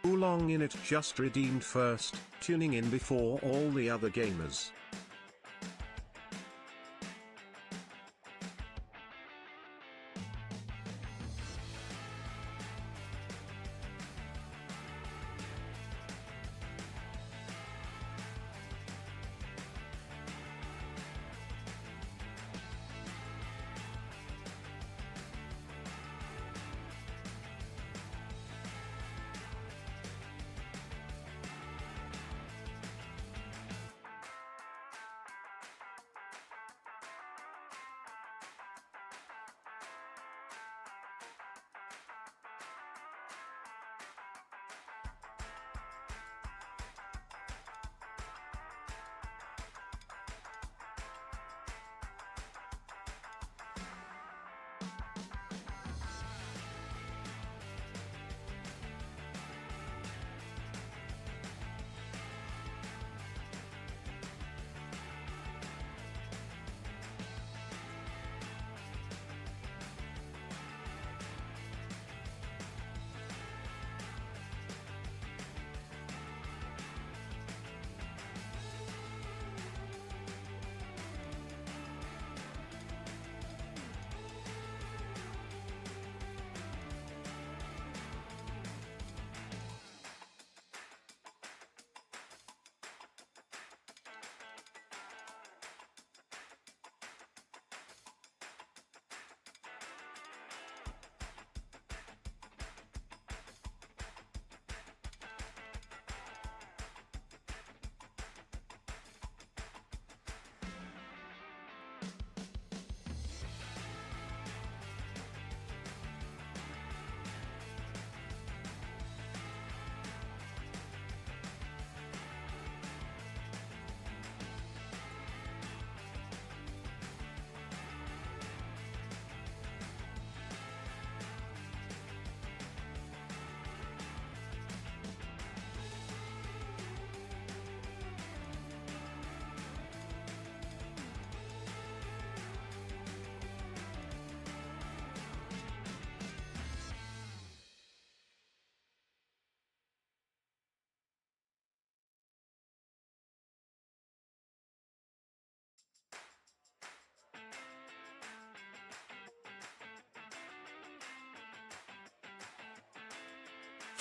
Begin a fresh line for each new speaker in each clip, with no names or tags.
Oolong in it just redeemed first, tuning in before all the other gamers.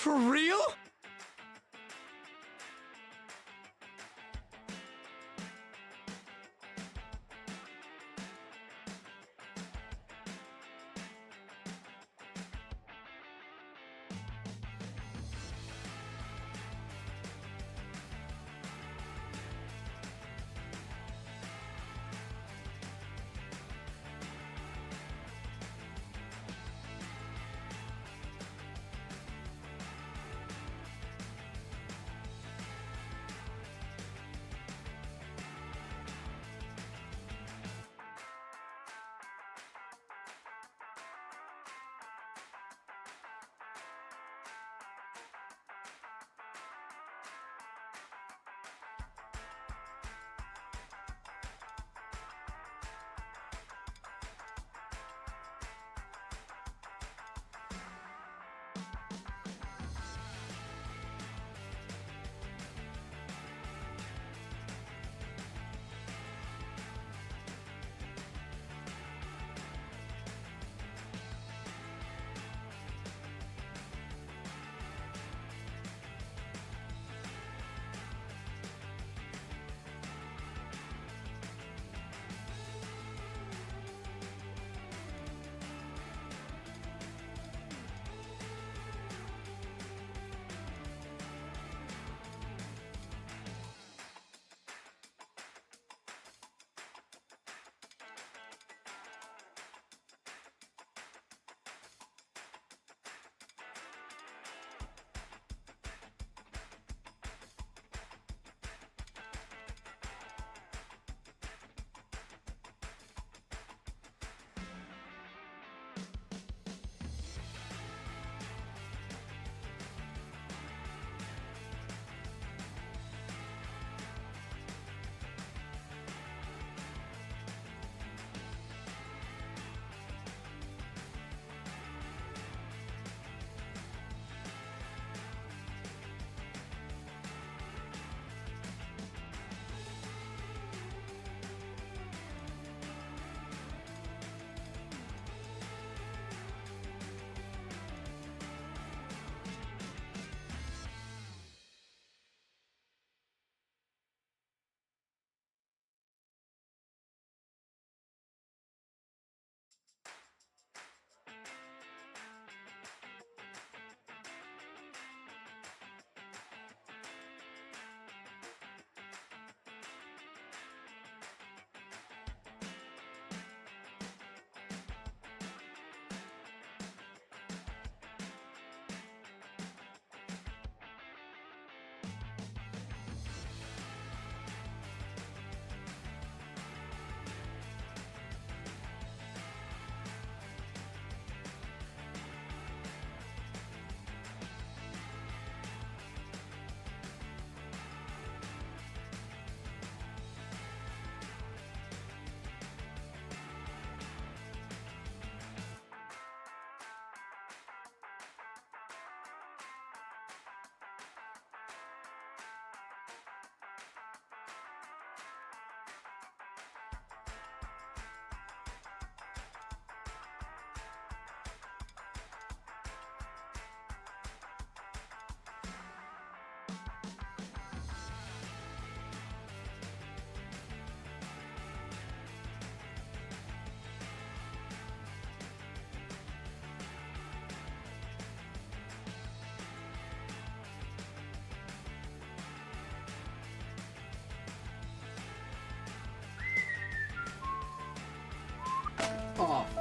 For real?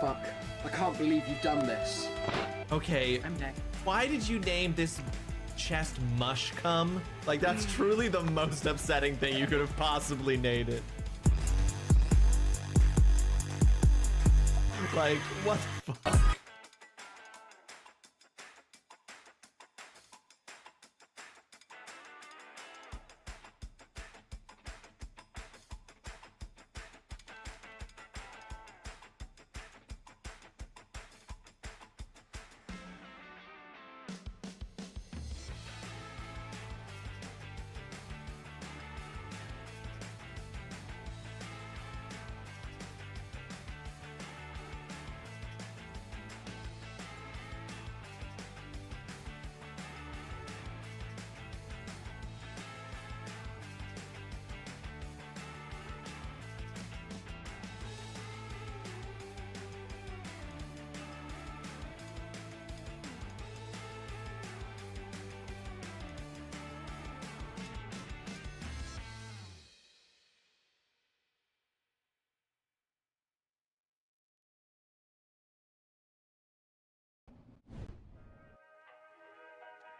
fuck. I can't believe you've done this.
Okay,
I'm next.
why did you name this chest mush cum? Like, that's truly the most upsetting thing you could have possibly named it. Like, what the fuck?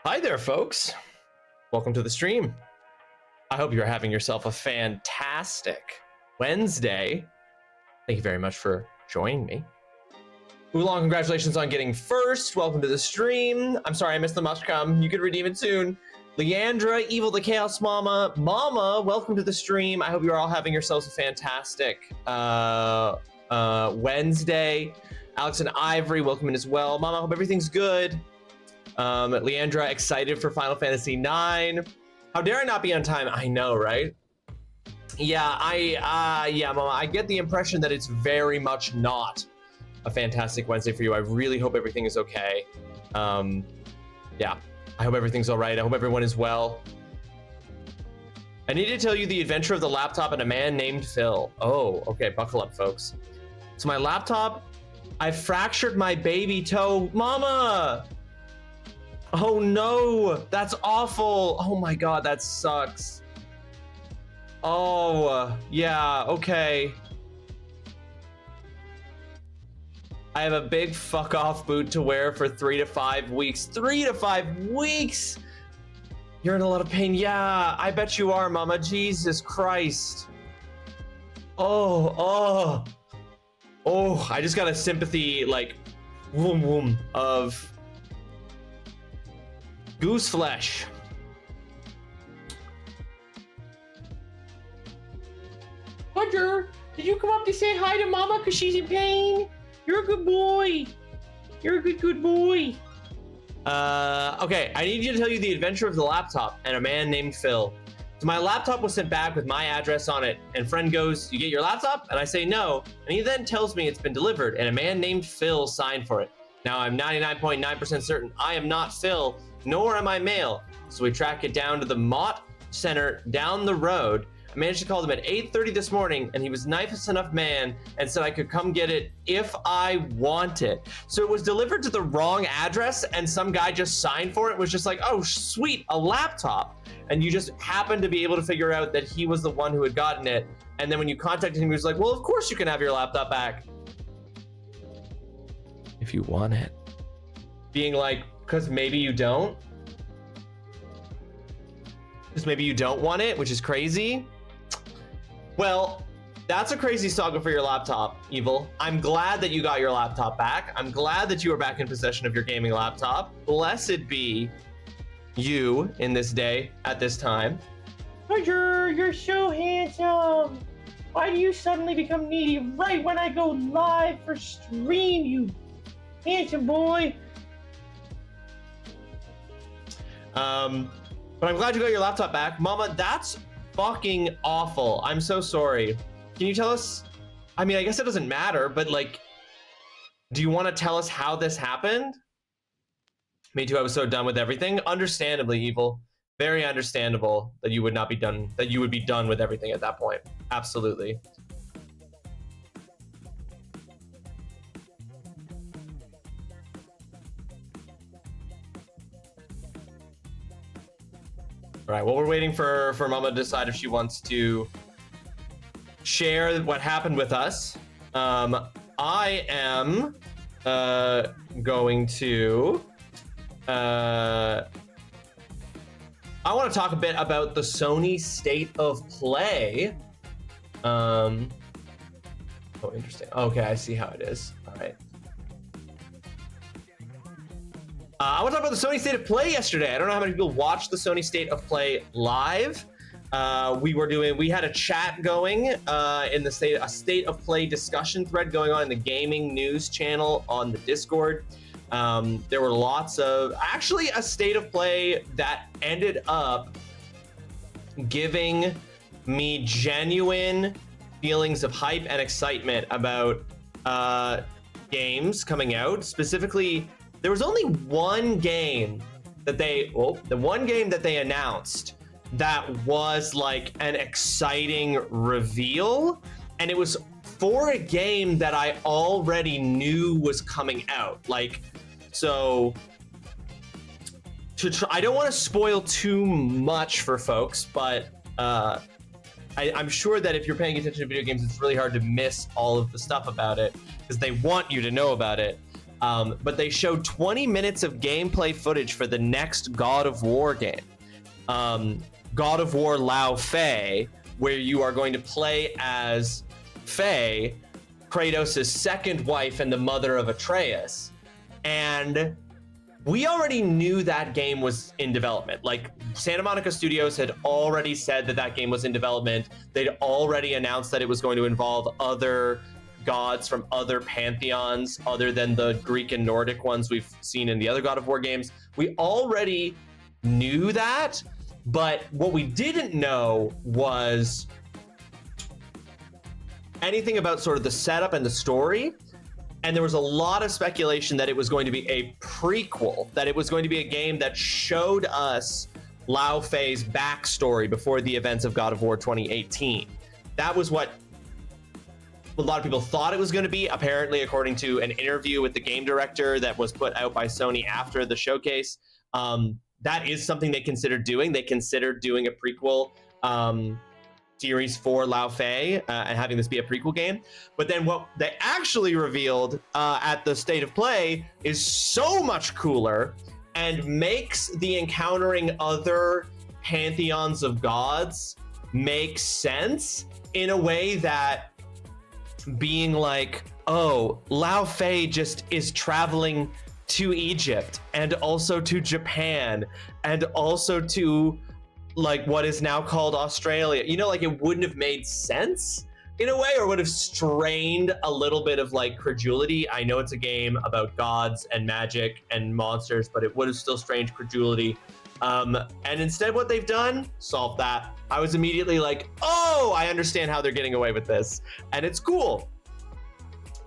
Hi there, folks. Welcome to the stream. I hope you're having yourself a fantastic Wednesday. Thank you very much for joining me. Oolong, congratulations on getting first. Welcome to the stream. I'm sorry I missed the mushcom. You could redeem it soon. Leandra, Evil the Chaos Mama. Mama, welcome to the stream. I hope you're all having yourselves a fantastic Wednesday. Alex and Ivory, welcome in as well. Mama, I hope everything's good. Leandra, excited for Final Fantasy IX. How dare I not be on time? I know, right? Yeah, yeah, Mama, I get the impression that it's very much not a fantastic Wednesday for you. I really hope everything is okay. Yeah, I hope everything's all right. I hope everyone is well. I need to tell you the adventure of the laptop and a man named Phil. Oh, okay, buckle up, folks. So my laptop, I fractured my baby toe. Mama! Oh no, that's awful. Oh my God, that sucks. Oh, yeah, okay. I have a big fuck off boot to wear for 3 to 5 weeks. 3 to 5 weeks? You're in a lot of pain. Yeah, I bet you are, Mama. Jesus Christ. Oh, I just got a sympathy, like, whoom whoom of goose flesh. Roger, did you come up to say hi to Mama because she's in pain? You're a good boy. You're a good boy. Okay, I need you to tell you the adventure of the laptop and a man named Phil. So my laptop was sent back with my address on it, and friend goes, "You get your laptop?" And I say no, and he then tells me it's been delivered, and a man named Phil signed for it. Now I'm 99.9% certain I am not Phil, nor am I male. So we track it down to the Mott Center down the road. I managed to call them at 8:30 this morning, and he was nice enough man and said I could come get it if I wanted. So it was delivered to the wrong address, and some guy just signed for it. It was just like, oh, sweet, a laptop. And you just happened to be able to figure out that he was the one who had gotten it. And then when you contacted him, he was like, well, of course you can have your laptop back if you want it. Being like, because maybe you don't. Because maybe you don't want it, which is crazy. Well, that's a crazy saga for your laptop, Evil. I'm glad that you got your laptop back. I'm glad that you are back in possession of your gaming laptop. Blessed be you in this day at this time. Roger, you're so handsome. Why do you suddenly become needy right when I go live for stream, you handsome boy? But I'm glad you got your laptop back. Mama, that's fucking awful. I'm so sorry. Can you tell us? I mean, I guess it doesn't matter, but like, do you want to tell us how this happened? Me too, I was so done with everything. Understandably, Evil. Very understandable that you would not be done, that you would be done with everything at that point. Absolutely. All right, well, we're waiting for Mama to decide if she wants to share what happened with us. I am going to I want to talk a bit about the Sony State of Play. Oh, interesting. Okay, I see how it is. All right. I want to talk about the Sony State of Play yesterday. I don't know how many people watched the Sony State of Play live. We had a chat going in a State of Play discussion thread going on in the gaming news channel on the Discord. There were actually a State of Play that ended up giving me genuine feelings of hype and excitement about games coming out. Specifically, there was only one game that they announced that was like an exciting reveal, and it was for a game that I already knew was coming out. Like, so I don't want to spoil too much for folks, but I'm sure that if you're paying attention to video games, it's really hard to miss all of the stuff about it because they want you to know about it. But they showed 20 minutes of gameplay footage for the next God of War game, God of War Lao Fei, where you are going to play as Fei, Kratos' second wife and the mother of Atreus. And we already knew that game was in development. Like, Santa Monica Studios had already said that that game was in development. They'd already announced that it was going to involve other gods from other pantheons other than the Greek and Nordic ones we've seen in the other God of War games. We already knew that, but what we didn't know was anything about sort of the setup and the story. And there was a lot of speculation that it was going to be a prequel, that it was going to be a game that showed us Lao Fei's backstory before the events of God of War 2018. That was what a lot of people thought it was going to be. Apparently, according to an interview with the game director that was put out by Sony after the showcase, that is something they considered doing. They considered doing a prequel series for Lao Fei and having this be a prequel game. But then what they actually revealed at the State of Play is so much cooler and makes the encountering other pantheons of gods make sense in a way that being like, oh, Lao Fei just is traveling to Egypt and also to Japan and also to like what is now called Australia. You know, like it wouldn't have made sense in a way, or would have strained a little bit of like credulity. I know it's a game about gods and magic and monsters, but it would have still strained credulity. And instead what they've done, solved that. I was immediately like, oh, I understand how they're getting away with this. And it's cool.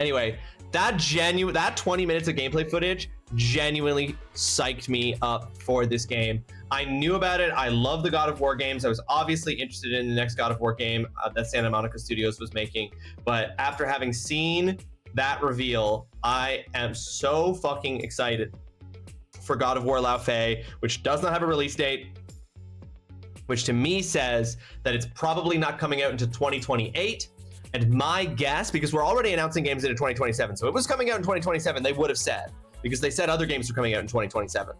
Anyway, that 20 minutes of gameplay footage genuinely psyched me up for this game. I knew about it. I love the God of War games. I was obviously interested in the next God of War game that Santa Monica Studios was making. But after having seen that reveal, I am so fucking excited for God of War Lao Fei, which does not have a release date, which to me says that it's probably not coming out until 2028. And my guess, because we're already announcing games into 2027, so if it was coming out in 2027, they would have said, because they said other games were coming out in 2027.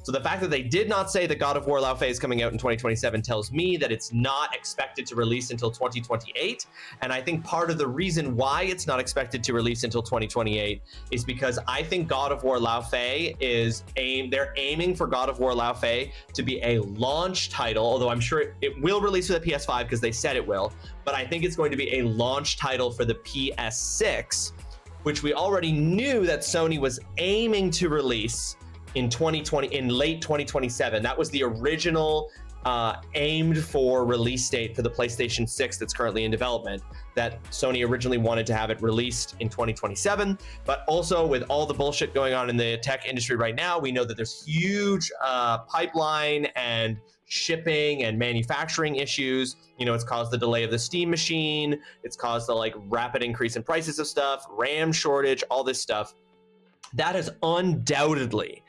So the fact that they did not say that God of War Lao Fei is coming out in 2027 tells me that it's not expected to release until 2028. And I think part of the reason why it's not expected to release until 2028 is because I think God of War Lao Fei they're aiming for God of War Lao Fei to be a launch title, although I'm sure it will release for the PS5 because they said it will. But I think it's going to be a launch title for the PS6, which we already knew that Sony was aiming to release in late 2027. That was the original aimed for release date for the PlayStation 6 that's currently in development, that Sony originally wanted to have it released in 2027. But also with all the bullshit going on in the tech industry right now, we know that there's huge pipeline and shipping and manufacturing issues. You know, it's caused the delay of the Steam machine. It's caused the like rapid increase in prices of stuff, RAM shortage, all this stuff. That has undoubtedly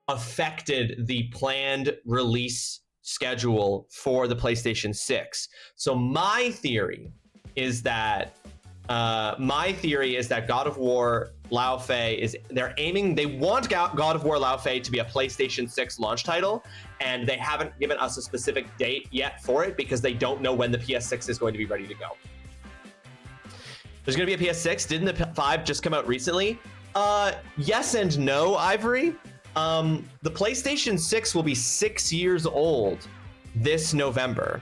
affected the planned release schedule for the PlayStation 6. So my theory is that My theory is that God of War Lao Fei they want God of War Lao Fei to be a PlayStation 6 launch title, and they haven't given us a specific date yet for it because they don't know when the PS6 is going to be ready to go. There's going to be a PS6. Didn't the 5 just come out recently? Yes and no, Ivory. The PlayStation 6 will be 6 years old this November.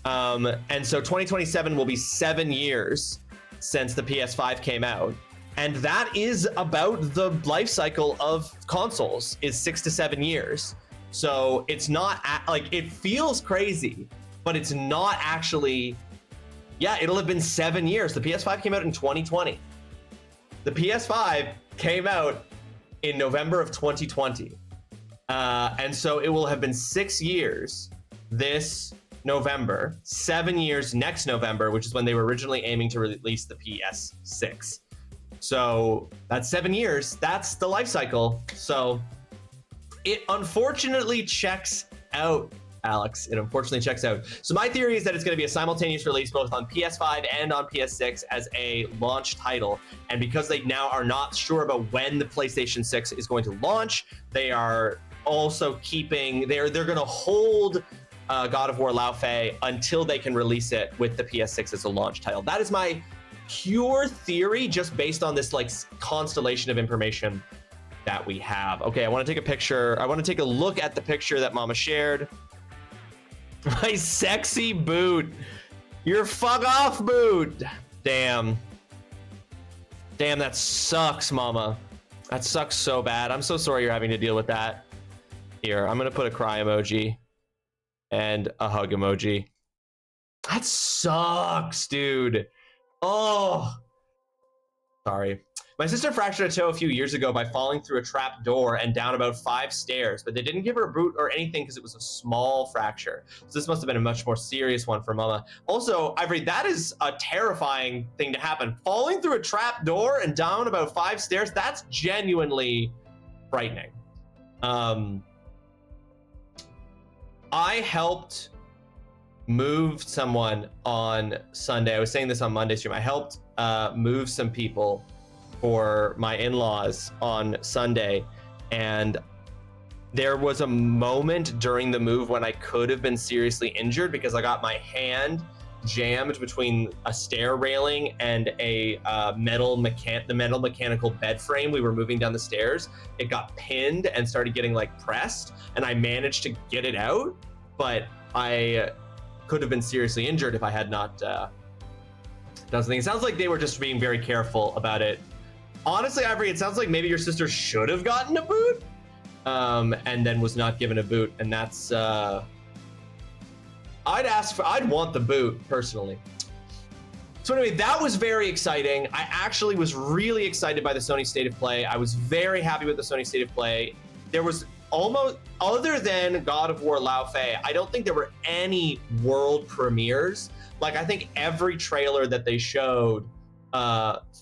And so 2027 will be 7 years since the PS5 came out. And that is about the life cycle of consoles, is 6 to 7 years. So it's not like, it feels crazy, but it's not actually. Yeah, it'll have been 7 years. The PS5 came out in 2020. The PS5 came out in November of 2020. And so it will have been 6 years this November, 7 years next November, which is when they were originally aiming to release the PS6. So that's 7 years. That's the life cycle. So it unfortunately checks out, Alex. It unfortunately checks out. So my theory is that it's going to be a simultaneous release both on PS5 and on PS6 as a launch title. And because they now are not sure about when the PlayStation 6 is going to launch, they are also they're going to hold God of War Lao Fei until they can release it with the PS6 as a launch title. That is my pure theory, just based on this like constellation of information that we have. Okay, I want to take a picture. I want to take a look at the picture that Mama shared. My sexy boot. Your fuck off boot. Damn. Damn, that sucks, Mama. That sucks so bad. I'm so sorry you're having to deal with that. Here, I'm gonna put a cry emoji and a hug emoji. That sucks, dude. Oh. Sorry. My sister fractured a toe a few years ago by falling through a trap door and down about 5 stairs, but they didn't give her a boot or anything because it was a small fracture. So this must have been a much more serious one for Mama. Also, Ivory, that is a terrifying thing to happen. Falling through a trap door and down about 5 stairs, that's genuinely frightening. I helped move someone on Sunday. I was saying this on Monday stream. I helped move some people for my in-laws on Sunday, and there was a moment during the move when I could have been seriously injured because I got my hand jammed between a stair railing and a metal mechanical bed frame. We were moving down the stairs. It got pinned and started getting like pressed, and I managed to get it out, but I could have been seriously injured if I had not done something. It sounds like they were just being very careful about it. Honestly, Ivory, it sounds like maybe your sister should have gotten a boot, and then was not given a boot, and that's I'd want the boot personally. So anyway, that was very exciting. I actually was really excited by the Sony State of Play. I was very happy with the Sony State of Play. There was almost, other than God of War Lao Fei, I don't think there were any world premieres. Like, I think every trailer that they showed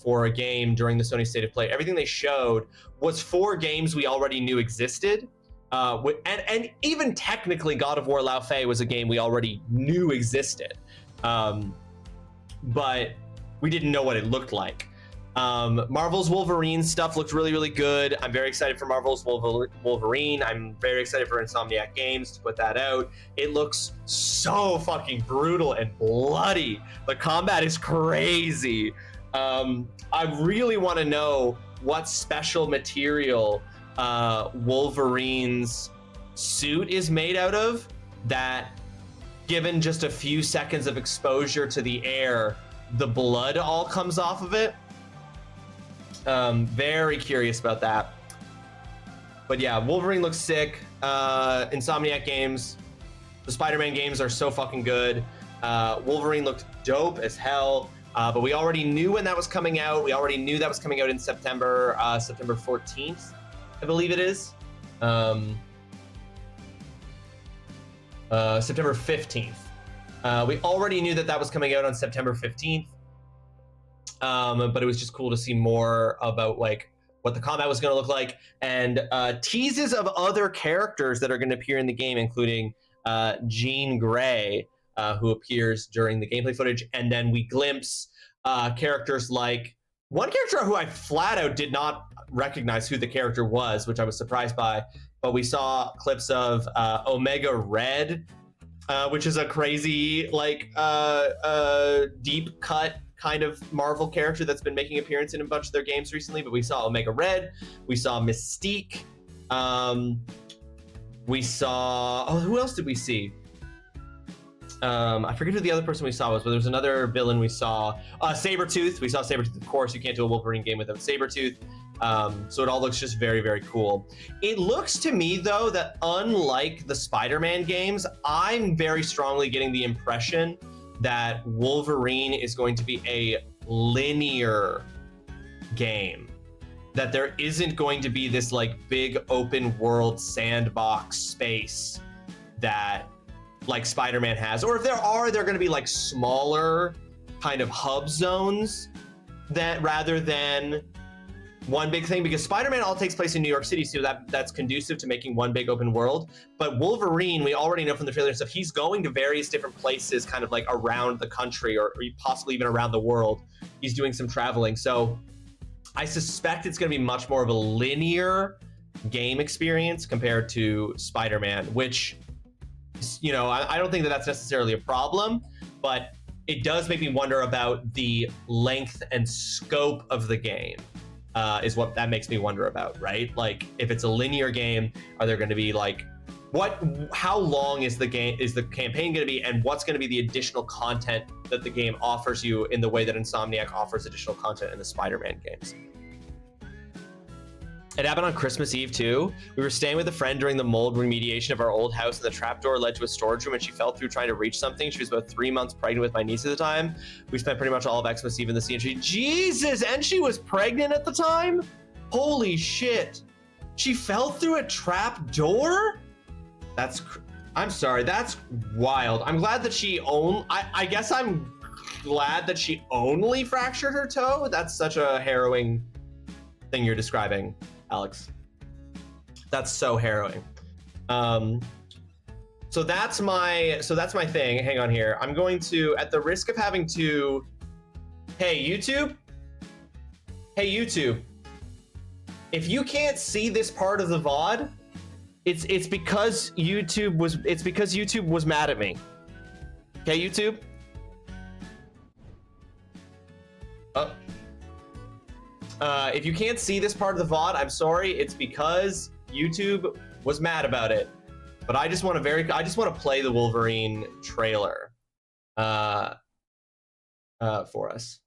for a game during the Sony State of Play, everything they showed was for games we already knew existed. And even technically, God of War Lao Fei was a game we already knew existed. But we didn't know what it looked like. Marvel's Wolverine stuff looked really, really good. I'm very excited for Marvel's Wolverine. I'm very excited for Insomniac Games to put that out. It looks so fucking brutal and bloody. The combat is crazy. I really want to know what special material Wolverine's suit is made out of, that given just a few seconds of exposure to the air, the blood all comes off of it. Very curious about that. But yeah, Wolverine looks sick. Insomniac Games, the Spider-Man games are so fucking good. Wolverine looked dope as hell. But we already knew when that was coming out. We already knew that was coming out in September, September 14th, I believe it is. September 15th. We already knew that was coming out on September 15th. But it was just cool to see more about like what the combat was going to look like, and teases of other characters that are going to appear in the game, including Jean Grey, who appears during the gameplay footage, and then we glimpse characters like one character who I flat out did not recognize who the character was, which I was surprised by. But we saw clips of Omega Red, which is a crazy deep cut kind of Marvel character that's been making appearance in a bunch of their games recently. But we saw Omega Red, we saw Mystique, we saw who else did we see? I forget who the other person we saw was, but there was another villain we saw. Sabretooth. We saw Sabretooth. Of course, you can't do a Wolverine game without Sabretooth. So it all looks just very, very cool. It looks to me, though, that unlike the Spider-Man games, I'm very strongly getting the impression that Wolverine is going to be a linear game. That there isn't going to be this like big open world sandbox space that like Spider-Man has, or if there are, they're going to be like smaller kind of hub zones that rather than one big thing, because Spider-Man all takes place in New York City, so that's conducive to making one big open world. But Wolverine, we already know from the trailer and stuff, he's going to various different places kind of like around the country or possibly even around the world. He's doing some traveling. So I suspect it's going to be much more of a linear game experience compared to Spider-Man, which, you know, I don't think that that's necessarily a problem, but it does make me wonder about the length and scope of the game, is what that makes me wonder about, right? Like, if it's a linear game, are there going to be like, how long is the campaign going to be, and what's going to be the additional content that the game offers you in the way that Insomniac offers additional content in the Spider-Man games? It happened on Christmas Eve too. We were staying with a friend during the mold remediation of our old house, and the trapdoor led to a storage room, and she fell through trying to reach something. She was about 3 months pregnant with my niece at the time. We spent pretty much all of Xmas Eve in the sea, and Jesus, and she was pregnant at the time? Holy shit. She fell through a trap door? I'm sorry, that's wild. I'm glad that I guess I'm glad that she only fractured her toe. That's such a harrowing thing you're describing, Alex. That's so harrowing. So that's my thing. Hang on here. I'm going to, at the risk of having to, hey YouTube, if you can't see this part of the VOD, it's because YouTube was mad at me. Okay, YouTube? If you can't see this part of the VOD, I'm sorry. It's because YouTube was mad about it. But I just want to play the Wolverine trailer for us.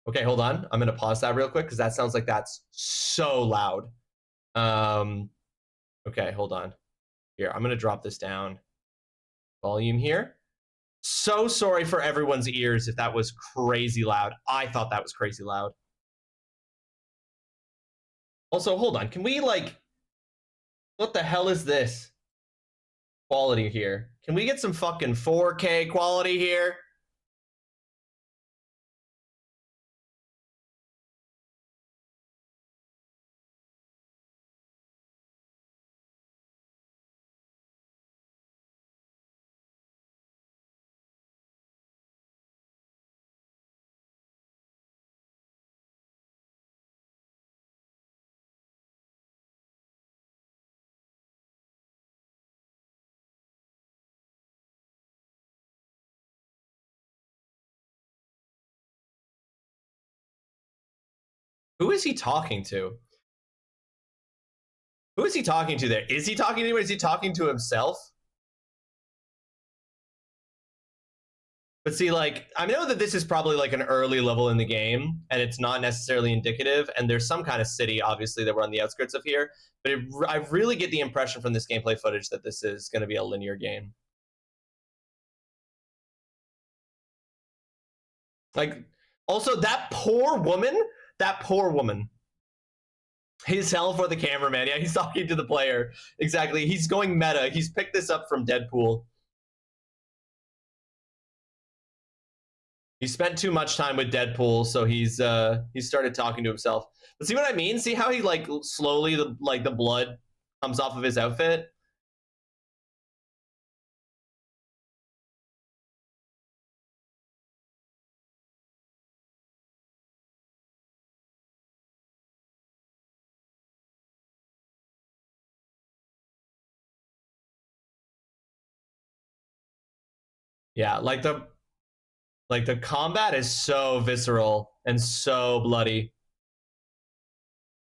Okay, hold on. I'm gonna pause that real quick because that sounds like that's so loud. Okay, hold on. Here, I'm gonna drop this down. Volume here. So sorry for everyone's ears if that was crazy loud. I thought that was crazy loud. Also, hold on. Can we like, what the hell is this quality here? Can we get some fucking 4K quality here? Who is he talking to? Who is he talking to there? Is he talking to anyone? Is he talking to himself? But see, like, I know that this is probably like an early level in the game, and it's not necessarily indicative, and there's some kind of city, obviously, that we're on the outskirts of here, but I really get the impression from this gameplay footage that this is going to be a linear game. Like, also, that poor woman, his hell for the cameraman. Yeah, he's talking to the player. Exactly. He's going meta. He's picked this up from Deadpool. He spent too much time with Deadpool, so he started talking to himself. But see what I mean? See how he like slowly the blood comes off of his outfit? Yeah, like the combat is so visceral and so bloody.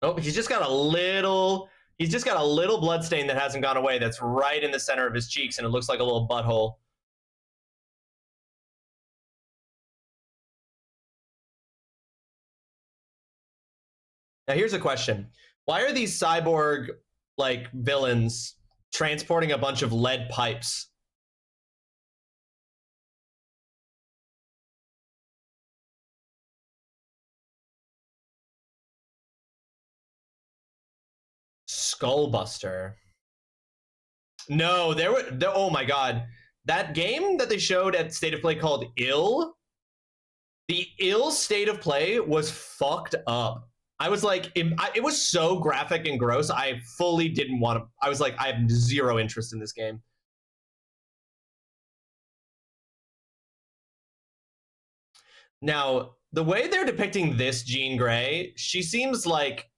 Oh, he's just got a little blood stain that hasn't gone away that's right in the center of his cheeks, and it looks like a little butthole. Now here's a question. Why are these cyborg like villains transporting a bunch of lead pipes? Skullbuster. No, oh my god. That game that they showed at State of Play called Ill, the Ill State of Play was fucked up. I was like, it was so graphic and gross. I fully didn't want to. I was like, I have zero interest in this game. Now, the way they're depicting this Jean Grey, she seems like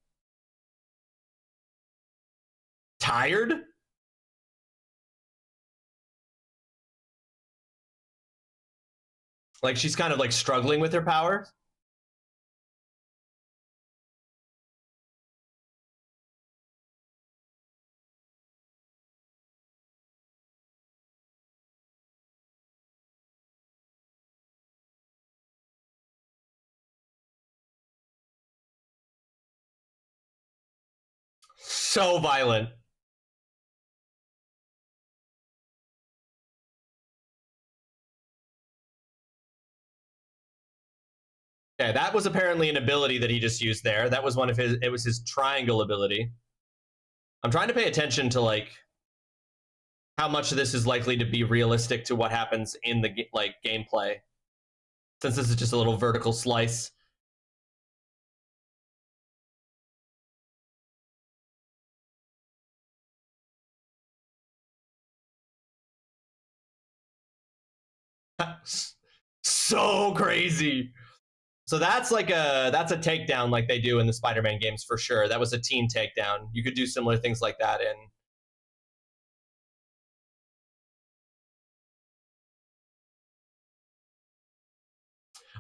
tired. Like she's kind of like struggling with her power. So violent. Yeah, that was apparently an ability that he just used there. That was one of his, it was his triangle ability. I'm trying to pay attention to like how much of this is likely to be realistic to what happens in the like gameplay, since this is just a little vertical slice. So crazy. So that's like that's a takedown like they do in the Spider-Man games for sure. That was a team takedown. You could do similar things like that in.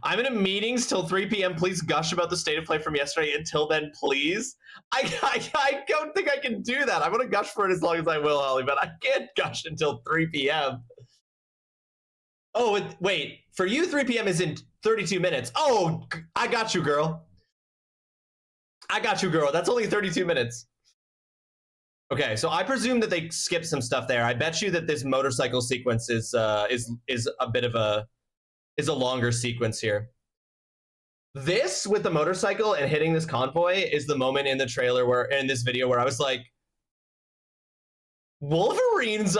I'm in a meetings till 3 p.m. Please gush about the state of play from yesterday. Until then, please. I don't think I can do that. I'm going to gush for it as long as I will, Holly, but I can't gush until 3 p.m. Oh, wait. For you, 3 p.m. is in 32 minutes. Oh, I got you, girl. I got you, girl. That's only 32 minutes. Okay, so I presume that they skipped some stuff there. I bet you that this motorcycle sequence is a bit of a longer sequence here. This with the motorcycle and hitting this convoy is the moment in the trailer where in this video where I was like, Wolverine's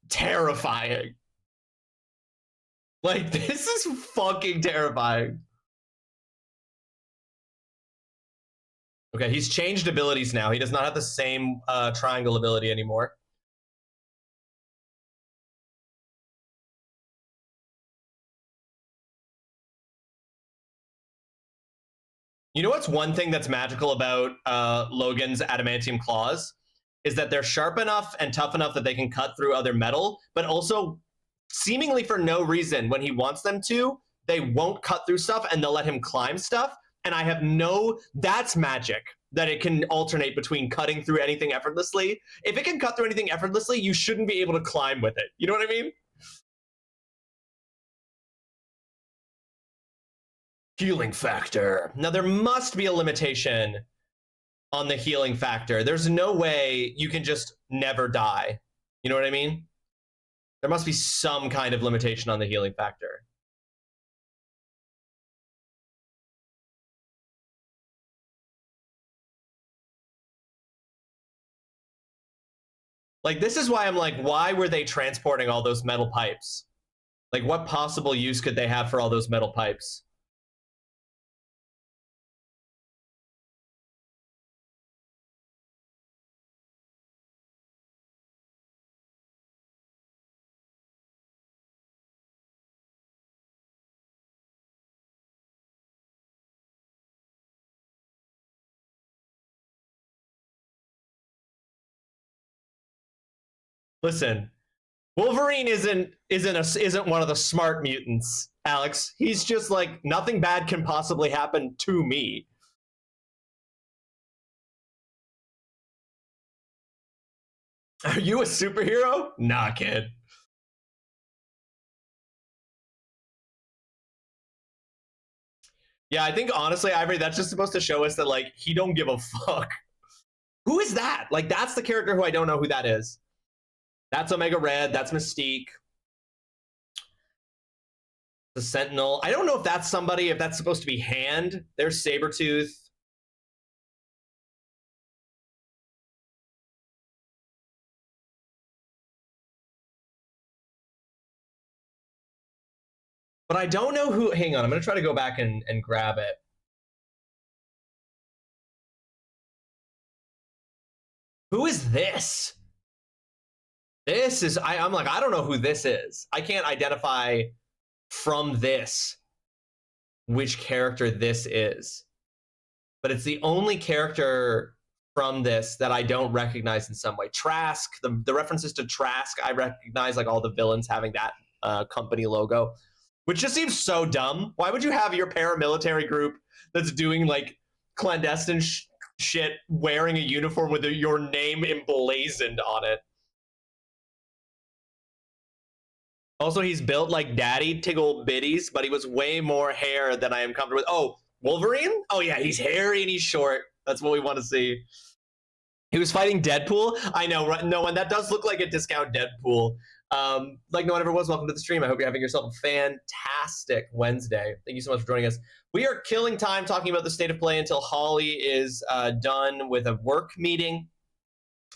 terrifying. Like, this is fucking terrifying. Okay, he's changed abilities now. He does not have the same triangle ability anymore. You know what's one thing that's magical about Logan's adamantium claws? Is that they're sharp enough and tough enough that they can cut through other metal, but also seemingly for no reason, when he wants them to, they won't cut through stuff and they'll let him climb stuff. And I have that's magic, that it can alternate between cutting through anything effortlessly. If it can cut through anything effortlessly, you shouldn't be able to climb with it. You know what I mean? Healing factor. Now, there must be a limitation on the healing factor. There's no way you can just never die. You know what I mean? There must be some kind of limitation on the healing factor. Like, this is why I'm like, why were they transporting all those metal pipes? Like, what possible use could they have for all those metal pipes? Listen, Wolverine isn't one of the smart mutants, Alex. He's just like, nothing bad can possibly happen to me. Are you a superhero? Nah, kid. Yeah, I think honestly, Ivory, that's just supposed to show us that like he don't give a fuck. Who is that? Like, that's the character who I don't know who that is. That's Omega Red. That's Mystique. The Sentinel. I don't know if that's somebody, if that's supposed to be Hand. There's Sabretooth. But I don't know who. Hang on, I'm going to try to go back and grab it. Who is this? This is, I'm like, I don't know who this is. I can't identify from this which character this is. But it's the only character from this that I don't recognize in some way. Trask, the references to Trask, I recognize, like all the villains having that company logo, which just seems so dumb. Why would you have your paramilitary group that's doing like clandestine shit wearing a uniform with your name emblazoned on it? Also, he's built like Daddy Tiggle Bitties, but he was way more hair than I am comfortable with. Oh, Wolverine? Oh yeah, he's hairy and he's short. That's what we want to see. He was fighting Deadpool. I know, right? No one. That does look like a discount Deadpool. Like no one ever was. Welcome to the stream. I hope you're having yourself a fantastic Wednesday. Thank you so much for joining us. We are killing time talking about the state of play until Holly is done with a work meeting.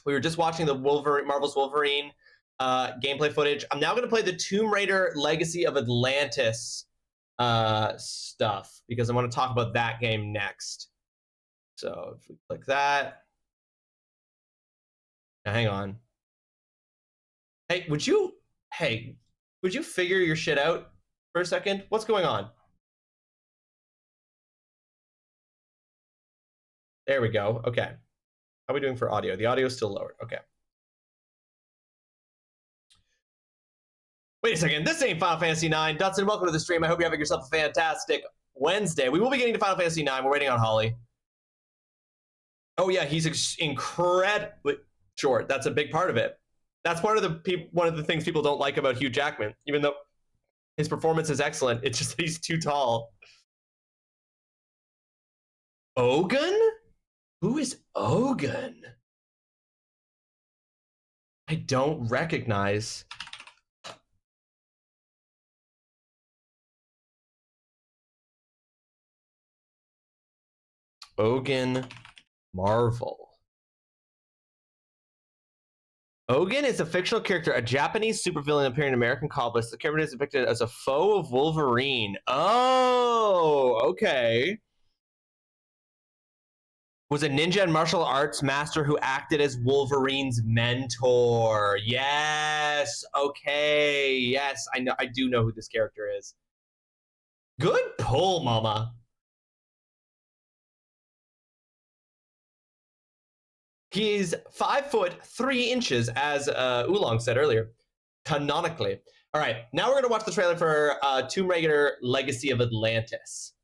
We were just watching the Marvel's Wolverine gameplay footage. I'm now going to play the Tomb Raider Legacy of Atlantis stuff because I want to talk about that game next. So if we click that. Now, hang on. Hey, would you figure your shit out for a second? What's going on? There we go. Okay. How are we doing for audio? The audio is still lowered. Okay. Wait a second. This ain't Final Fantasy IX. Dutson, welcome to the stream. I hope you're having yourself a fantastic Wednesday. We will be getting to Final Fantasy IX. We're waiting on Holly. Oh yeah, he's incredibly short. That's a big part of it. That's one of the things people don't like about Hugh Jackman, even though his performance is excellent. It's just that he's too tall. Ogun? Who is Ogun? I don't recognize. Ogun Marvel. Ogun is a fictional character, a Japanese supervillain appearing in American comics. The character is depicted as a foe of Wolverine. Oh, okay. Was a ninja and martial arts master who acted as Wolverine's mentor. Yes. Okay. Yes, I know. I do know who this character is. Good pull, mama. He's 5'3", as Oolong said earlier, canonically. All right, now we're going to watch the trailer for Tomb Raider Legacy of Atlantis.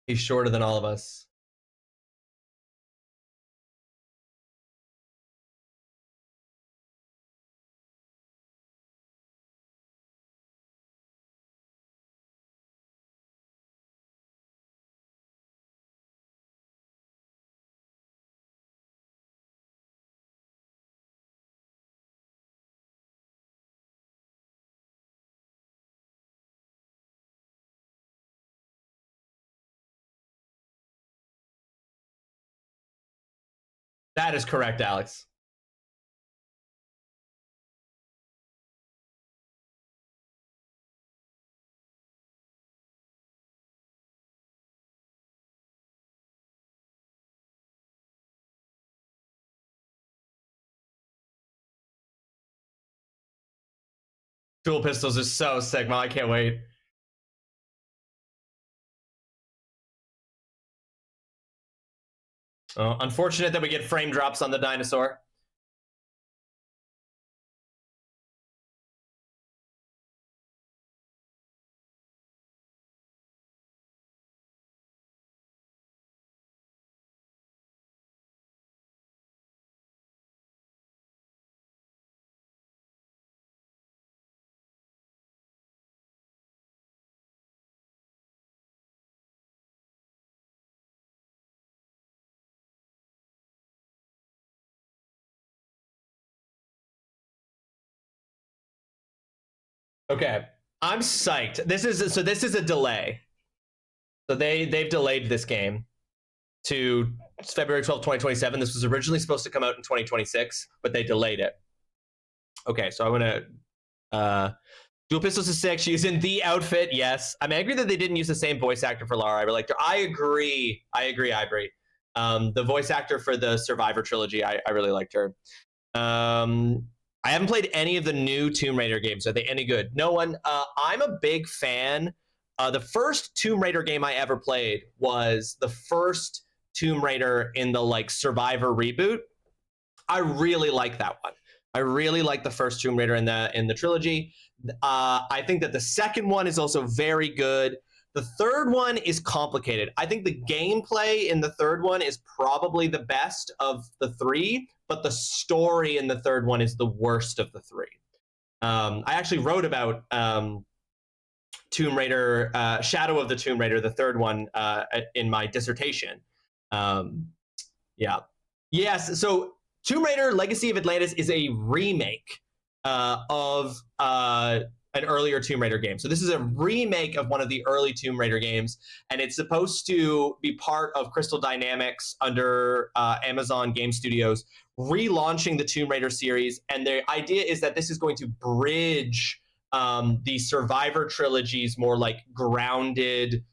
He's shorter than all of us. That is correct, Alex. Dual pistols are so sick, man. I can't wait. Unfortunate that we get frame drops on the dinosaur. Okay, I'm psyched. This is a delay. So they've delayed this game to February 12th, 2027. This was originally supposed to come out in 2026, but they delayed it. Okay, so I'm gonna Dual Pistols is sick. She's in the outfit. Yes, I'm angry that they didn't use the same voice actor for Lara. I really liked her. I agree, Ivory. The voice actor for the Survivor trilogy, I really liked her. I haven't played any of the new Tomb Raider games. Are they any good? No one. I'm a big fan. The first Tomb Raider game I ever played was the first Tomb Raider in the like Survivor reboot. I really like that one. I really like the first Tomb Raider in the trilogy. I think that the second one is also very good. The third one is complicated. I think the gameplay in the third one is probably the best of the three, but the story in the third one is the worst of the three. I actually wrote about Tomb Raider, Shadow of the Tomb Raider, the third one, in my dissertation. Yeah. Yes, so Tomb Raider Legacy of Atlantis is a remake of an earlier Tomb Raider game. So this is a remake of one of the early Tomb Raider games, and it's supposed to be part of Crystal Dynamics under Amazon Game Studios, relaunching the Tomb Raider series. And the idea is that this is going to bridge the Survivor trilogy's more like grounded,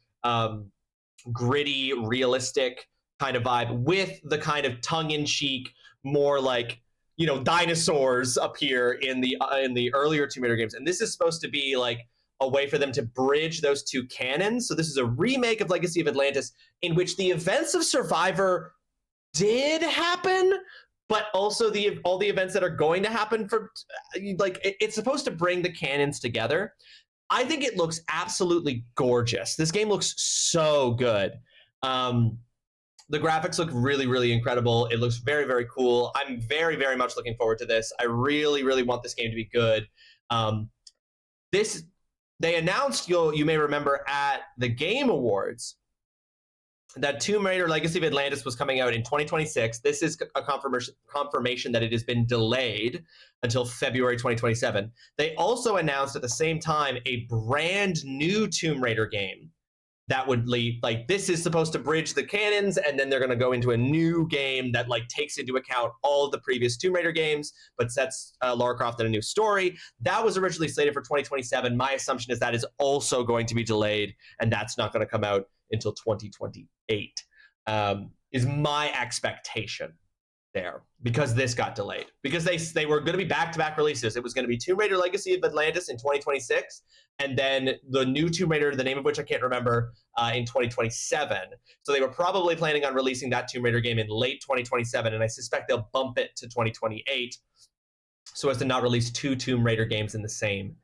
gritty, realistic kind of vibe with the kind of tongue-in-cheek, more like, you know, dinosaurs appear in the earlier Tomb Raider games. And this is supposed to be like a way for them to bridge those two canons. So this is a remake of Legacy of Atlantis in which the events of Survivor did happen, but also all the events that are going to happen from like it's supposed to bring the canons together. I think it looks absolutely gorgeous. This game looks so good. The graphics look really, really incredible. It looks very, very cool. I'm very, very much looking forward to this. I really, really want this game to be good. They announced, you may remember at the Game Awards, that Tomb Raider Legacy of Atlantis was coming out in 2026. This is a confirmation that it has been delayed until February 2027. They also announced at the same time a brand new Tomb Raider game that would lead, like, this is supposed to bridge the canons, and then they're going to go into a new game that like takes into account all of the previous Tomb Raider games, but sets Lara Croft in a new story. That was originally slated for 2027. My assumption is that is also going to be delayed, and that's not going to come out until 2028. Is my expectation there, because this got delayed, because they were going to be back-to-back releases. It was going to be Tomb Raider Legacy of Atlantis in 2026, and then the new Tomb Raider, the name of which I can't remember, in 2027. So they were probably planning on releasing that Tomb Raider game in late 2027, and I suspect they'll bump it to 2028 so as to not release two Tomb Raider games in the same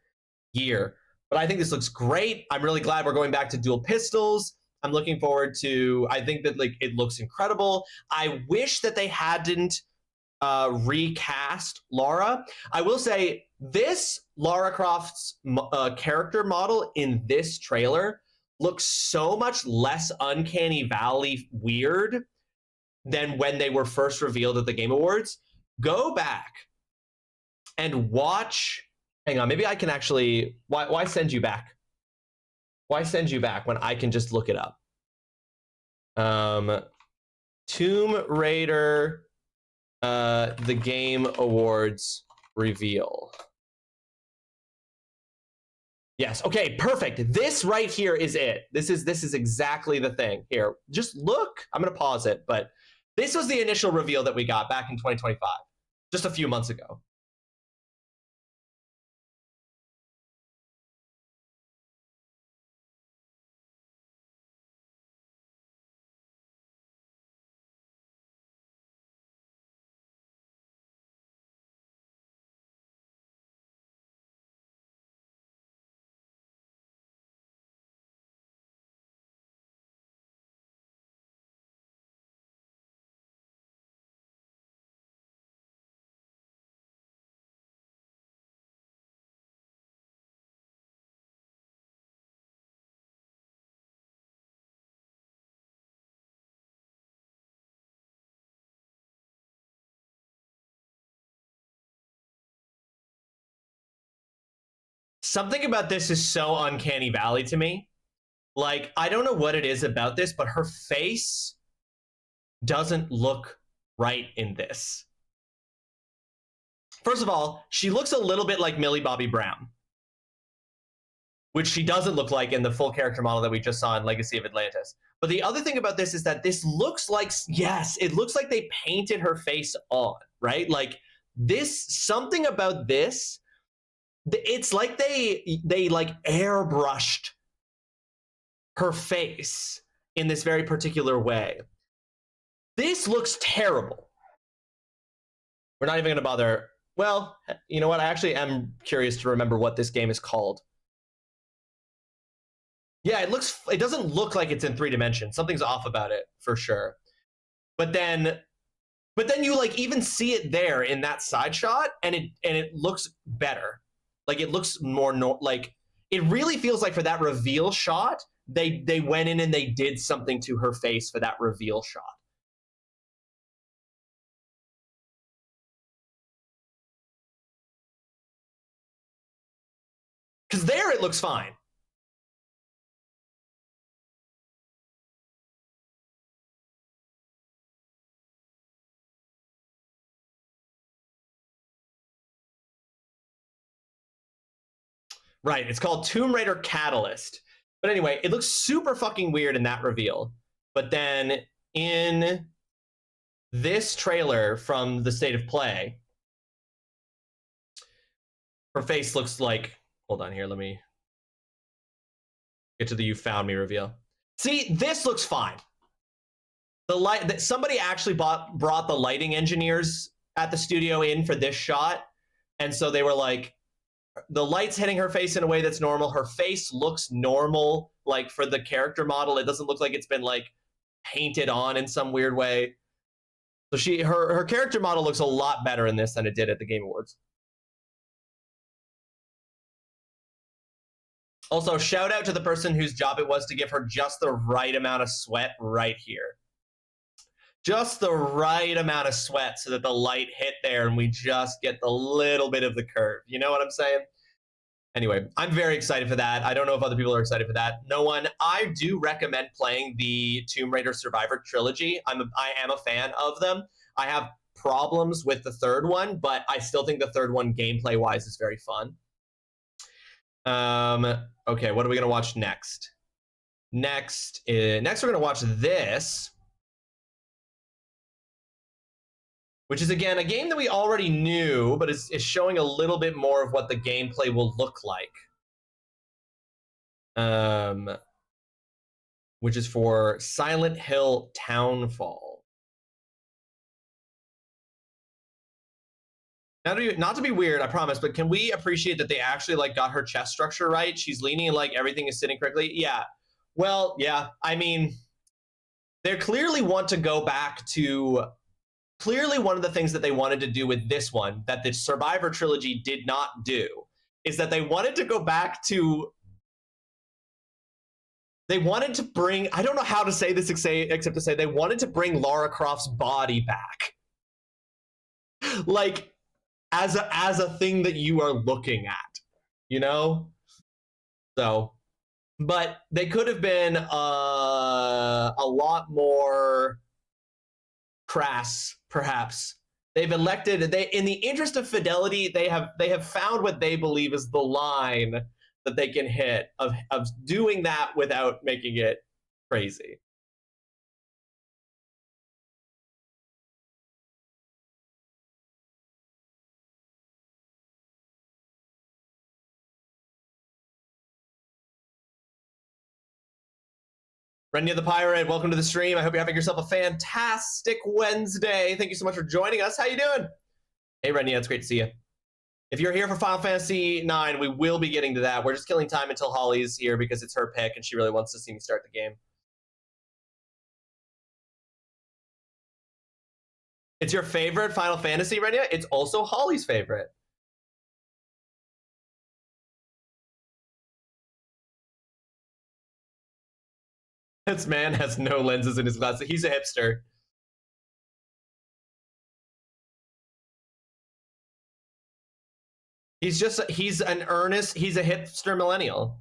year. But I think this looks great. I'm really glad we're going back to dual pistols. I'm looking forward to, I think that like it looks incredible. I wish that they hadn't recast Lara. I will say this Lara Croft's character model in this trailer looks so much less Uncanny Valley weird than when they were first revealed at the Game Awards. Go back and watch. Hang on, maybe I can actually, why send you back? Why send you back when I can just look it up? Tomb Raider, the Game Awards reveal. Yes, okay, perfect. This right here is it. This is exactly the thing. Here, just look. I'm gonna pause it, but this was the initial reveal that we got back in 2025, just a few months ago. Something about this is so uncanny valley to me. Like, I don't know what it is about this, but her face doesn't look right in this. First of all, she looks a little bit like Millie Bobby Brown, which she doesn't look like in the full character model that we just saw in Legacy of Atlantis. But the other thing about this is that this looks like, yes, it looks like they painted her face on, right? Like this, something about this, it's like they like airbrushed her face in this very particular way. This looks terrible. We're not even going to bother. Well, you know what? I actually am curious to remember what this game is called. Yeah, it doesn't look like it's in 3 dimensions. Something's off about it for sure. But then you like even see it there in that side shot, and it looks better. Like it looks more like it really feels like for that reveal shot, they went in and they did something to her face for that reveal shot. Because there it looks fine. Right, it's called Tomb Raider Catalyst. But anyway, it looks super fucking weird in that reveal. But then in this trailer from the State of Play, her face looks like, hold on here, let me get to the "you found me" reveal. See, this looks fine. The light, somebody actually brought the lighting engineers at the studio in for this shot, and so they were like, the light's hitting her face in a way that's normal. Her face looks normal, like for the character model. It doesn't look like it's been like painted on in some weird way. So her character model looks a lot better in this than it did at the Game Awards. Also, shout out to the person whose job it was to give her just the right amount of sweat right here. Just the right amount of sweat so that the light hit there and we just get the little bit of the curve. You know what I'm saying? Anyway, I'm very excited for that. I don't know if other people are excited for that. No one. I do recommend playing the Tomb Raider Survivor trilogy. I am a fan of them. I have problems with the third one, but I still think the third one gameplay-wise is very fun. Okay, what are we going to watch next? Next, we're going to watch this, which is, again, a game that we already knew, but is showing a little bit more of what the gameplay will look like. Which is for Silent Hill Townfall. Not to be weird, I promise, but can we appreciate that they actually like got her chest structure right? She's leaning and like everything is sitting correctly. Yeah. Well, yeah. I mean, they clearly want to go back to... Clearly, one of the things that they wanted to do with this one that the Survivor trilogy did not do is that they wanted to go back to... They wanted to bring... I don't know how to say this except to say they wanted to bring Lara Croft's body back. Like, as a thing that you are looking at, you know? So, but they could have been a lot more crass, perhaps. They've elected, in the interest of fidelity, they have found what they believe is the line that they can hit of doing that without making it crazy. Renya the Pirate, welcome to the stream. I hope you're having yourself a fantastic Wednesday. Thank you so much for joining us. How you doing? Hey, Renya, it's great to see you. If you're here for Final Fantasy IX, we will be getting to that. We're just killing time until Holly's here because it's her pick and she really wants to see me start the game. It's your favorite Final Fantasy, Renya? It's also Holly's favorite. This man has no lenses in his glasses. He's a hipster. He's an earnest, he's a hipster millennial.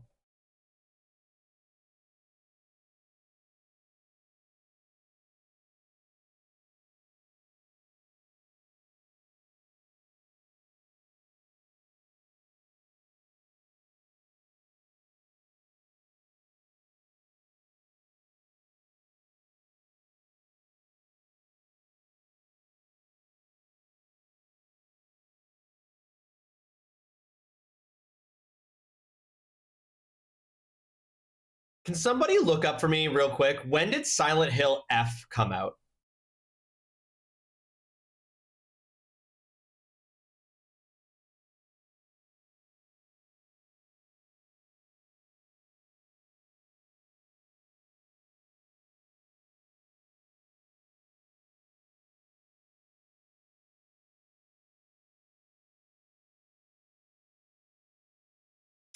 Can somebody look up for me real quick? When did Silent Hill F come out?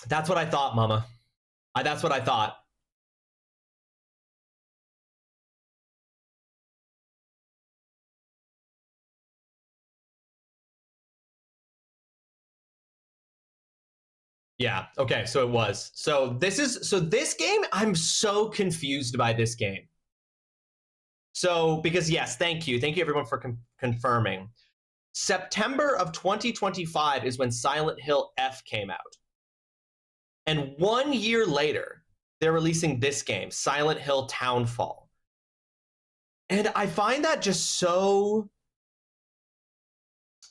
That's what I thought, Mama. That's what I thought. Yeah, okay, so it was. So this game, I'm so confused by this game. So, because yes, thank you everyone for confirming. September of 2025 is when Silent Hill F came out. And 1 year later, they're releasing this game, Silent Hill Townfall. And I find that just so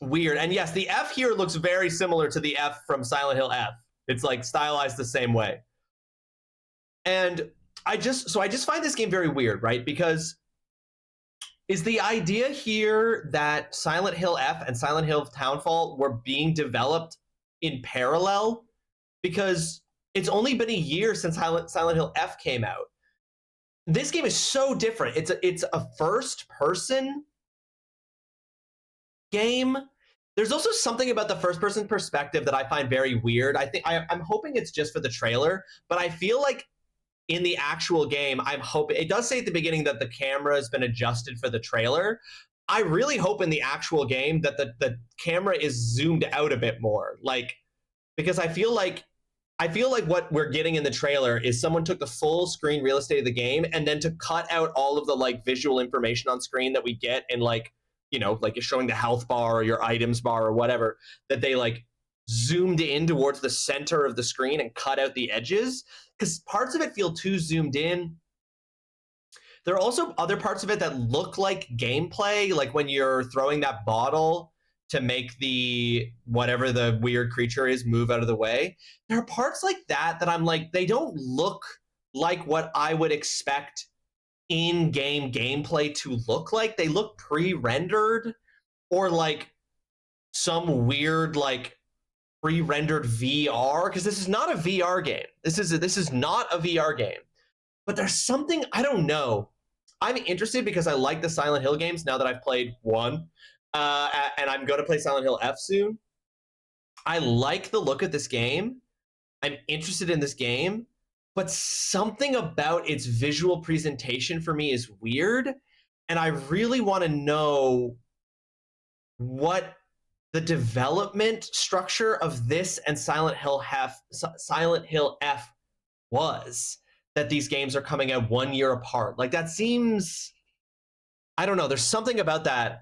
weird. And yes, the F here looks very similar to the F from Silent Hill F. It's like stylized the same way. And I just find this game very weird, right? Because is the idea here that Silent Hill F and Silent Hill Townfall were being developed in parallel? Because it's only been a year since Silent Hill F came out. This game is so different. It's a first-person game. There's also something about the first-person perspective that I find very weird. I'm hoping it's just for the trailer, but I feel like in the actual game, I'm hoping it does say at the beginning that the camera has been adjusted for the trailer. I really hope in the actual game that the camera is zoomed out a bit more, like, because I feel like what we're getting in the trailer is someone took the full screen real estate of the game and then to cut out all of the like visual information on screen that we get in like, you know, like you're showing the health bar or your items bar or whatever, that they like zoomed in towards the center of the screen and cut out the edges, because parts of it feel too zoomed in. There are also other parts of it that look like gameplay, like when you're throwing that bottle to make the whatever the weird creature is move out of the way. There are parts like that I'm like, they don't look like what I would expect in-game gameplay to look like. They look pre-rendered or like some weird like pre-rendered VR, because this is not a VR game. This is not a VR game. But there's something, I don't know. I'm interested because I like the Silent Hill games now that I've played one. And I'm going to play Silent Hill F soon. I like the look of this game. I'm interested in this game, but something about its visual presentation for me is weird. And I really want to know what the development structure of this and Silent Hill F was, that these games are coming out 1 year apart. Like that seems, I don't know. There's something about that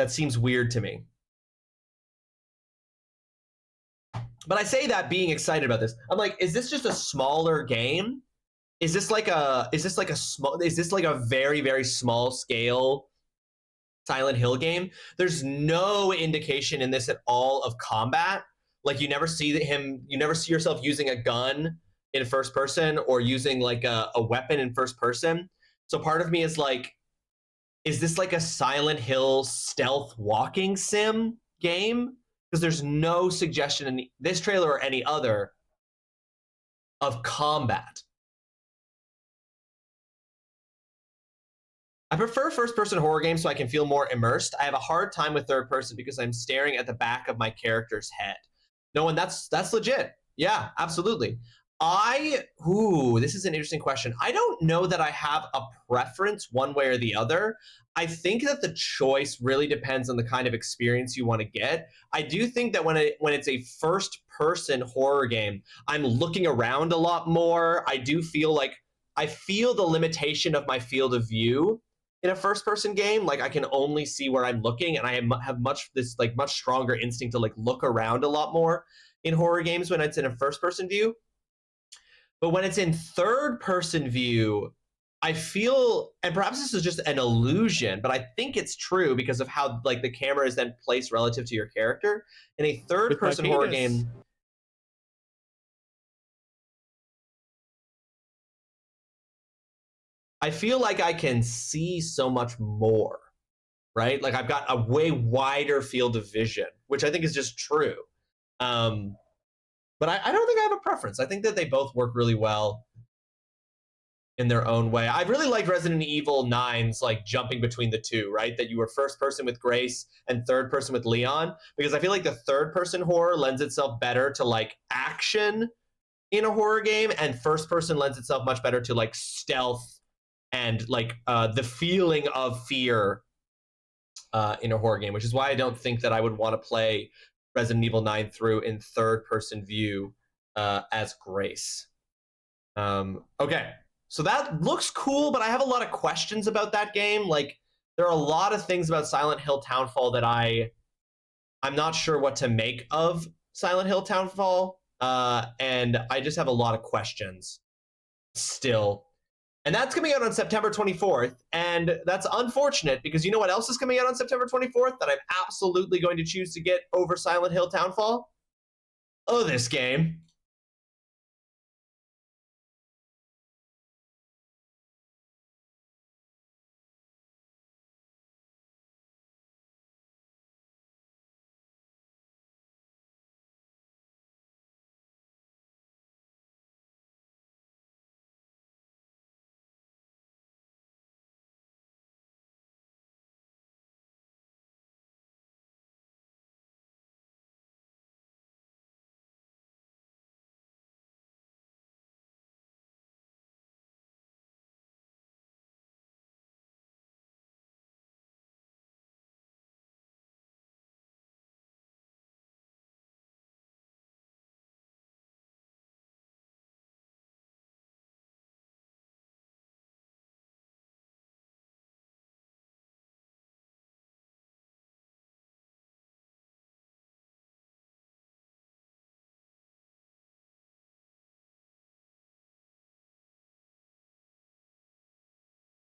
seems weird to me. But I say that being excited about this. I'm like, is this just a smaller game? Is this like a very, very small scale Silent Hill game? There's no indication in this at all of combat. Like you never see yourself using a gun in first person or using like a weapon in first person. So part of me is like, is this like a Silent Hill stealth walking sim game? Because there's no suggestion in this trailer or any other of combat. I prefer first-person horror games so I can feel more immersed. I have a hard time with third person because I'm staring at the back of my character's head. No, and that's legit. Yeah, absolutely. This is an interesting question. I don't know that I have a preference one way or the other. I think that the choice really depends on the kind of experience you want to get. I do think that when it's a first-person horror game, I'm looking around a lot more. I do feel like I feel the limitation of my field of view in a first-person game. Like I can only see where I'm looking, and I have much stronger instinct to like look around a lot more in horror games when it's in a first-person view. But when it's in third-person view, I feel, and perhaps this is just an illusion, but I think it's true because of how like the camera is then placed relative to your character. In a third-person horror game, I feel like I can see so much more, right? Like I've got a way wider field of vision, which I think is just true. But I don't think I have a preference. I think that they both work really well in their own way. I really liked Resident Evil 9's like jumping between the two, right? That you were first person with Grace and third person with Leon, because I feel like the third person horror lends itself better to like action in a horror game, and first person lends itself much better to like stealth and like the feeling of fear in a horror game, which is why I don't think that I would want to play Resident Evil 9 through in third person view as Grace. Okay, so that looks cool, but I have a lot of questions about that game. Like there are a lot of things about Silent Hill Townfall that I'm not sure what to make of Silent Hill Townfall, and I just have a lot of questions still. And that's coming out on September 24th, and that's unfortunate because you know what else is coming out on September 24th that I'm absolutely going to choose to get over Silent Hill Townfall? Oh, this game.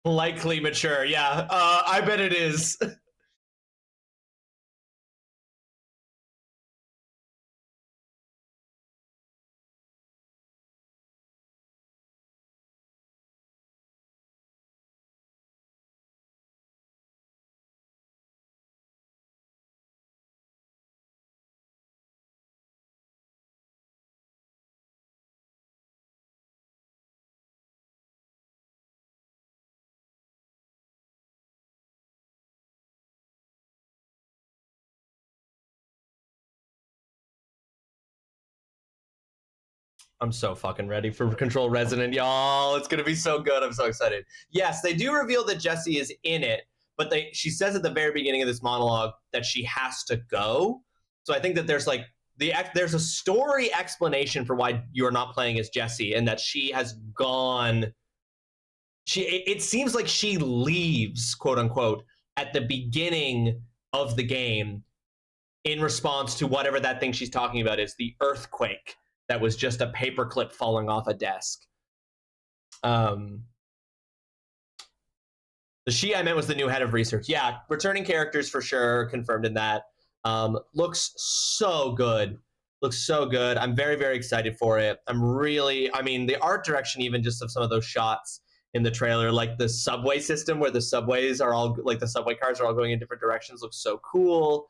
Likely mature, yeah. I bet it is. I'm so fucking ready for Control Resident, y'all. It's gonna be so good. I'm so excited. Yes, they do reveal that Jessie is in it, but she says at the very beginning of this monologue that she has to go. So I think that there's like there's a story explanation for why you're not playing as Jessie, and that she has gone. It seems like she leaves, quote unquote, at the beginning of the game in response to whatever that thing she's talking about is, the earthquake that was just a paperclip falling off a desk. The she I meant was the new head of research. Yeah, returning characters for sure, confirmed in that. Looks so good. Looks so good. I'm very, very excited for it. I mean, the art direction, even just of some of those shots in the trailer, like the subway system where the subways are all, like the subway cars are all going in different directions, looks so cool.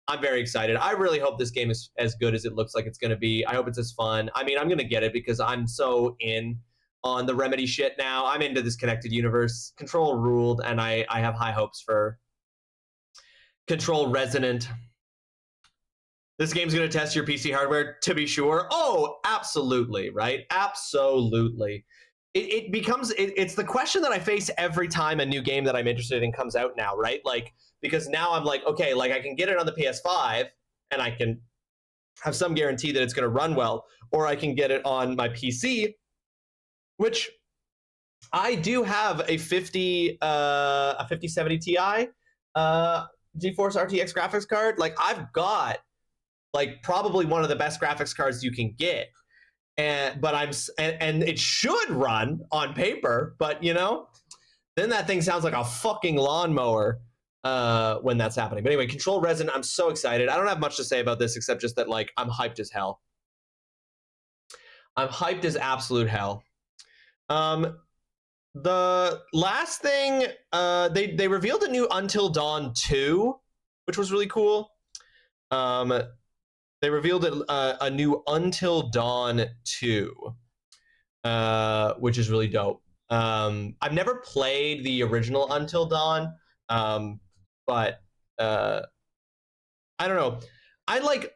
I'm very excited. I really hope this game is as good as it looks like it's going to be. I hope it's as fun. I mean, I'm going to get it because I'm so in on the Remedy shit now. I'm into this connected universe. Control ruled, and I have high hopes for Control Resonant. This game's going to test your PC hardware, to be sure. Oh, absolutely, right? Absolutely. It becomes, it's the question that I face every time a new game that I'm interested in comes out now, right? Like, because now I'm like, okay, like I can get it on the PS5 and I can have some guarantee that it's going to run well, or I can get it on my PC, which I do have a 5070 Ti GeForce RTX graphics card. Like I've got like probably one of the best graphics cards you can get, and it should run on paper, but you know, then that thing sounds like a fucking lawnmower when that's happening. But anyway, Control Resin, I'm so excited. I don't have much to say about this except just that like I'm hyped as hell. I'm hyped as absolute hell. The last thing, they revealed a new Until Dawn 2, which was really cool. They revealed a new Until Dawn 2, which is really dope. I've never played the original Until Dawn, but I don't know. I'm like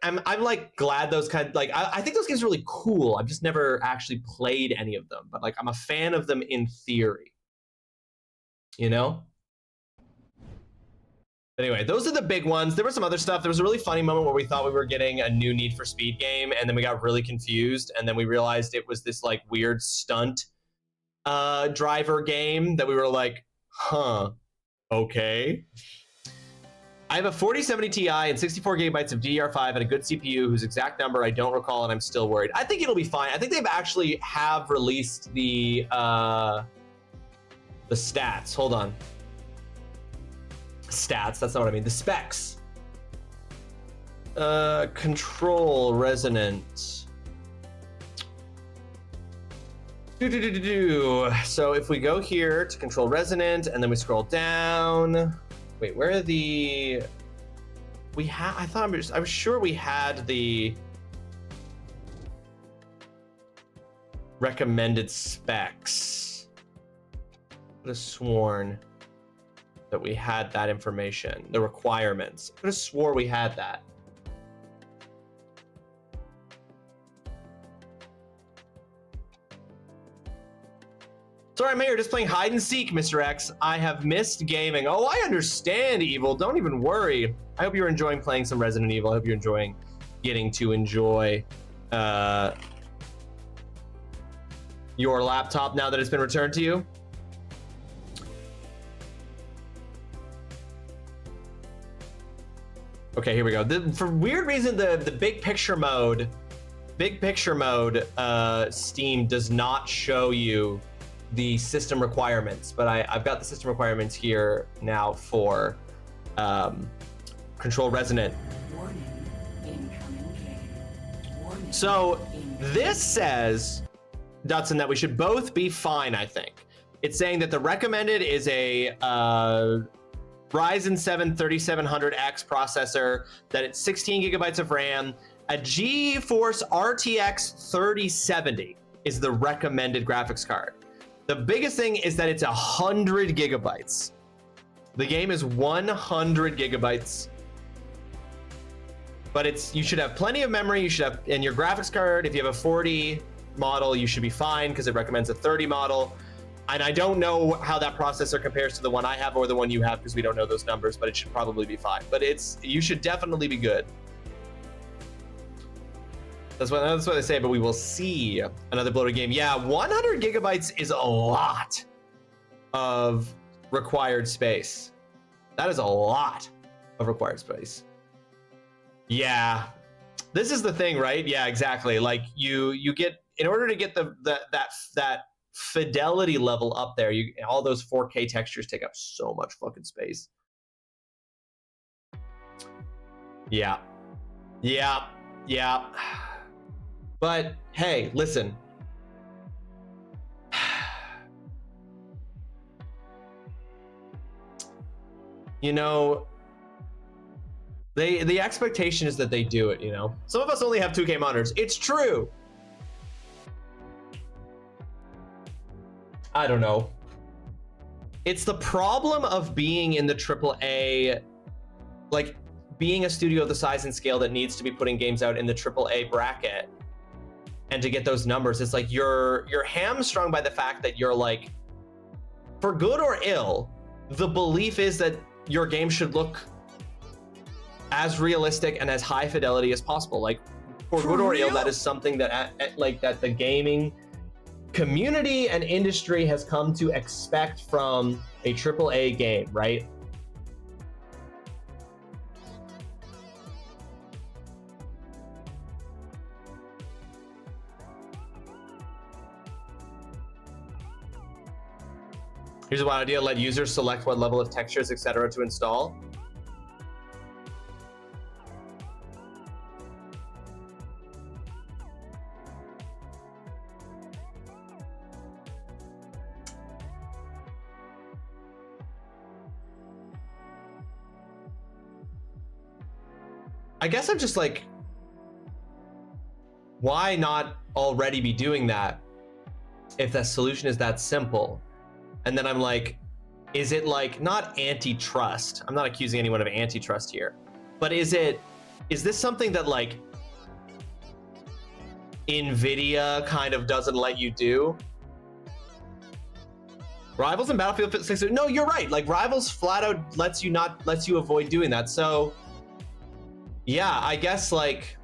glad those kind of, like I think those games are really cool. I've just never actually played any of them, but like I'm a fan of them in theory. You know? Anyway, those are the big ones. There was some other stuff. There was a really funny moment where we thought we were getting a new Need for Speed game, and then we got really confused, and then we realized it was this like weird stunt driver game that we were like, huh, okay. I have a 4070 Ti and 64 gigabytes of DDR5 and a good CPU whose exact number I don't recall, and I'm still worried. I think it'll be fine. I think they've actually have released the stats. Hold on. Stats, that's not what I mean. The specs. Control resonant. So if we go here to control resonant and then we scroll down. Wait, where are the... I was sure we had the recommended specs. I could have sworn that we had that information, the requirements. I could have swore we had that. Sorry, Mayor, just playing hide and seek, Mr. X. I have missed gaming. Oh, I understand, Evil. Don't even worry. I hope you're enjoying playing some Resident Evil. I hope you're enjoying getting to enjoy your laptop now that it's been returned to you. Okay, here we go. For weird reason, the big picture mode Steam does not show you the system requirements, but I've got the system requirements here now for Control Resonant. So this says, Dutson, that we should both be fine, I think. It's saying that the recommended is a Ryzen 7 3700X processor, that it's 16 gigabytes of RAM, a GeForce RTX 3070 is the recommended graphics card. The biggest thing is that it's 100 gigabytes. The game is 100 gigabytes. But you should have plenty of memory. You should have, and your graphics card, if you have a 40 model, you should be fine because it recommends a 30 model. And I don't know how that processor compares to the one I have or the one you have because we don't know those numbers, but it should probably be fine. But you should definitely be good. That's what they say, but we will see another bloated game. Yeah, 100 gigabytes is a lot of required space. That is a lot of required space. Yeah, this is the thing, right? Yeah, exactly. Like you get, in order to get that fidelity level up there, all those 4K textures take up so much fucking space. Yeah. But hey, listen. You know, the expectation is that they do it, you know? Some of us only have 2K monitors. It's true. I don't know. It's the problem of being in the AAA, like being a studio of the size and scale that needs to be putting games out in the AAA bracket, and to get those numbers, it's like you're hamstrung by the fact that you're like, for good or ill, the belief is that your game should look as realistic and as high fidelity as possible. Like, for good or ill, that is something that that the gaming community and industry has come to expect from a AAA game, right? Here's a wild idea: let users select what level of textures, etc., to install. I guess I'm just like, why not already be doing that if the solution is that simple? And then I'm like, is it like not antitrust? I'm not accusing anyone of antitrust here, but is this something that like NVIDIA kind of doesn't let you do? Rivals and Battlefield 6, no, you're right. Like Rivals flat out lets you avoid doing that. So yeah, I guess like,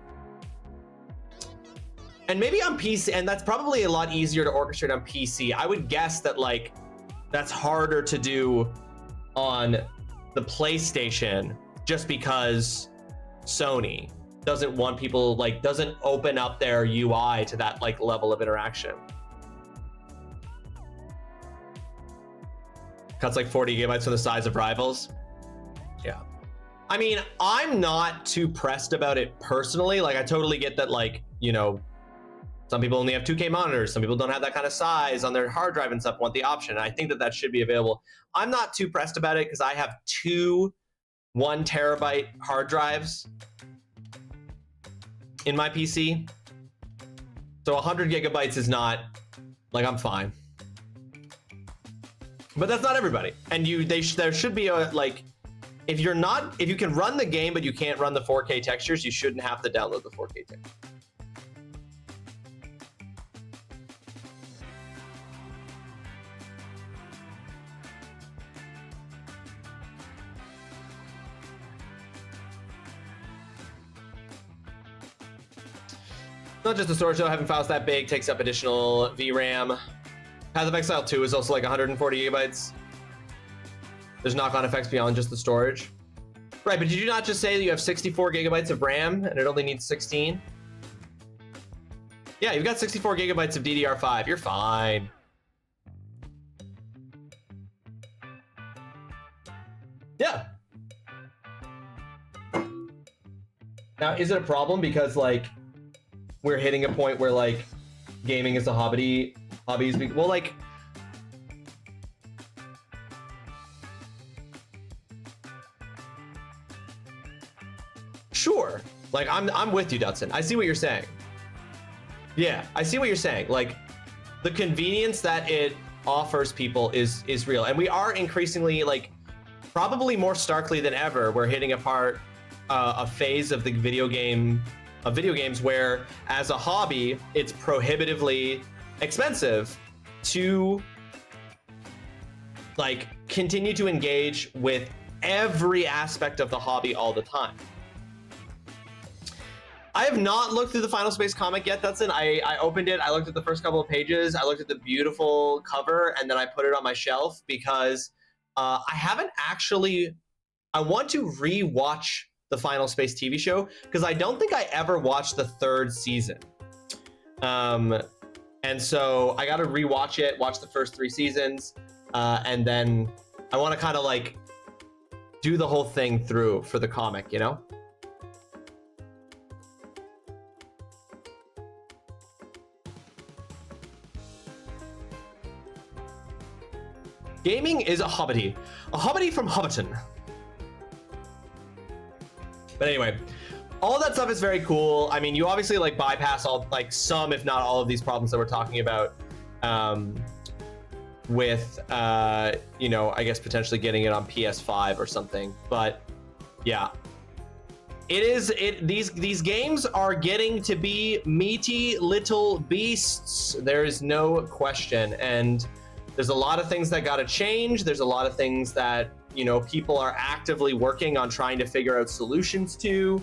and maybe on PC, and that's probably a lot easier to orchestrate on PC. I would guess that like, that's harder to do on the PlayStation just because Sony doesn't want people, like, doesn't open up their UI to that like level of interaction. Cuts like 40 gigabytes from the size of Rivals. Yeah. I mean, I'm not too pressed about it personally. Like, I totally get that, like, you know, some people only have 2K monitors. Some people don't have that kind of size on their hard drive and stuff, want the option. And I think that that should be available. I'm not too pressed about it because I have 2 1 terabyte hard drives in my PC. So 100 gigabytes is not, like, I'm fine. But that's not everybody. And there should be a, like, if you can run the game but you can't run the 4K textures, you shouldn't have to download the 4K textures. Not just the storage though, having files that big takes up additional VRAM. Path of Exile 2 is also like 140 gigabytes. There's knock-on effects beyond just the storage. Right, but did you not just say that you have 64 gigabytes of RAM and it only needs 16? Yeah, you've got 64 gigabytes of DDR5. You're fine. Yeah. Now, is it a problem because like we're hitting a point where like gaming is a hobby? Well, like, sure. Like, I'm with you, Dutson. I see what you're saying. Yeah, I see what you're saying. Like, the convenience that it offers people is real, and we are increasingly, like, probably more starkly than ever, we're hitting a phase of the video games where, as a hobby, it's prohibitively expensive to like continue to engage with every aspect of the hobby all the time. I have not looked through the Final Space comic yet, Dutson. I opened it, I looked at the first couple of pages, I looked at the beautiful cover, and then I put it on my shelf because I haven't actually, I want to re-watch the Final Space TV show because I don't think I ever watched the 3rd season. And so I got to rewatch it, watch the first 3 seasons, and then I want to kind of like do the whole thing through for the comic, you know? Gaming is a hobby from Hobbiton. But anyway, all that stuff is very cool. I mean, you obviously like bypass all, like some, if not all of these problems that we're talking about with, you know, I guess potentially getting it on PS5 or something. But yeah, These games are getting to be meaty little beasts. There is no question, and there's a lot of things that got to change. There's a lot of things that, you know, people are actively working on trying to figure out solutions to.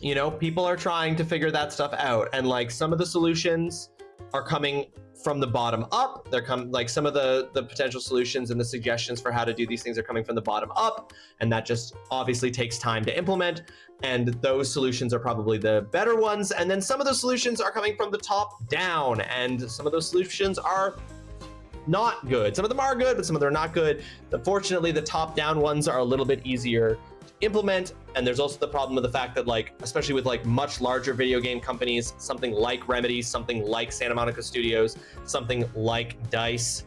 You know, people are trying to figure that stuff out, and like some of the solutions are coming from the bottom up. They're like some of the potential solutions and the suggestions for how to do these things are coming from the bottom up, and that just obviously takes time to implement, and those solutions are probably the better ones. And then some of those solutions are coming from the top down, and some of those solutions are not good. Some of them are good, but some of them are not good. Unfortunately, the top down ones are a little bit easier implement, and there's also the problem of the fact that, like, especially with like much larger video game companies, something like Remedy, something like Santa Monica Studios, something like DICE,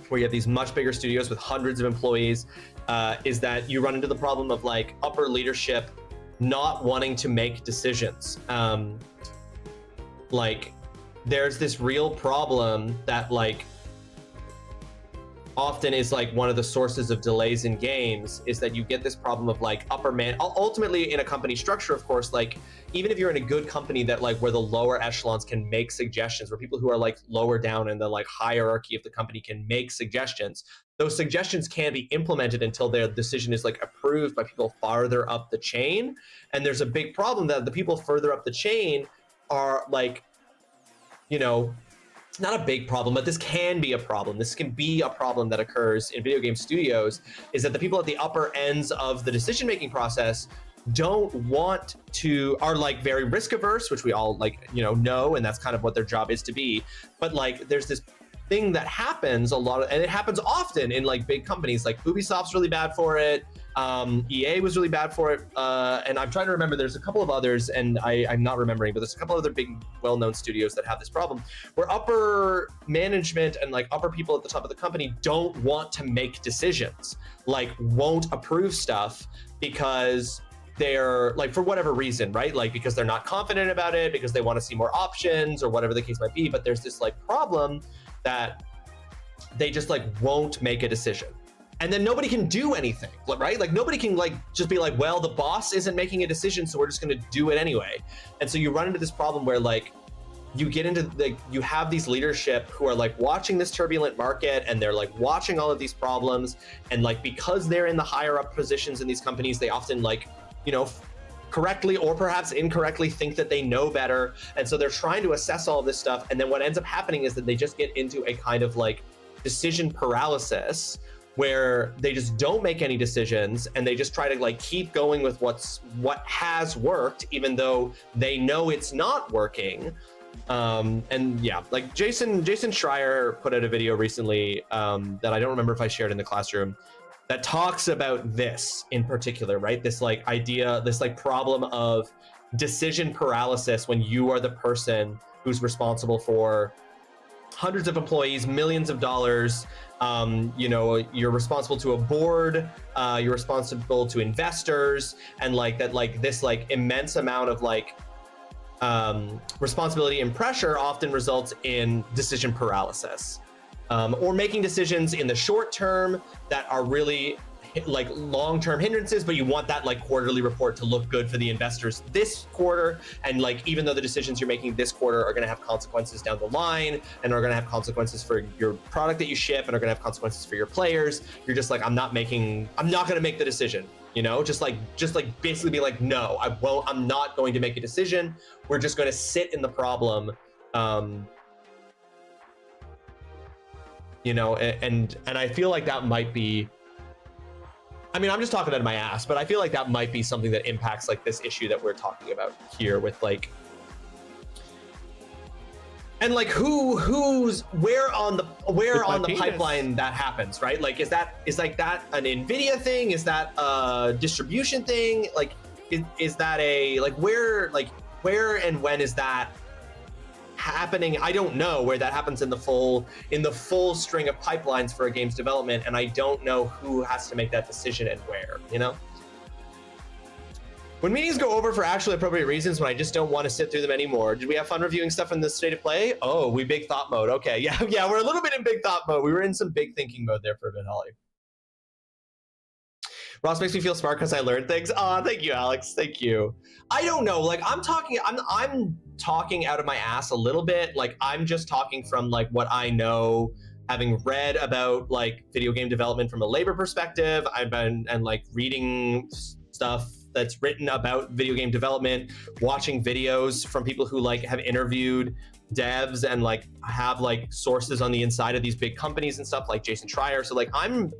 where you have these much bigger studios with hundreds of employees, is that you run into the problem of like upper leadership not wanting to make decisions. Like there's this real problem that like often is like one of the sources of delays in games, is that you get this problem of like upper man, ultimately in a company structure, of course, like even if you're in a good company that like where the lower echelons can make suggestions, where people who are like lower down in the like hierarchy of the company can make suggestions, those suggestions can't be implemented until their decision is like approved by people farther up the chain. And there's a big problem that the people further up the chain are like, you know, it's not a big problem, but this can be a problem. This can be a problem that occurs in video game studios, is that the people at the upper ends of the decision-making process don't want to, are like very risk averse, which we all like, you know, and that's kind of what their job is to be. But like, there's this thing that happens a lot, and it happens often in like big companies, like Ubisoft's really bad for it. EA was really bad for it, and I'm trying to remember, there's a couple of others, and I'm not remembering, but there's a couple other big well-known studios that have this problem, where upper management and like upper people at the top of the company don't want to make decisions, like won't approve stuff because they're like, for whatever reason, right? Like because they're not confident about it, because they want to see more options or whatever the case might be. But there's this like problem that they just like won't make a decision. And then nobody can do anything, right? Like nobody can like just be like, well, the boss isn't making a decision, so we're just going to do it anyway. And so you run into this problem where like you get into the, you have these leadership who are like watching this turbulent market, and they're like watching all of these problems, and like because they're in the higher up positions in these companies, they often like, you know, correctly or perhaps incorrectly think that they know better. And so they're trying to assess all of this stuff, and then what ends up happening is that they just get into a kind of like decision paralysis, where they just don't make any decisions, and they just try to like keep going with what has worked, even though they know it's not working. And yeah, like Jason Schreier put out a video recently that I don't remember if I shared in the classroom, that talks about this in particular, right? This like idea, this like problem of decision paralysis when you are the person who's responsible for hundreds of employees, millions of dollars. You know, you're responsible to a board, you're responsible to investors, and like that, like this like immense amount of like responsibility and pressure often results in decision paralysis, or making decisions in the short term that are really like long-term hindrances, but you want that like quarterly report to look good for the investors this quarter. And like, even though the decisions you're making this quarter are going to have consequences down the line, and are going to have consequences for your product that you ship, and are going to have consequences for your players, you're just like, I'm not going to make the decision, you know, just like basically be like, no, I'm not going to make a decision. We're just going to sit in the problem. You know, and I feel like that might be, I mean, I'm just talking out of my ass, but I feel like that might be something that impacts like this issue that we're talking about here with like, and like who's where on the pipeline that happens, right? Like, is that an NVIDIA thing? Is that a distribution thing? Like, is that a like where and when is that happening? I don't know where that happens in the full string of pipelines for a game's development, and I don't know who has to make that decision and where, you know? When meetings go over for actually appropriate reasons, when I just don't want to sit through them anymore. Did we have fun reviewing stuff in the state of play? Oh, we big thought mode. Okay, yeah, we're a little bit in big thought mode. We were in some big thinking mode there for a bit, Holly. Ross makes me feel smart because I learned things. Oh, thank you, Alex. Thank you. I don't know. Like I'm talking out of my ass a little bit. Like I'm just talking from like what I know, having read about like video game development from a labor perspective. I've been and like reading stuff that's written about video game development, watching videos from people who like have interviewed devs and like have like sources on the inside of these big companies and stuff like Jason Schreier. So like I'm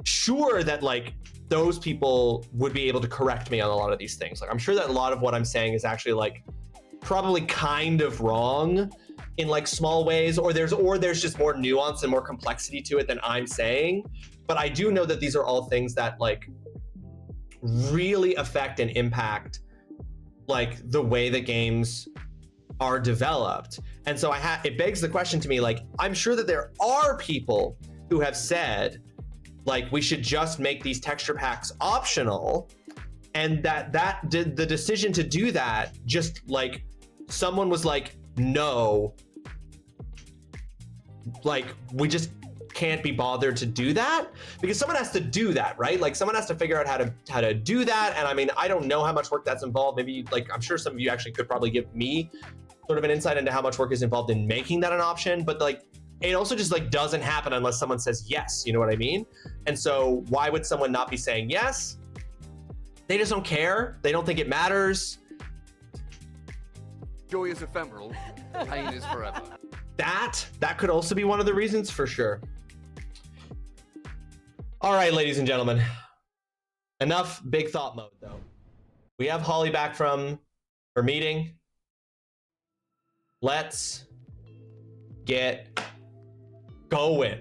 sure that like those people would be able to correct me on a lot of these things. Like I'm sure that a lot of what I'm saying is actually like probably kind of wrong in like small ways, or there's just more nuance and more complexity to it than I'm saying. But I do know that these are all things that like really affect and impact like the way that games are developed. And so it begs the question to me, like I'm sure that there are people who have said like we should just make these texture packs optional, and that did the decision to do that, just like someone was like, no, like we just can't be bothered to do that, because someone has to do that, right? Like someone has to figure out how to do that. And I mean, I don't know how much work that's involved. Maybe like I'm sure some of you actually could probably give me sort of an insight into how much work is involved in making that an option, but like it also just like doesn't happen unless someone says yes, you know what I mean? And so why would someone not be saying yes? They just don't care. They don't think it matters.
Joy is ephemeral, pain is forever.
That could also be one of the reasons for sure. All right, ladies and gentlemen, enough big thought mode though. We have Holly back from her meeting. Let's get going.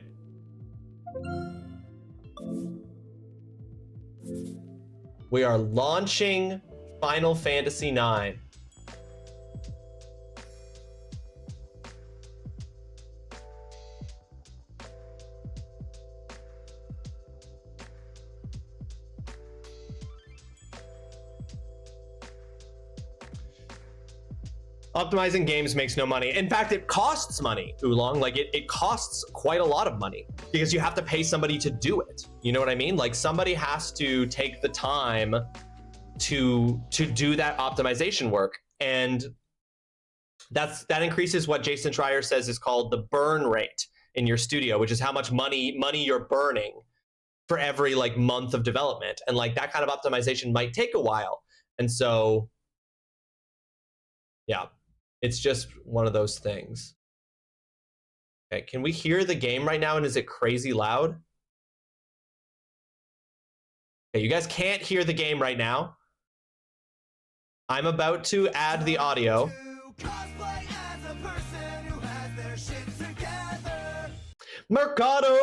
We are launching Final Fantasy IX. Optimizing games makes no money. In fact, it costs money, Oolong. Like it costs quite a lot of money because you have to pay somebody to do it. You know what I mean? Like somebody has to take the time to do that optimization work. And that increases what Jason Schreier says is called the burn rate in your studio, which is how much money you're burning for every like month of development. And like that kind of optimization might take a while. And so, yeah. It's just one of those things. Okay, can we hear the game right now, and is it crazy loud? Okay, you guys can't hear the game right now. I'm about to add the audio. Mercado!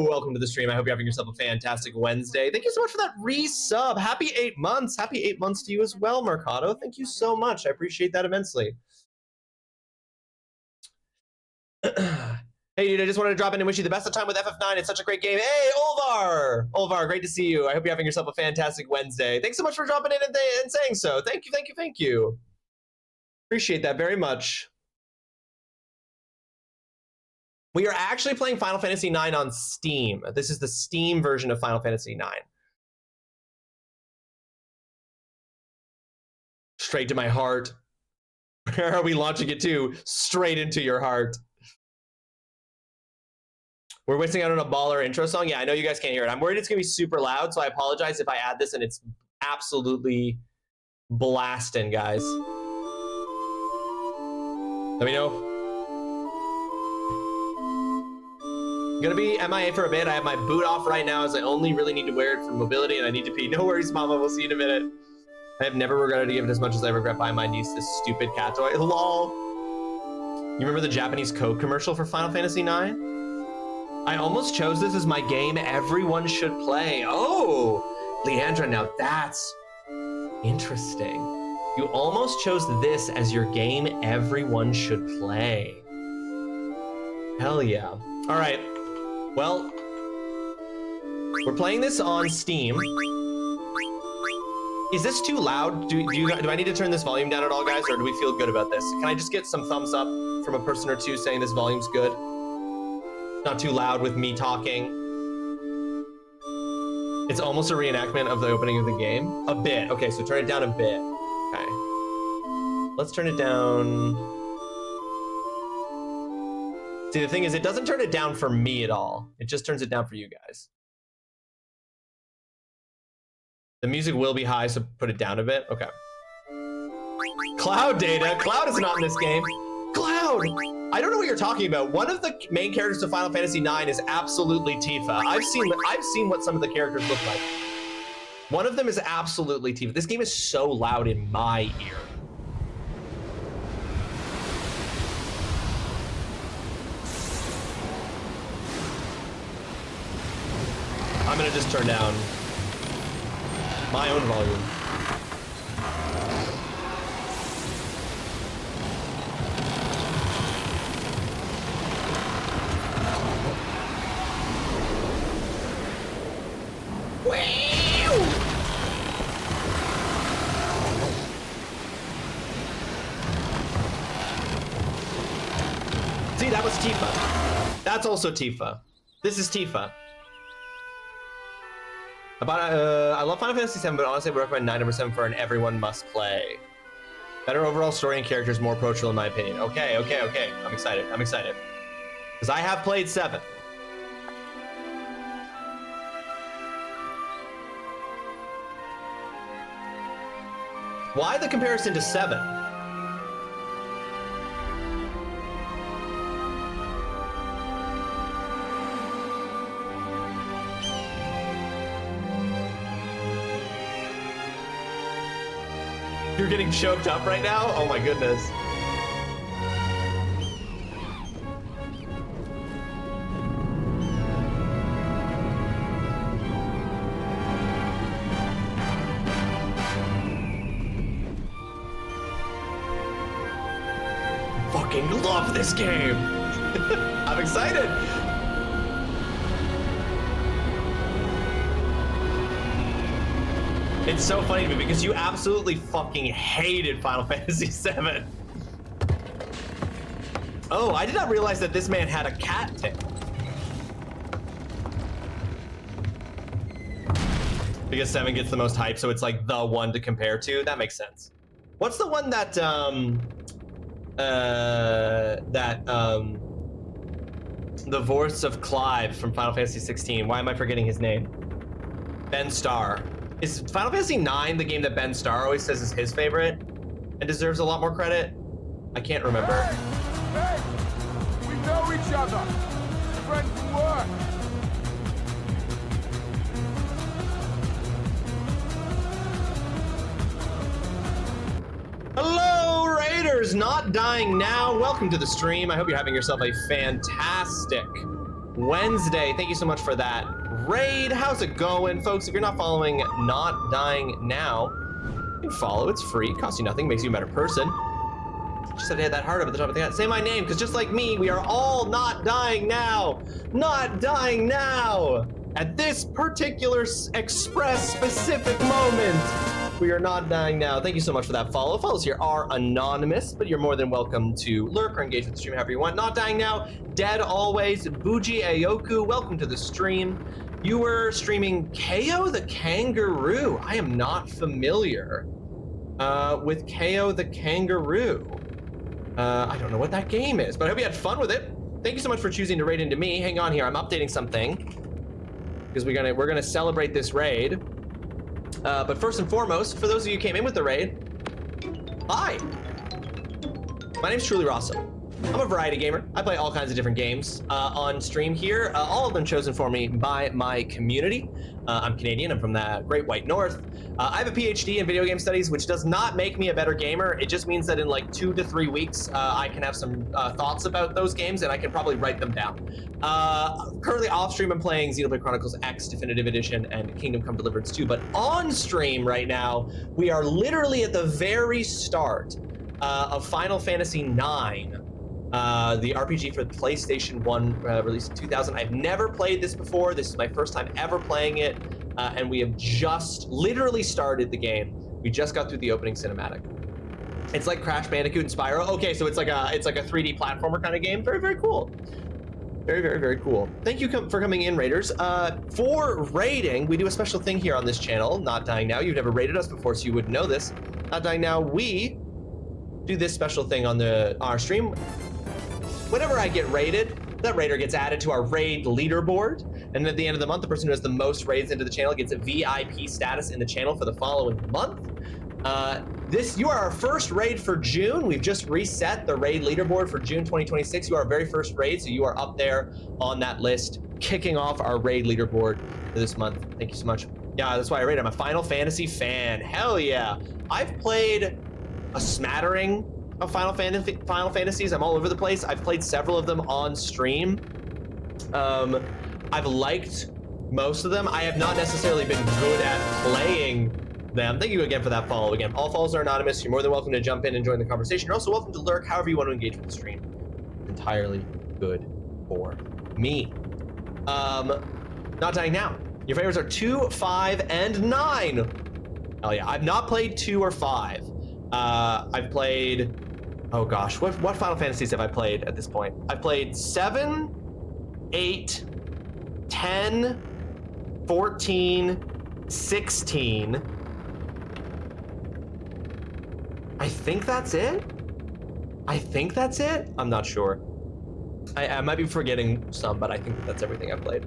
Welcome to the stream. I hope you're having yourself a fantastic Wednesday. Thank you so much for that resub. Happy 8 months. Happy 8 months to you as well, Mercado. Thank you so much. I appreciate that immensely. Hey, dude, I just wanted to drop in and wish you the best of time with FF9. It's such a great game. Hey, Olvar! Olvar, great to see you. I hope you're having yourself a fantastic Wednesday. Thanks so much for dropping in and saying so. Thank you, thank you, thank you. Appreciate that very much. We are actually playing Final Fantasy IX on Steam. This is the Steam version of Final Fantasy IX. Straight to my heart. Where are we launching it to? Straight into your heart. We're wasting out on a baller intro song. Yeah, I know you guys can't hear it. I'm worried it's gonna be super loud, so I apologize if I add this and it's absolutely blasting, guys. Let me know. I'm gonna be MIA for a bit. I have my boot off right now as I only really need to wear it for mobility and I need to pee. No worries, Mama. We'll see you in a minute. I have never regretted to give it as much as I regret buying my niece this stupid cat toy. LOL. You remember the Japanese Coke commercial for Final Fantasy IX? I almost chose this as my game everyone should play. Oh, Leandra, now that's interesting. You almost chose this as your game everyone should play. Hell yeah. All right. Well, we're playing this on Steam. Is this too loud? Do I need to turn this volume down at all, guys, or do we feel good about this? Can I just get some thumbs up from a person or two saying this volume's good? Not too loud with me talking. It's almost a reenactment of the opening of the game. A bit. Okay, so turn it down a bit. Okay. Let's turn it down. See, the thing is, it doesn't turn it down for me at all. It just turns it down for you guys. The music will be high, so put it down a bit. Okay. Cloud data. Cloud is not in this game. Cloud! I don't know what you're talking about. One of the main characters of Final Fantasy IX is absolutely Tifa. I've seen what some of the characters look like. One of them is absolutely Tifa. This game is so loud in my ear. I'm gonna just turn down my own volume. See, that was Tifa. That's also Tifa. This is Tifa. I love Final Fantasy VII, but honestly, I would recommend 9 number 7 for an everyone must play. Better overall story and characters, more approachable in my opinion. Okay. I'm excited. Because I have played 7. Why the comparison to 7? You're getting choked up right now? Oh my goodness. Fucking love this game. I'm excited. It's so funny to me because you absolutely fucking hated Final Fantasy VII. Oh, I did not realize that this man had a cat tail. Because 7 gets the most hype, so it's like the one to compare to. That makes sense. What's the one that the voice of Clive from Final Fantasy 16? Why am I forgetting his name? Ben Starr. Is Final Fantasy IX the game that Ben Starr always says is his favorite and deserves a lot more credit? I can't remember.
Hey! We know each other! Friends from work!
Hello, Raiders! Not dying now. Welcome to the stream. I hope you're having yourself a fantastic Wednesday. Thank you so much for that raid. How's it going, folks? If you're not following Not Dying Now, you can follow. It's free, costs you nothing, makes you a better person. Just had to hit that heart up at the top of the head. Say my name, because just like me, we are all not dying now. Not dying now. At this particular express specific moment, we are not dying now. Thank you so much for that follow. Follows here are anonymous, but you're more than welcome to lurk or engage with the stream however you want. Not dying now, dead always, Buji Ayoku, welcome to the stream. You were streaming KO the Kangaroo. I am not familiar with KO the Kangaroo. I don't know what that game is, but I hope you had fun with it. Thank you so much for choosing to raid into me. Hang on here, I'm updating something because we're gonna celebrate this raid. But first and foremost, for those of you who came in with the raid, hi. My name's TrulyRawesome. I'm a variety gamer. I play all kinds of different games on stream here, all of them chosen for me by my community. I'm Canadian, I'm from the Great White North. I have a PhD in video game studies, which does not make me a better gamer. It just means that in like 2 to 3 weeks, I can have some thoughts about those games and I can probably write them down. Currently off stream, I'm playing Xenoblade Chronicles X Definitive Edition and Kingdom Come Deliverance 2, but on stream right now, we are literally at the very start of Final Fantasy IX. The RPG for the PlayStation 1 released in 2000. I've never played this before. This is my first time ever playing it, and we have just literally started the game. We just got through the opening cinematic. It's like Crash Bandicoot and Spyro. Okay, so it's like a 3D platformer kind of game. Very, very cool. Very, very, very cool. Thank you for coming in, Raiders. For raiding, we do a special thing here on this channel, Not Dying Now. You've never raided us before, so you wouldn't know this. Not Dying Now, we do this special thing on our stream. Whenever I get raided, that raider gets added to our raid leaderboard. And at the end of the month, the person who has the most raids into the channel gets a VIP status in the channel for the following month. You are our first raid for June. We've just reset the raid leaderboard for June 2026. You are our very first raid, so you are up there on that list, kicking off our raid leaderboard for this month. Thank you so much. Yeah, that's why I raid. I'm a Final Fantasy fan. Hell yeah. I've played a smattering of Final Fantasies. I'm all over the place. I've played several of them on stream. I've liked most of them. I have not necessarily been good at playing them. Thank you again for that follow. Again, all follows are anonymous. You're more than welcome to jump in and join the conversation. You're also welcome to lurk however you want to engage with the stream. Entirely good for me. Not Dying Now. Your favorites are 2, 5, and 9. Oh yeah, I've not played 2 or 5. I've played, oh gosh, what Final Fantasies have I played at this point? I've played 7, 8, 10, 14, 16. I think that's it. I'm not sure. I might be forgetting some, but I think that's everything I've played.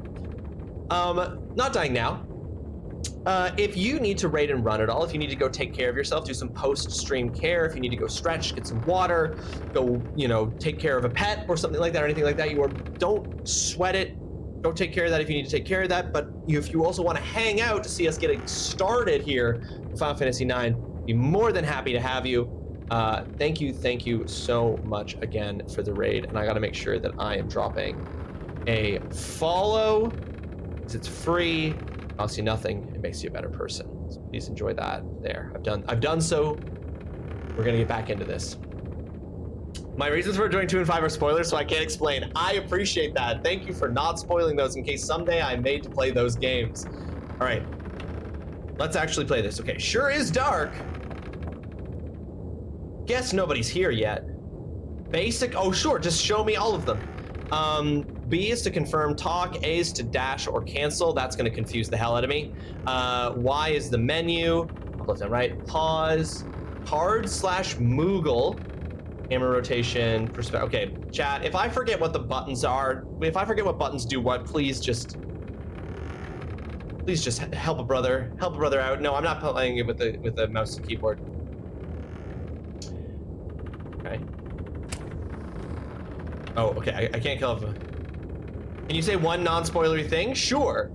Not Dying Now. If you need to raid and run at all, if you need to go take care of yourself, do some post-stream care, if you need to go stretch, get some water, go, take care of a pet or something like that or anything like that, don't sweat it. Go take care of that if you need to take care of that. But if you also want to hang out to see us getting started here in Final Fantasy IX, be more than happy to have you. Thank you so much again for the raid. And I got to make sure that I am dropping a follow because it's free. Costs you nothing. It makes you a better person. So please enjoy that. There, I've done so. We're gonna get back into this. My reasons for doing 2 and 5 are spoilers, so I can't explain. I appreciate that. Thank you for not spoiling those in case someday I'm made to play those games. All right, let's actually play this. Okay, sure is dark. Guess nobody's here yet. Basic, oh sure, just show me all of them. B is to confirm talk, A is to dash or cancel. That's gonna confuse the hell out of me. Y is the menu. Left and right, pause, hard/Moogle. Camera rotation, perspective. Okay, chat, if I forget what the buttons are, if I forget what buttons do what, please just help a brother out. No, I'm not playing it with the mouse and keyboard. Okay. Oh, okay, I can't kill him. Can you say one non-spoilery thing? Sure.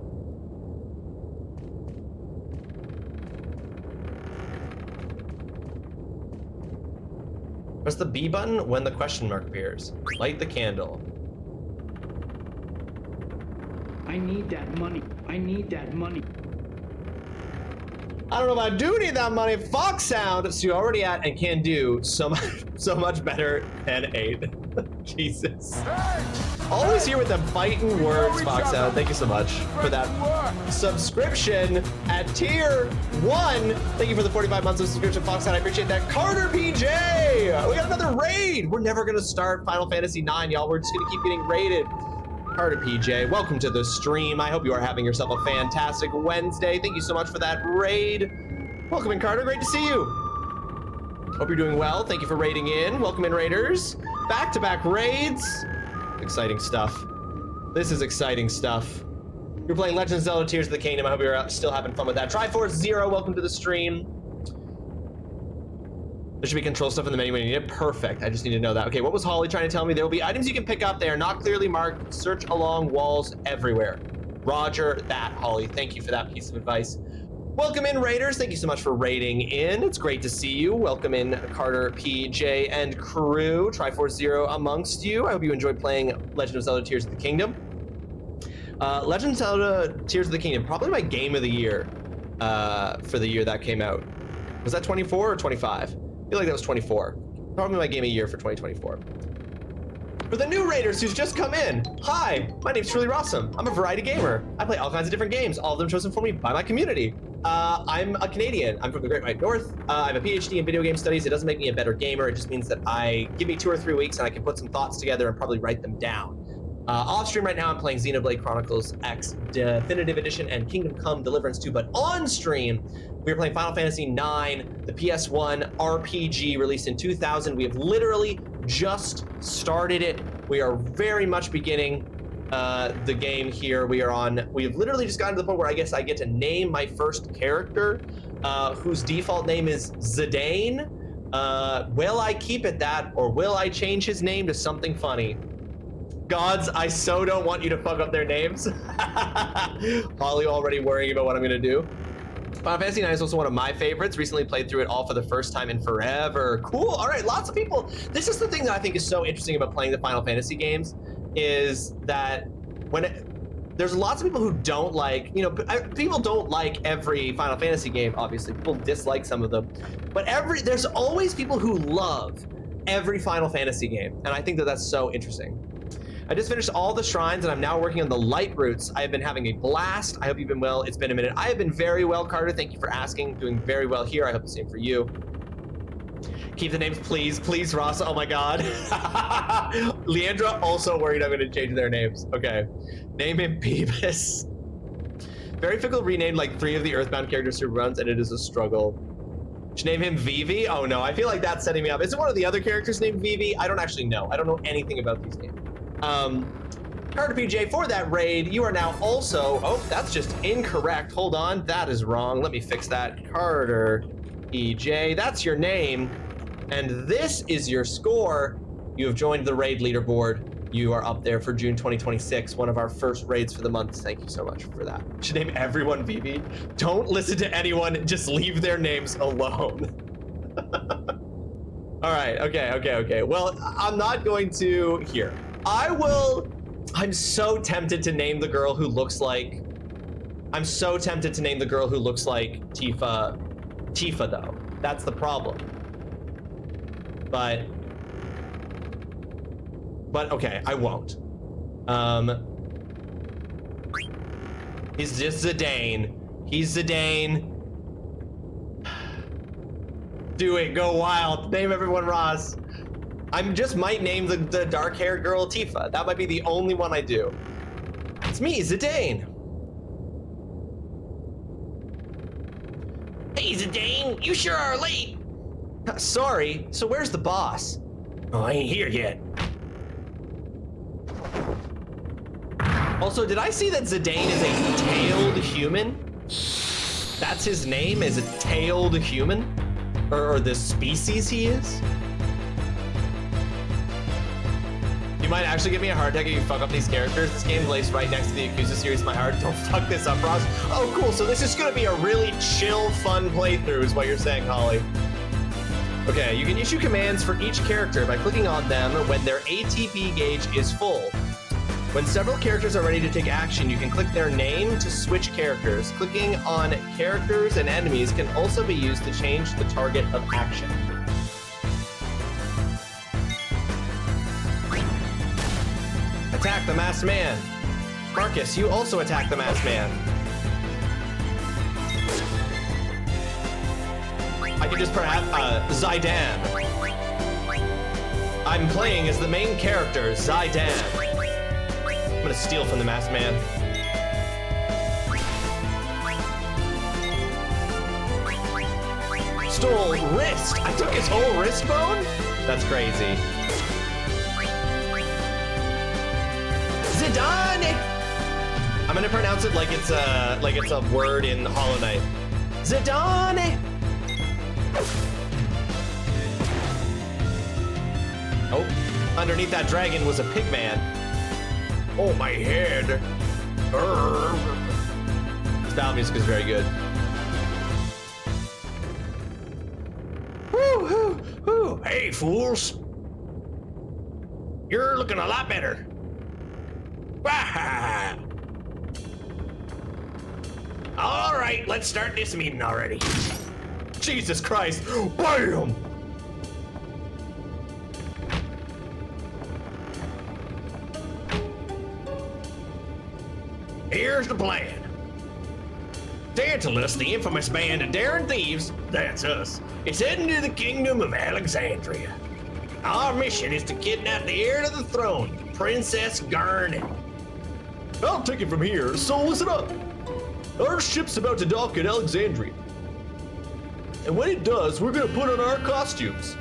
Press the B button when the question mark appears. Light the candle.
I need that money. I need that money.
I don't know if I do need that money. Fox sound, so you're already at and can do so much better than 8. Jesus.
Hey!
Always here with the biting words, Fox sound. Thank you so much for that subscription at tier 1. Thank you for the 45 months of subscription, Fox sound. I appreciate that. Carter PJ, we got another raid. We're never gonna start Final Fantasy IX, y'all. We're just gonna keep getting raided. Carter PJ, welcome to the stream. I hope you are having yourself a fantastic Wednesday. Thank you so much for that raid. Welcome in, Carter. Great to see you. Hope you're doing well. Thank you for raiding in. Welcome in, Raiders. Back-to-back raids. Exciting stuff. This is exciting stuff. You're playing Legend of Zelda Tears of the Kingdom. I hope you're still having fun with that. Triforce0, welcome to the stream. There should be control stuff in the menu when you need it. Perfect. I just need to know that. Okay, what was Holly trying to tell me? There will be items you can pick up. They are not clearly marked. Search along walls everywhere. Roger that, Holly. Thank you for that piece of advice. Welcome in, Raiders. Thank you so much for raiding in. It's great to see you. Welcome in, Carter, PJ, and crew. Triforce0 amongst you. I hope you enjoyed playing Legend of Zelda Tears of the Kingdom. Legend of Zelda Tears of the Kingdom, probably my game of the year for the year that came out. Was that 24 or 25? I feel like that was 24. Probably my game of the year for 2024. For the new Raiders who's just come in, hi, my name's TrulyRawesome. I'm a variety gamer. I play all kinds of different games, all of them chosen for me by my community. I'm a Canadian. I'm from the Great White North. I have a PhD in video game studies. It doesn't make me a better gamer. It just means that give me 2 or 3 weeks and I can put some thoughts together and probably write them down. Off stream right now, I'm playing Xenoblade Chronicles X Definitive Edition and Kingdom Come Deliverance 2, but on stream, we're playing Final Fantasy IX, the PS1 RPG released in 2000. We have literally just started it. We are very much beginning the game here. We have literally just gotten to the point where I guess I get to name my first character, whose default name is Zidane. Will I keep it that, or will I change his name to something funny? Gods, I so don't want you to fuck up their names. Holly already worrying about what I'm gonna do. Final Fantasy IX is also one of my favorites. Recently played through it all for the first time in forever. Cool, all right, lots of people. This is the thing that I think is so interesting about playing the Final Fantasy games, is that there's lots of people who don't like, people don't like every Final Fantasy game, obviously. People dislike some of them. But there's always people who love every Final Fantasy game. And I think that that's so interesting. I just finished all the shrines and I'm now working on the light routes. I have been having a blast. I hope you've been well. It's been a minute. I have been very well, Carter. Thank you for asking. Doing very well here. I hope the same for you. Keep the names, please. Please, Ross. Oh my God. Leandra also worried I'm gonna change their names. Okay. Name him Beavis. Very fickle renamed like 3 of the Earthbound characters who runs, and it is a struggle. Should name him Vivi? Oh no, I feel like that's setting me up. Is it one of the other characters named Vivi? I don't actually know. I don't know anything about these names. Carter PJ, for that raid, you are now also, oh, that's just incorrect. Hold on, that is wrong. Let me fix that. Carter PJ, that's your name. And this is your score. You have joined the raid leaderboard. You are up there for June 2026, one of our first raids for the month. Thank you so much for that. Should name everyone Vivi. Don't listen to anyone, just leave their names alone. All right, okay. Well, I'm not going to, here. I'm so tempted to name the girl who looks like, Tifa though. That's the problem. But okay, I won't. He's just Zidane. He's Zidane. Do it, go wild. Name everyone Ross. I just might name the dark-haired girl Tifa. That might be the only one I do. It's me, Zidane. Hey, Zidane, you sure are late. Sorry, so where's the boss? Oh, I ain't here yet. Also, did I see that Zidane is a tailed human? That's his name, is a tailed human? Or the species he is? You might actually give me a heart attack if you fuck up these characters. This game lays right next to the Yakuza series in my heart. Don't fuck this up, Ross. Oh, cool, so this is gonna be a really chill, fun playthrough is what you're saying, Holly. Okay, you can issue commands for each character by clicking on them when their ATP gauge is full. When several characters are ready to take action, you can click their name to switch characters. Clicking on characters and enemies can also be used to change the target of action. Attack the masked man. Marcus, you also attack the masked man. I can just perhaps, Zidane. I'm playing as the main character, Zidane. I'm gonna steal from the masked man. Stole wrist. I took his whole wrist bone? That's crazy. Zidane! I'm gonna pronounce it like it's a word in Hollow Knight. Zidane! Oh, underneath that dragon was a pig man. Oh, my head. This battle music is very good. Woo, woo, woo. Hey, fools. You're looking a lot better. All right, let's start this meeting already. Jesus Christ. Bam! Here's the plan. Tantalus, the infamous band of daring thieves, that's us, is heading to the kingdom of Alexandria. Our mission is to kidnap the heir to the throne Princess Garnet.
I'll take it from here, so listen up. Our ship's about to dock at Alexandria. And when it does, we're gonna put on our costumes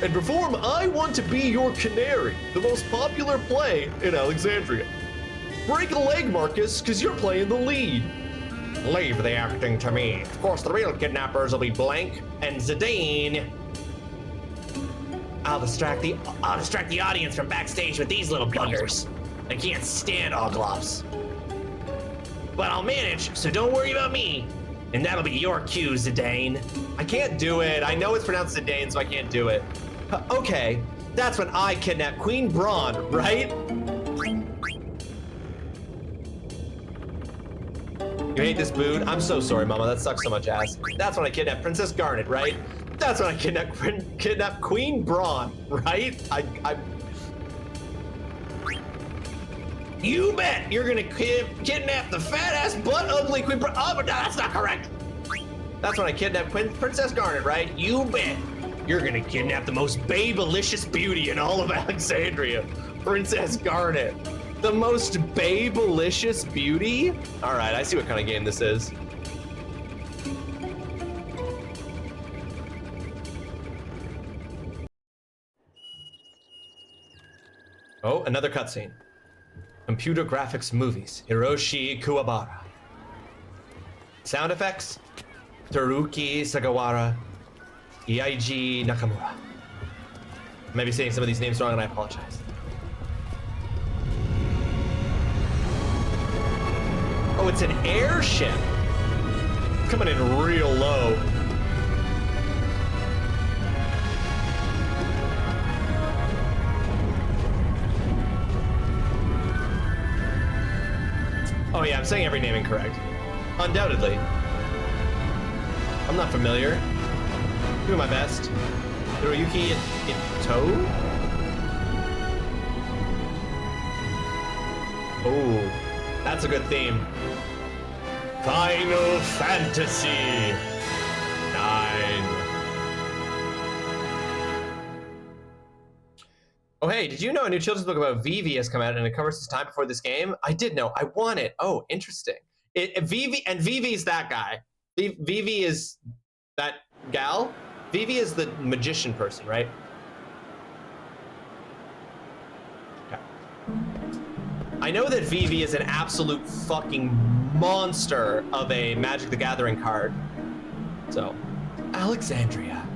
and perform I Want to Be Your Canary, the most popular play in Alexandria. Break a leg, Marcus, because you're playing the lead.
Leave the acting to me. Of course, the real kidnappers will be Blank and Zidane. I'll distract the audience from backstage with these little buggers. I can't stand Oglops. But I'll manage, so don't worry about me. And that'll be your cue, Zidane. I can't do it. I know it's pronounced Zidane, so I can't do it. Okay, that's when I kidnap Queen Braun, right? You hate this boot? I'm so sorry, Mama. That sucks so much ass. That's when I kidnap Princess Garnet, right? That's when I kidnap Queen Braun, right? You bet you're gonna kidnap the fat-ass, butt-ugly Queen Braun. Oh, but no, that's not correct. That's when I kidnap Princess Garnet, right? You bet you're gonna kidnap the most babelicious beauty in all of Alexandria, Princess Garnet. The most babelicious beauty? All right, I see what kind of game this is. Oh, another cutscene. Computer graphics movies, Hiroshi Kuwabara. Sound effects, Teruki Sagawara, Iaiji Nakamura. I may be saying some of these names wrong and I apologize. Oh, it's an airship. It's coming in real low. Oh yeah, I'm saying every name incorrect. Undoubtedly. I'm not familiar. Doing my best. Hiroyuki Ito? Oh, that's a good theme. Final Fantasy 9. Oh hey, did you know a new children's book about Vivi has come out and it covers its time before this game? I did know. I want it. Oh, interesting. Vivi's that guy. Vivi is that gal. Vivi is the magician person, right? Okay. I know that Vivi is an absolute fucking monster of a Magic the Gathering card. So, Alexandria.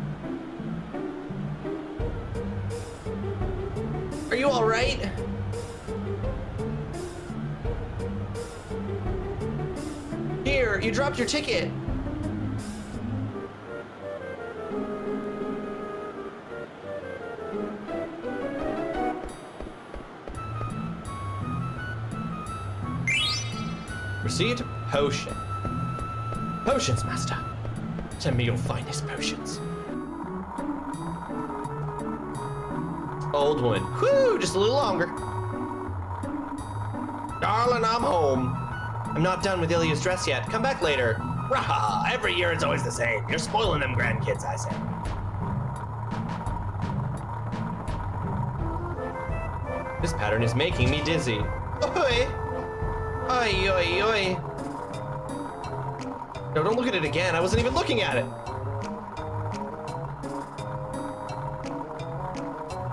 Are you all right? Here, you dropped your ticket. Received potion. Potions, master. Send me your finest potions. Old woman. Whew, just a little longer. Darling, I'm home. I'm not done with Ilya's dress yet. Come back later. Rah! Every year it's always the same. You're spoiling them grandkids, I say. This pattern is making me dizzy. Oi! Oi, oi, oi. No, don't look at it again. I wasn't even looking at it.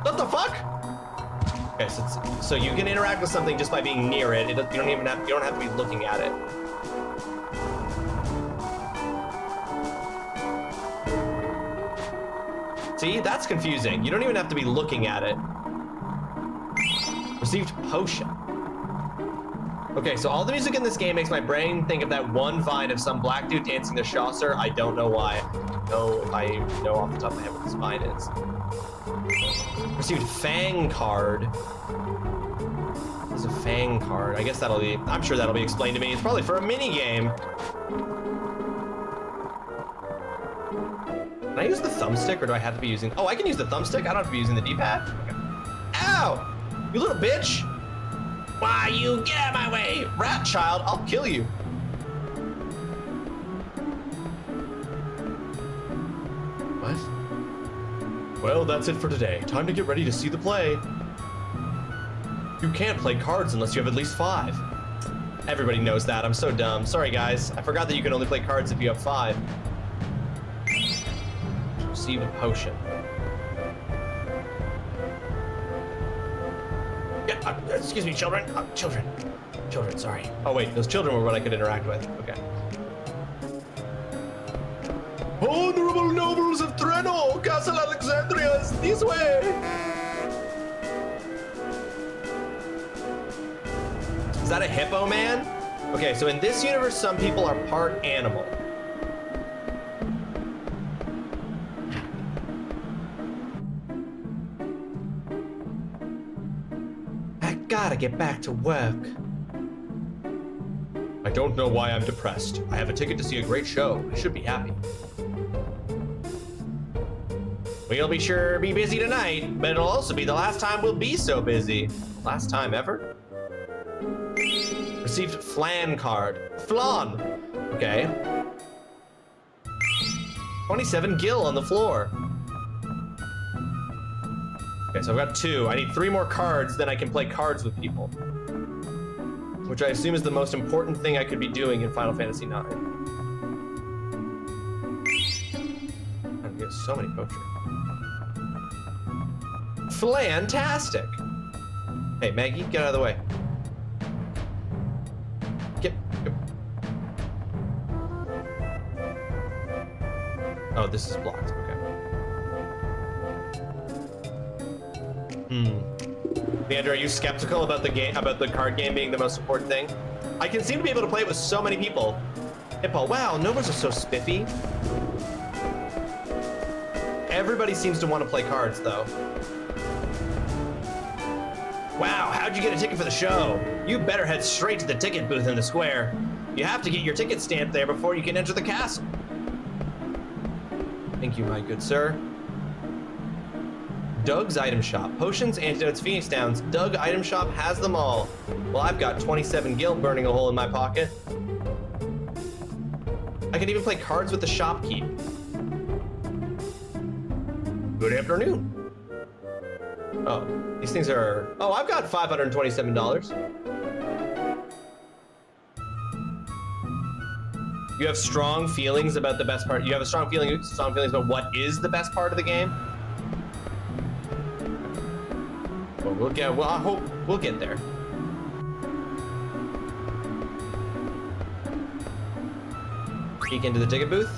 What the fuck? Okay, so you can interact with something just by being near it. You don't have to be looking at it. See, that's confusing. You don't even have to be looking at it. Received potion. Okay, so all the music in this game makes my brain think of that one vine of some black dude dancing the Chaucer. I don't know why. No, I know off the top of my head what this vine is. Received Fang card. What is a Fang card? I guess I'm sure that'll be explained to me. It's probably for a mini game. Can I use the thumbstick or do I have to be using, oh, I can use the thumbstick. I don't have to be using the D-pad. Okay. Ow! You little bitch! Why you get out of my way? Rat child, I'll kill you. What? Well, that's it for today. Time to get ready to see the play.
You can't play cards unless you have at least 5. Everybody knows that. I'm so dumb. Sorry, guys. I forgot that you can only play cards if you have 5. Receive a potion. Yeah, excuse me, children. Children, sorry. Oh, wait, those children were what I could interact with. Okay. Honorable nobles of Treno, Castle Alexandria is this way. Is that a hippo man? Okay, so in this universe, some people are part animal. I gotta get back to work. I don't know why I'm depressed. I have a ticket to see a great show. I should be happy. We'll be sure be busy tonight, but it'll also be the last time we'll be so busy. Last time ever? Received flan card. Flan! Okay. 27 gil on the floor. Okay, so I've got 2. I need 3 more cards, then I can play cards with people. Which I assume is the most important thing I could be doing in Final Fantasy IX. I get so many poachers. Flantastic! Hey, Maggie, get out of the way. Get. Oh, this is blocked. Okay. Leander, are you skeptical about the game, about the card game being the most important thing? I can seem to be able to play it with so many people. Hippo, wow, Novas are so spiffy. Everybody seems to want to play cards, though. Wow, how'd you get a ticket for the show? You better head straight to the ticket booth in the square. You have to get your ticket stamped there before you can enter the castle. Thank you, my good sir. Doug's item shop. Potions, antidotes, Phoenix Downs. Doug item shop has them all. Well, I've got 27 gil burning a hole in my pocket. I can even play cards with the shopkeep. Good afternoon. Oh, these things are... Oh, I've got $527. You have strong feelings about the best part. You have a strong feelings about what is the best part of the game? Well, I hope we'll get there. Peek into the ticket booth.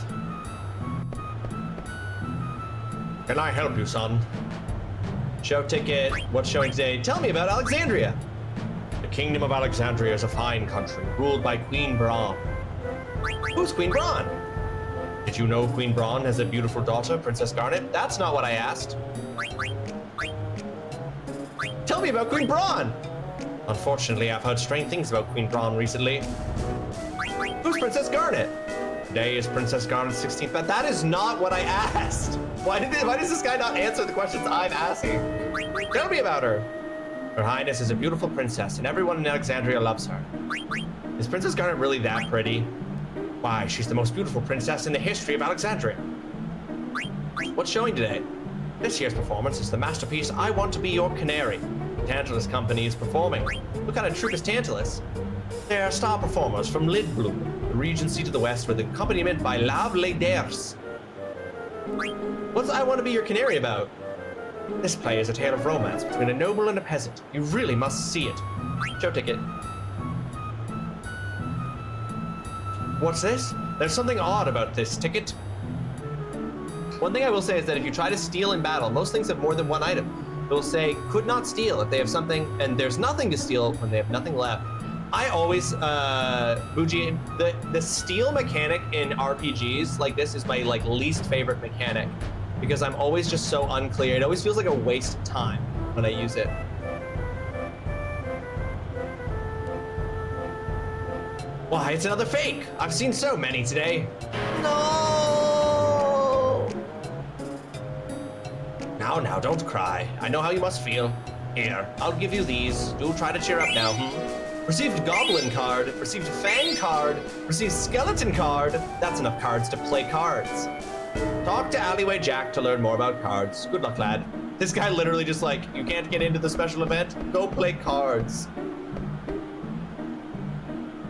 Can I help you, son? Show ticket. What's showing today? Tell me about Alexandria. The Kingdom of Alexandria is a fine country, ruled by Queen Braun. Who's Queen Braun? Did you know Queen Braun has a beautiful daughter, Princess Garnet? That's not what I asked. Tell me about Queen Braun! Unfortunately, I've heard strange things about Queen Braun recently. Who's Princess Garnet? Today is Princess Garnet's 16th birthday. That is not what I asked. Why does this guy not answer the questions I'm asking? Tell me about her. Her Highness is a beautiful princess, and everyone in Alexandria loves her. Is Princess Garnet really that pretty? Why, she's the most beautiful princess in the history of Alexandria. What's showing today? This year's performance is the masterpiece I Want to Be Your Canary. Tantalus Company is performing. What kind of troupe is Tantalus? They are star performers from Lidblum, the Regency to the west, with accompaniment by Lav Leders. What's I Want to Be Your Canary about? This play is a tale of romance between a noble and a peasant. You really must see it. Show ticket. What's this? There's something odd about this ticket. One thing I will say is that if you try to steal in battle, most things have more than one item. They'll say, could not steal if they have something, and there's nothing to steal when they have nothing left. I always, Buji, the steal mechanic in RPGs like this is my least favorite mechanic, because I'm always just so unclear. It always feels like a waste of time when I use it. Why, it's another fake! I've seen so many today. No! Now, don't cry. I know how you must feel. Here, I'll give you these. Do try to cheer up now, Received Goblin card, received Fang card, received Skeleton card. That's enough cards to play cards. Talk to Alleyway Jack to learn more about cards. Good luck, lad. This guy literally just like, you can't get into the special event? Go play cards.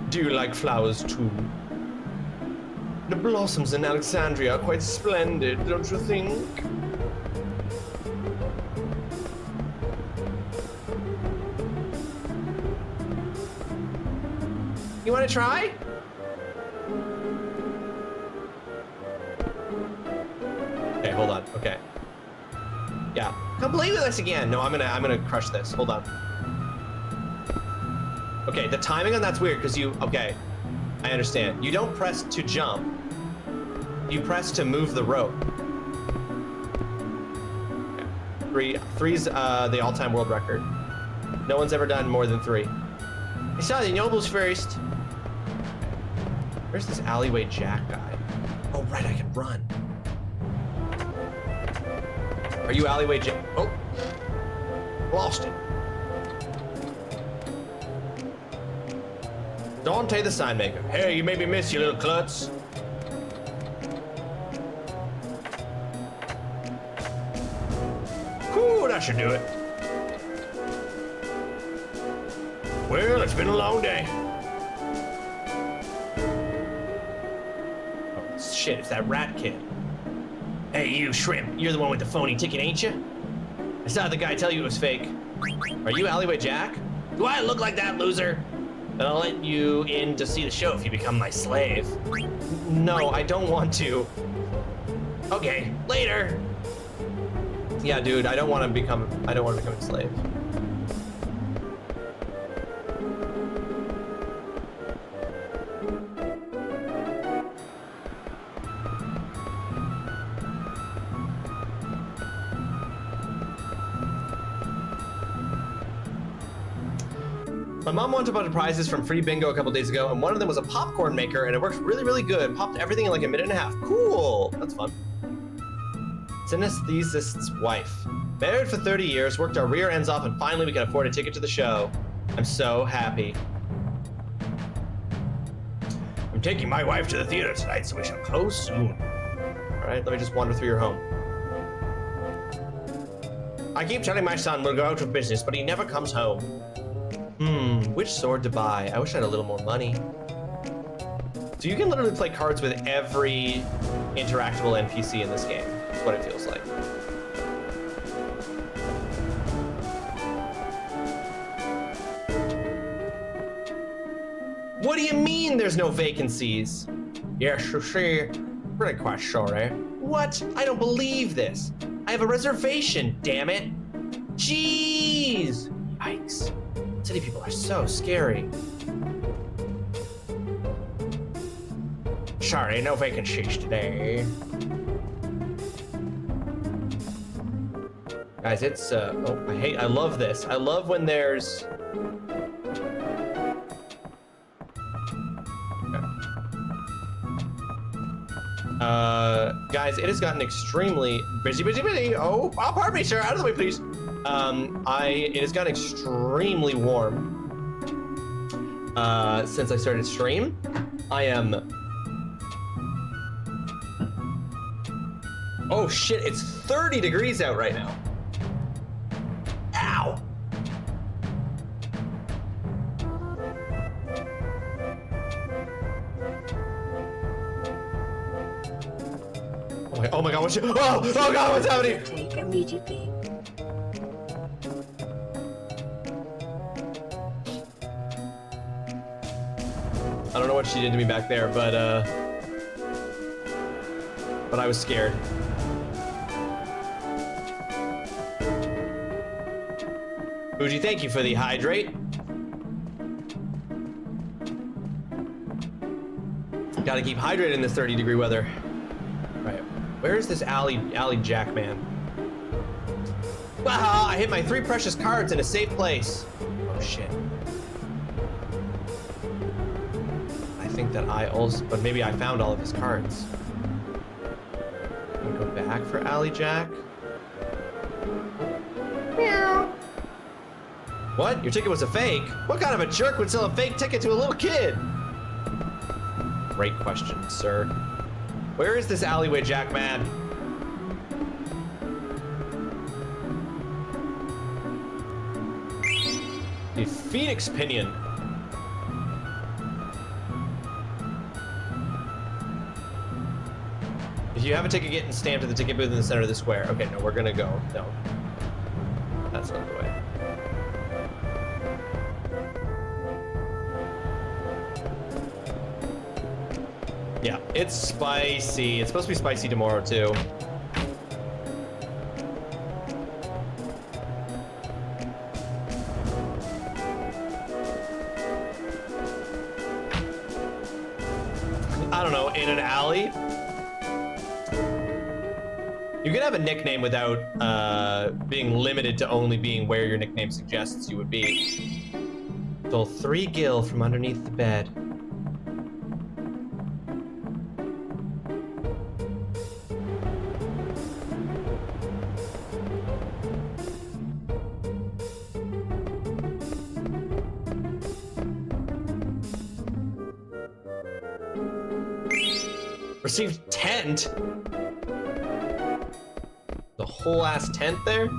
Do you like flowers too? The blossoms in Alexandria are quite splendid, don't you think? You want to try? Okay, hold on. Okay. Yeah. Come play with us again. No, I'm gonna crush this. Hold on. Okay, the timing on that's weird because okay, I understand. You don't press to jump. You press to move the rope. Okay. Three's the all-time world record. No one's ever done more than 3. I saw the nobles first. Where's this alleyway Jack guy? Oh, right, I can run. Are you alleyway Jack? Oh, lost it. Dante the sign maker. Hey, you made me miss you, little klutz. Whew, that should do it. Well, it's been a long day. Oh, shit, it's that rat kid. Hey, you shrimp, you're the one with the phony ticket, ain't you? I saw the guy tell you it was fake. Are you Alleyway Jack? Do I look like that, loser? Then I'll let you in to see the show if you become my slave. No, I don't want to. Okay, later. Yeah, dude, I don't want to become a slave. My mom won a bunch of prizes from Free Bingo a couple days ago, and one of them was a popcorn maker, and it worked really, really good. Popped everything in like a minute and a half. Cool! That's fun. Synesthesist's wife. Married for 30 years, worked our rear ends off, and finally we can afford a ticket to the show. I'm so happy. I'm taking my wife to the theater tonight, so we shall close soon. All right, let me just wander through your home. I keep telling my son we'll go out of business, but he never comes home. Which sword to buy? I wish I had a little more money. So you can literally play cards with every interactable NPC in this game. That's what it feels like. What do you mean there's no vacancies? Yes, you see, really quite sorry. What? I don't believe this. I have a reservation, damn it. Jeez. Yikes. City people are so scary. Sorry, no vacancies today. Guys, it's oh, I love this. I love when there's guys, it has gotten extremely busy. Oh, pardon me, sir. Out of the way, please. It has gotten extremely warm since I started stream. I am. Oh shit! It's 30 degrees out right now. Ow! Oh my god! What's oh god! What's happening?
Take immediately.
I don't know what she did to me back there, but I was scared. Fuji, thank you for the hydrate. Gotta keep hydrated in this 30-degree weather. Right, where is this alley Jack man? Wow, I hit my 3 precious cards in a safe place. Oh shit. I think that I also, but maybe I found all of his cards. I'm gonna go back for Alley Jack. Meow. What? Your ticket was a fake? What kind of a jerk would sell a fake ticket to a little kid? Great question, sir. Where is this alleyway Jack man?
The Phoenix Pinion. If you have a ticket, get stamped at the ticket booth in the center of the square. Okay, no, we're gonna go. No. That's not the way. Yeah, it's spicy. It's supposed to be spicy tomorrow, too. I don't know, in an alley? You can have a nickname without being limited to only being where your nickname suggests you would be. Stole 3 gil from underneath the bed. Received tent? The whole ass tent there?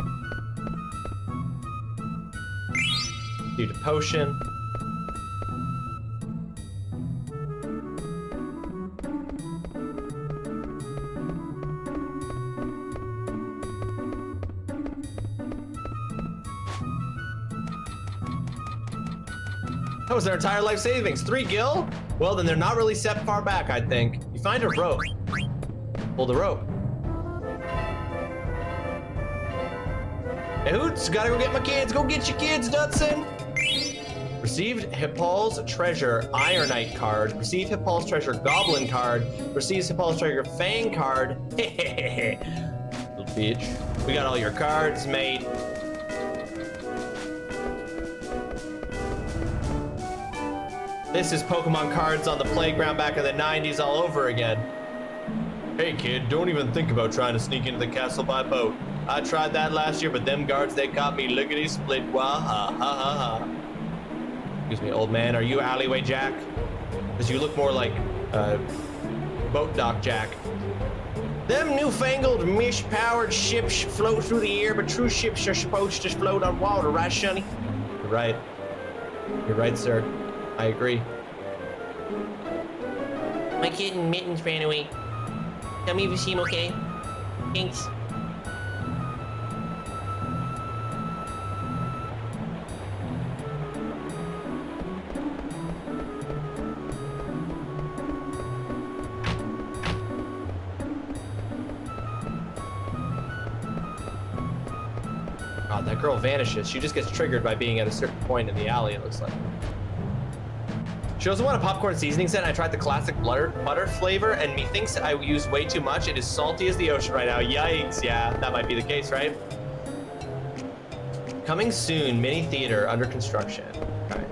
Received a potion. That was their entire life savings. 3 gil? Well, then they're not really set far back, I think. You find a rope. Pull the rope. Hey, Hoots, gotta go get my kids. Go get your kids, Dudson. Received Hippol's Treasure Ironite card. Received Hippol's Treasure Goblin card. Receives Hippol's Treasure Fang card. Little bitch. We got all your cards, mate. This is Pokemon cards on the playground back in the 90s all over again. Hey kid, don't even think about trying to sneak into the castle by boat. I tried that last year, but them guards, they caught me lickety-split. Wah ha ha ha ha. Excuse me, old man, are you Alleyway Jack? Because you look more like Boat Dock Jack. Them newfangled mish-powered ships float through the air, but true ships are supposed to float on water, right, Shunny? You're right. You're right, sir. I agree. My kitten Mittens ran away. Tell me if you see him okay. Thanks. God, that girl vanishes. She just gets triggered by being at a certain point in the alley, it looks like. She also wanted a popcorn seasoning set. I tried the classic butter flavor, and methinks I use way too much. It is salty as the ocean right now. Yikes, yeah, that might be the case, right? Coming soon, mini theater under construction. Okay.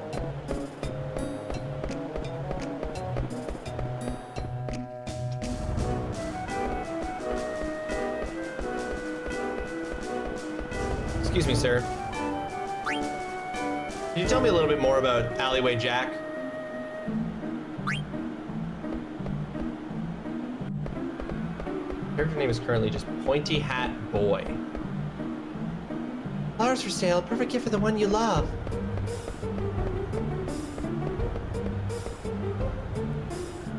Excuse me, sir. Can you tell me a little bit more about Alleyway Jack? Character name is currently just Pointy Hat Boy. Flowers for sale, perfect gift for the one you love.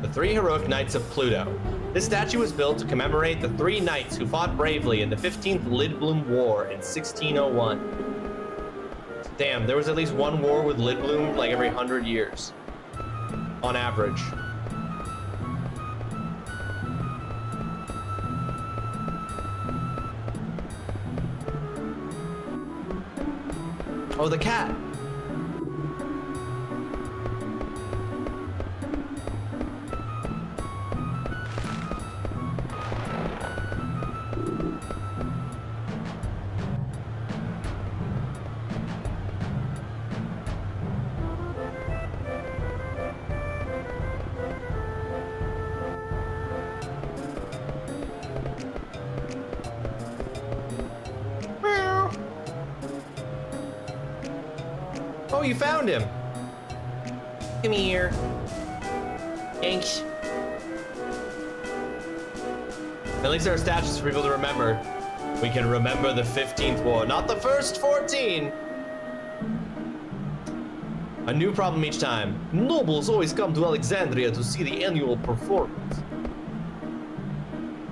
The 3 heroic knights of Pluto. This statue was built to commemorate the 3 knights who fought bravely in the 15th Lidbloom War in 1601. Damn, there was at least one war with Lidbloom like every 100 years. On average. Oh, the cat. Oh, you found him. Come here. Thanks. At least there are statues for people to remember. We can remember the 15th war, not the first 14.
A new problem each time. Nobles always come to Alexandria to see the annual performance.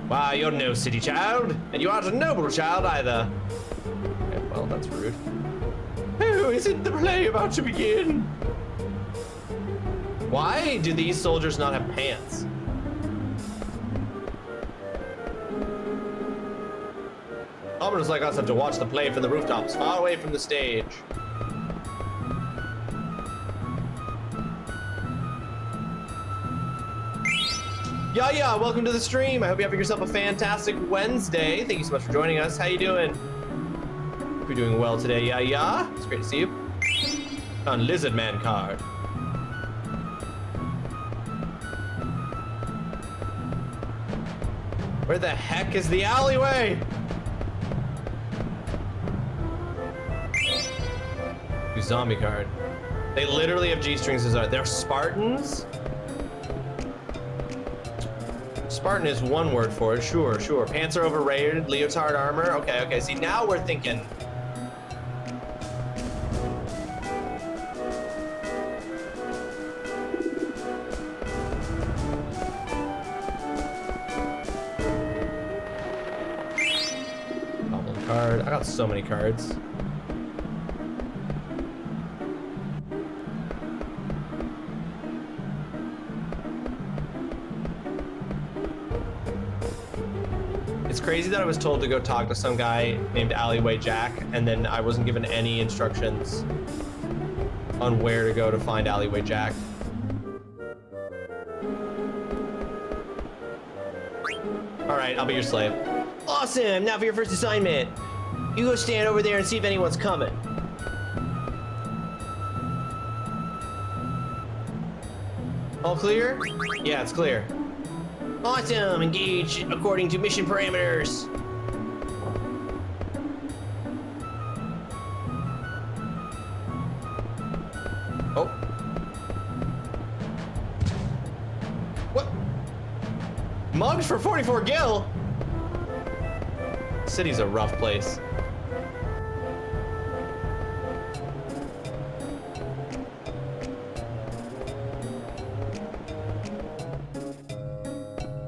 Wow, you're no city child, and you aren't a noble child either. Okay, well, that's rude. Oh, isn't the play about to begin? Why do these soldiers not have pants? Commoners like us have to watch the play from the rooftops, far away from the stage. Yeah, welcome to the stream. I hope you're having yourself a fantastic Wednesday. Thank you so much for joining us. How you doing? Hope you're doing well today. Yeah. It's great to see you. On Lizard Man card. Where the heck is the alleyway? New zombie card. They literally have G-strings as art. They're Spartans? Spartan is one word for it. Sure. Pants are overrated. Leotard armor. Okay. See, now we're thinking. Goblin card. I got so many cards. It's crazy that I was told to go talk to some guy named Alleyway Jack, and then I wasn't given any instructions on where to go to find Alleyway Jack. All right, I'll be your slave. Awesome, now for your first assignment. You go stand over there and see if anyone's coming. All clear? Yeah, it's clear. Awesome, engage according to mission parameters. Oh. What? Mugged for 44 gil? City's a rough place.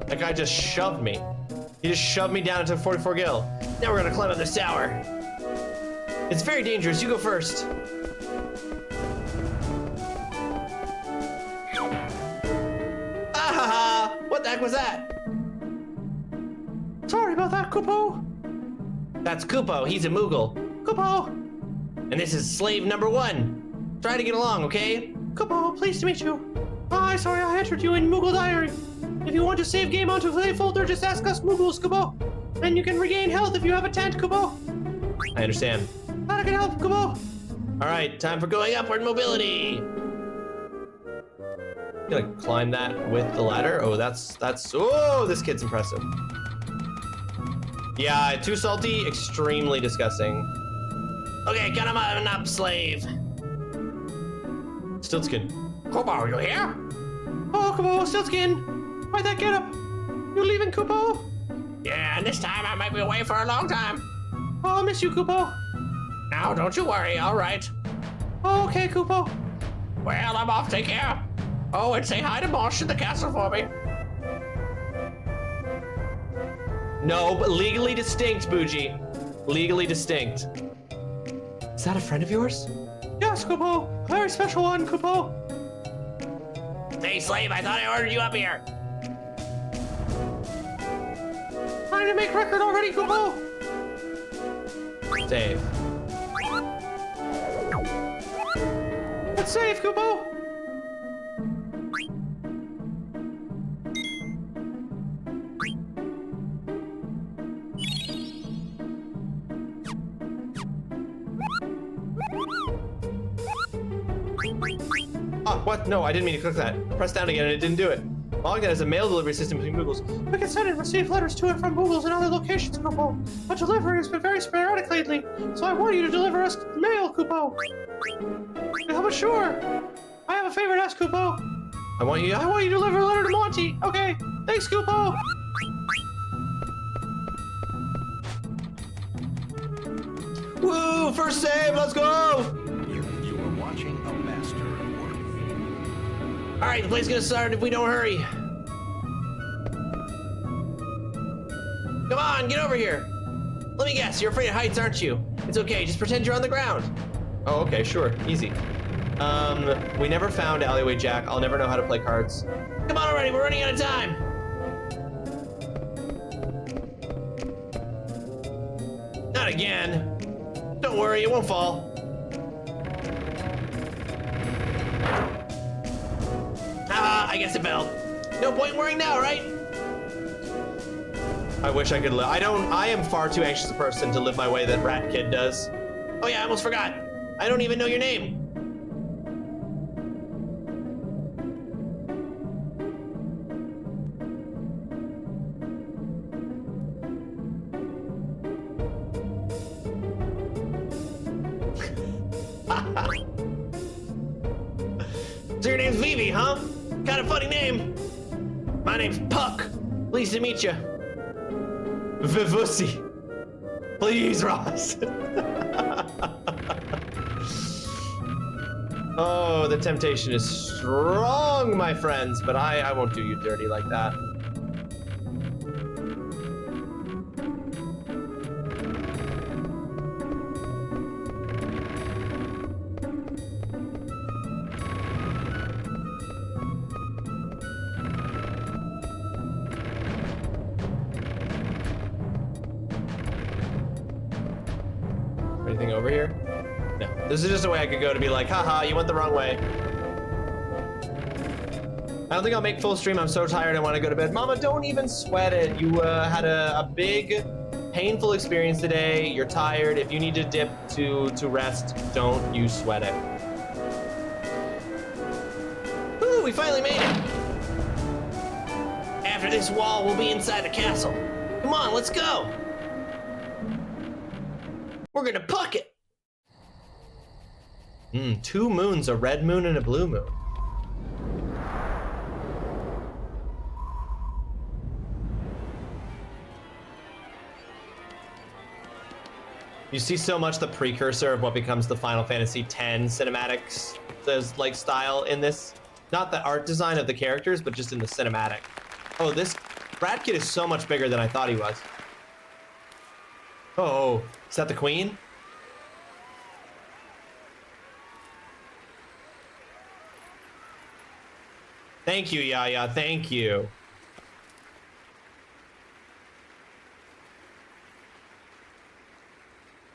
That guy just shoved me. He just shoved me down into 44 gil. Now we're gonna climb up this tower. It's very dangerous. You go first. Ah! What the heck was that? Sorry about that, Kupo. That's Kupo. He's a Moogle. Kupo. And this is slave number 1. Try to get along, okay? Kupo, pleased to meet you. Hi, sorry I entered you in Moogle Diary. If you want to save game onto play folder, just ask us Moogles, Kupo. And you can regain health if you have a tent, Kupo. I understand. I can help, Kupo. All right, time for going upward mobility. Gonna climb that with the ladder. Oh, oh, this kid's impressive. Yeah, too salty, extremely disgusting. Okay, get him up, slave. Stiltskin. Kupo, are you here? Oh, Kupo, Stiltskin. Why'd that get up? You leaving, Kupo? Yeah, and this time I might be away for a long time. Oh, I'll miss you, Kupo. Now, don't you worry, all right. Oh, okay, Kupo. Well, I'm off, take care. Oh, and say hi to Mosh in the castle for me. No, but legally distinct, Bougie. Legally distinct. Is that a friend of yours? Yes, Kupo. A very special one, Kupo. Hey, slave, I thought I ordered you up here. Time to make record already, Kupo. Save. Let's save, Kupo. Oh, what? No, I didn't mean to click that. Press down again and it didn't do it. Mognet has a mail delivery system between Moogles. We can send and receive letters to and from Moogles in other locations, Kupo. But delivery has been very sporadic lately, so I want you to deliver us mail, Kupo. Yeah, but sure. I have a favor to ask, Kupo. I want you to deliver a letter to Monty. Okay, thanks, Kupo. Woo! First save, let's go!
You are watching a master.
All right, the play's gonna start if we don't hurry. Come on, get over here. Let me guess, you're afraid of heights, aren't you? It's okay, just pretend you're on the ground. Oh, okay, sure, easy. We never found Alleyway Jack. I'll never know how to play cards. Come on already, we're running out of time. Not again. Don't worry, it won't fall. Ah, I guess it fell. No point worrying now, right? I wish I could live. I am far too anxious a person to live my way that Rat Kid does. Oh yeah, I almost forgot. I don't even know your name. So your name's Vivi, huh? Kind of funny name. My name's Puck. Pleased to meet you. Vivussy. Please, Ross. Oh, the temptation is strong, my friends, but I won't do you dirty like that. Anything over here? No. This is just a way I could go to be like, haha, you went the wrong way. I don't think I'll make full stream. I'm so tired. I want to go to bed. Mama, don't even sweat it. You had a big, painful experience today. You're tired. If you need to dip to rest, don't you sweat it. Ooh, we finally made it. After this wall, we'll be inside the castle. Come on, let's go. We're gonna puck it. 2 moons, a red moon and a blue moon. You see so much the precursor of what becomes the Final Fantasy X cinematics, like style in this. Not the art design of the characters, but just in the cinematic. Oh, this Rat Kid is so much bigger than I thought he was. Oh, is that the queen? Thank you, Yaya, thank you.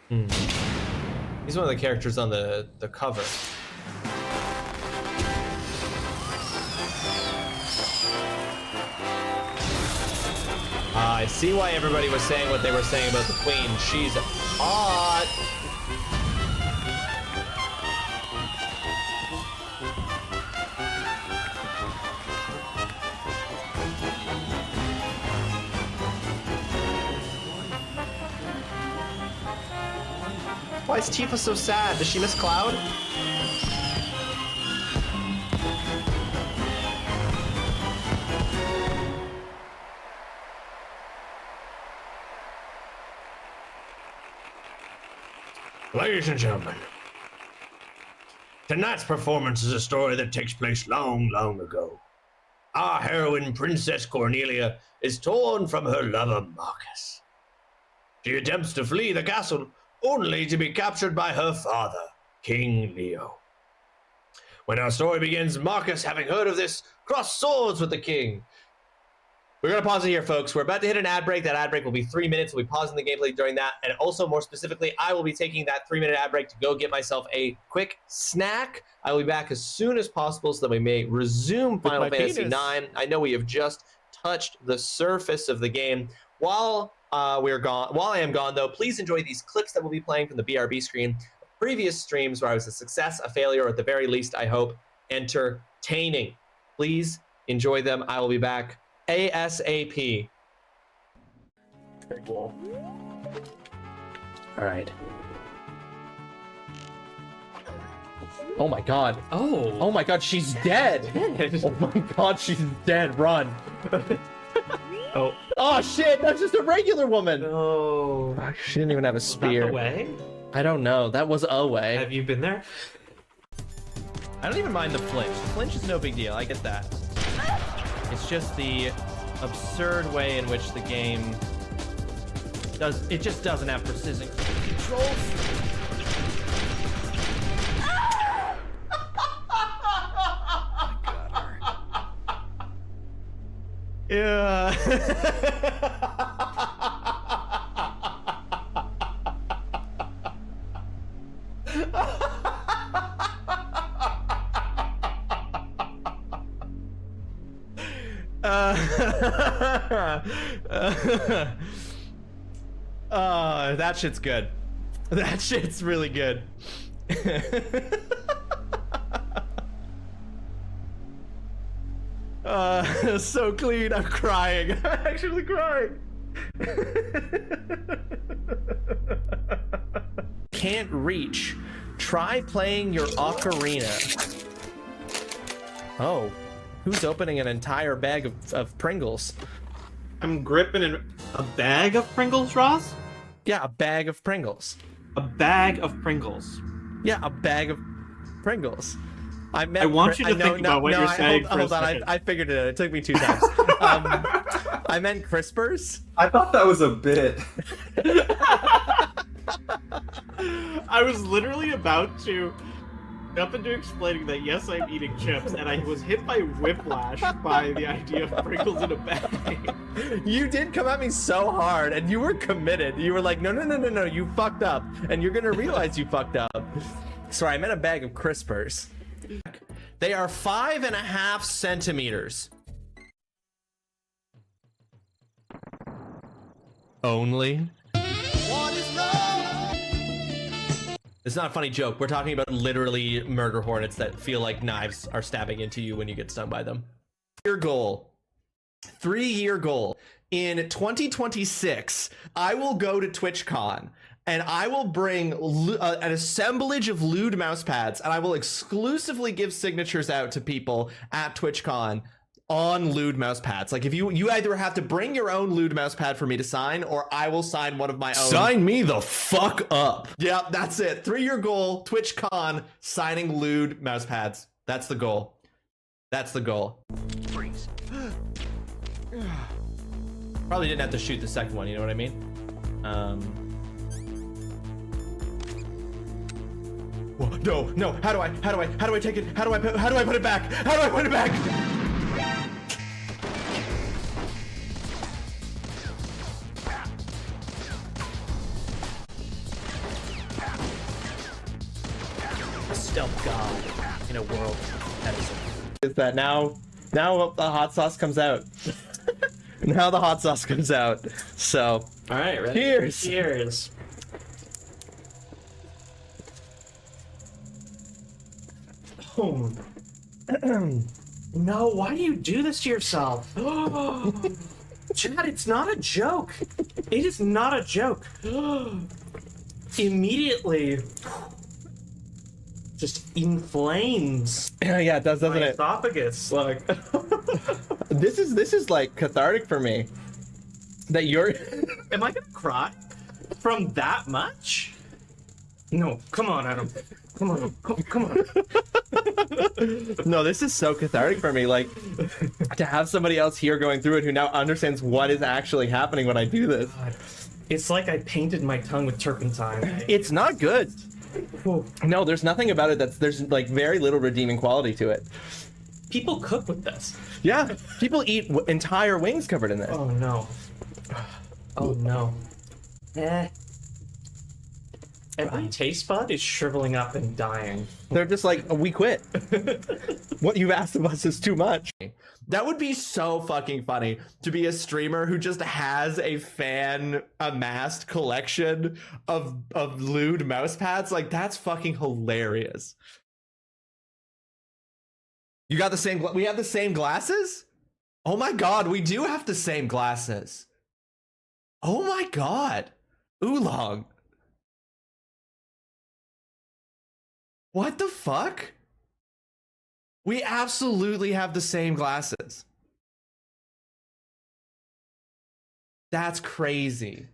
He's one of the characters on the cover. I see why everybody was saying what they were saying about the queen. She's hot. Why is Tifa so sad? Does she miss Cloud? Ladies and gentlemen, tonight's performance is a story that takes place long, long ago. Our heroine, Princess Cornelia, is torn from her lover, Marcus. She attempts to flee the castle, only to be captured by her father, King Leo. When our story begins, Marcus, having heard of this, crossed swords with the king. We're going to pause it here, folks. We're about to hit an ad break. That ad break will be 3 minutes. We'll be pausing the gameplay during that. And also, more specifically, I will be taking that 3-minute ad break to go get myself a quick snack. I will be back as soon as possible so that we may resume Final Fantasy IX. I know we have just touched the surface of the game. While I am gone, though, please enjoy these clips that we'll be playing from the BRB screen. Previous streams where I was a success, a failure, or at the very least, I hope, entertaining. Please enjoy them. I will be back ASAP.
Very cool. All right. Oh my god. Oh my god, she's dead. Oh my god, she's dead. Run. Oh shit, that's just a regular woman.
Oh.
She didn't even have a spear.
Is that the way?
I don't know. That was a way.
Have you been there?
I don't even mind the flinch. The flinch is no big deal. I get that. It's just the absurd way in which the game does. It just doesn't have precision controls. Yeah. That shit's good. That shit's really good. So clean. I'm crying. I'm actually crying. Can't reach. Try playing your ocarina. Oh, who's opening an entire bag of Pringles?
I'm gripping a bag of Pringles, Ross?
Yeah, a bag of Pringles.
A bag of Pringles.
Yeah, a bag of Pringles.
I want you to think about what you're saying for a second.
I figured it out. It took me 2 times. I meant Crispers.
I thought that was a bit.
I was literally about to jump into explaining that yes, I'm eating chips, and I was hit by whiplash by the idea of Pringles in a bag.
You did come at me so hard, and you were committed. You were like, no, you fucked up, and you're gonna realize you fucked up. Sorry, I meant a bag of Crispers. They are 5.5 centimeters. Only. It's not a funny joke. We're talking about literally murder hornets that feel like knives are stabbing into you when you get stung by them. Your goal. 3-year goal. In 2026, I will go to TwitchCon and I will bring an assemblage of lewd mouse pads, and I will exclusively give signatures out to people at TwitchCon on lewd mouse pads. Like, if you either have to bring your own lewd mouse pad for me to sign, or I will sign one of my own. Sign me the fuck up. Yeah, that's it. 3-year goal, TwitchCon, signing lewd mouse pads. That's the goal. That's the goal. Freeze. Probably didn't have to shoot the second one, you know what I mean? Whoa, no, how do I take it? How do I put it back? How do I put it back? A stealth god in a world that is that now the hot sauce comes out. Now the hot sauce comes out. So,
all right, ready? Cheers. Oh. No, why do you do this to yourself? Chad, it's not a joke. It is not a joke. Immediately just inflames.
Yeah, it does, doesn't it?
Esophagus. Like
this is like cathartic for me. That you're
Am I gonna cry from that much? No, come on, Adam. Come on.
No, this is so cathartic for me. Like, to have somebody else here going through it who now understands what is actually happening when I do this.
God. It's like I painted my tongue with turpentine.
It's not good. No, there's nothing about it there's like very little redeeming quality to it.
People cook with this.
Yeah, people eat entire wings covered in this.
Oh no. Oh no. Every taste bud is shriveling up and dying.
They're just like, we quit. What you've asked of us is too much. That would be so fucking funny to be a streamer who just has a fan amassed collection of lewd mouse pads. Like, that's fucking hilarious. You got the same, we have the same glasses? Oh my god, we do have the same glasses. Oh my god. Oolong. What the fuck? We absolutely have the same glasses. That's crazy.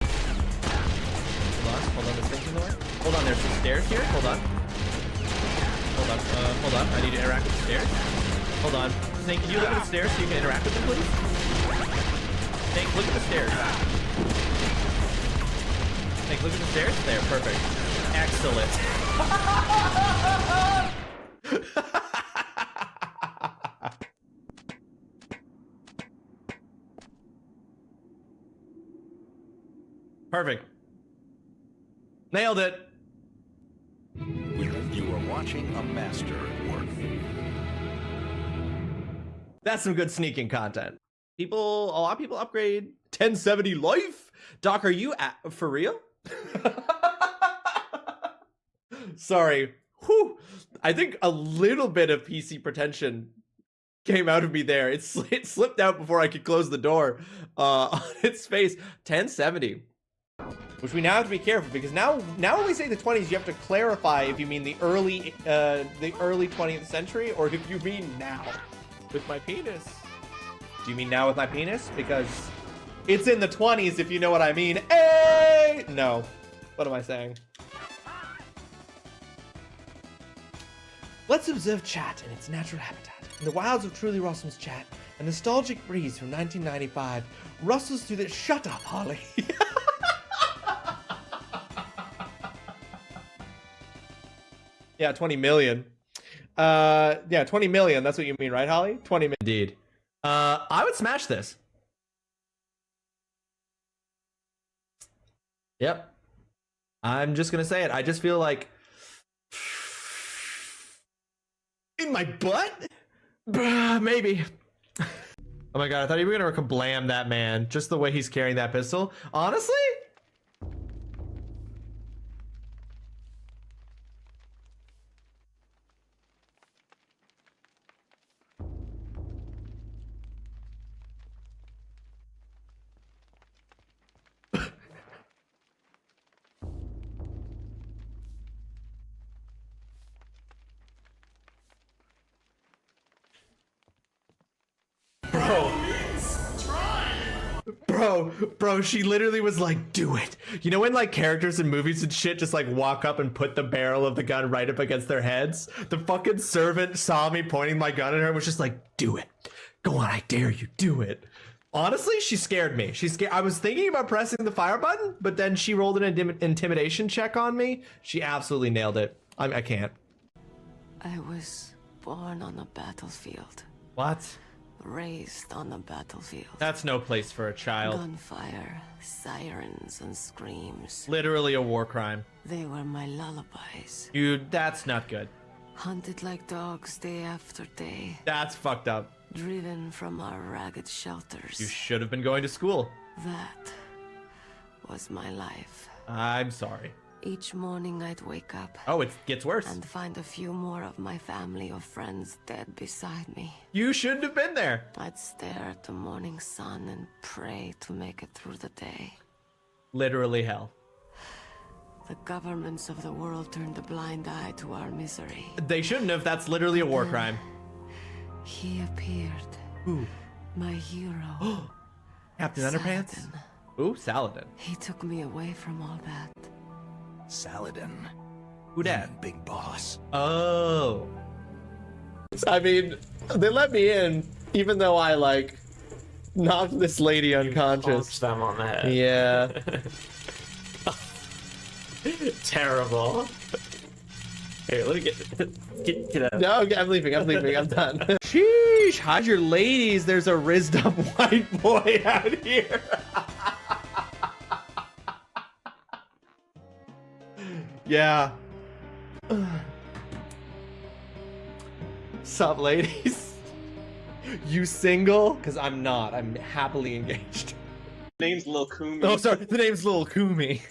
Hold on, this thing's in the way. Hold on, there's some stairs here. Hold on. Hold on. I need to interact with the stairs. Hold on. Snake, can you look at the stairs so you can interact with them, please? Snake, look at the stairs. Snake, look at the stairs. There, perfect. Excellent. Perfect. Nailed it.
You are watching a master at work.
That's some good sneaking content. A lot of people upgrade 1070 life. Doc, are you for real? Sorry. Whew. I think a little bit of PC pretension came out of me there. It slipped out before I could close the door on its face. 1070. Which we now have to be careful, because now when we say the 20s, you have to clarify if you mean the early 20th century or if you mean now with my penis. Do you mean now with my penis? Because it's in the 20s, if you know what I mean. Hey! No. What am I saying? Let's observe chat in its natural habitat. In the wilds of TrulyRawesome's chat, a nostalgic breeze from 1995 rustles through the... Shut up, Holly. Yeah, 20 million. Yeah, 20 million. That's what you mean, right, Holly? 20 million. Indeed. I would smash this. Yep. I'm just gonna say it. I just feel like in my butt? Maybe. Oh my god, I thought you were gonna kablam that man. Just the way he's carrying that pistol. Honestly? Bro, she literally was like, do it. You know when like characters in movies and shit just like walk up and put the barrel of the gun right up against their heads? The fucking servant saw me pointing my gun at her and was just like, do it. Go on, I dare you, do it. Honestly, she scared me. I was thinking about pressing the fire button, but then she rolled an intimidation check on me. She absolutely nailed it. I can't.
I was born on a battlefield.
What?
Raised on the battlefield.
That's no place for a child.
Gunfire, sirens, and screams.
Literally a war crime.
They were my lullabies.
That's not good.
Hunted like dogs day after day.
That's fucked up.
Driven from our ragged shelters.
You should have been going to school.
That was my life.
I'm sorry.
Each morning I'd wake up.
Oh, it gets worse.
And find a few more of my family or friends dead beside me.
You shouldn't have been there.
I'd stare at the morning sun and pray to make it through the day.
Literally hell.
The governments of the world turned a blind eye to our misery.
They shouldn't have. That's literally a war crime.
He appeared.
Who?
My hero.
Captain Underpants?
Saladin.
Ooh, Saladin.
He took me away from all that.
Saladin.
Who dat?
Big boss.
Oh. I mean, they let me in, even though I, like, knocked this lady unconscious.
Punched them on the head.
Yeah.
Terrible. Here, let me get out.
No, I'm leaving, I'm done. Sheesh, hide your ladies. There's a rizzed up white boy out here. Yeah. Sup, ladies? You single? Because I'm not. I'm happily engaged.
Name's Lil Kumi.
Oh, sorry. The name's Lil Kumi.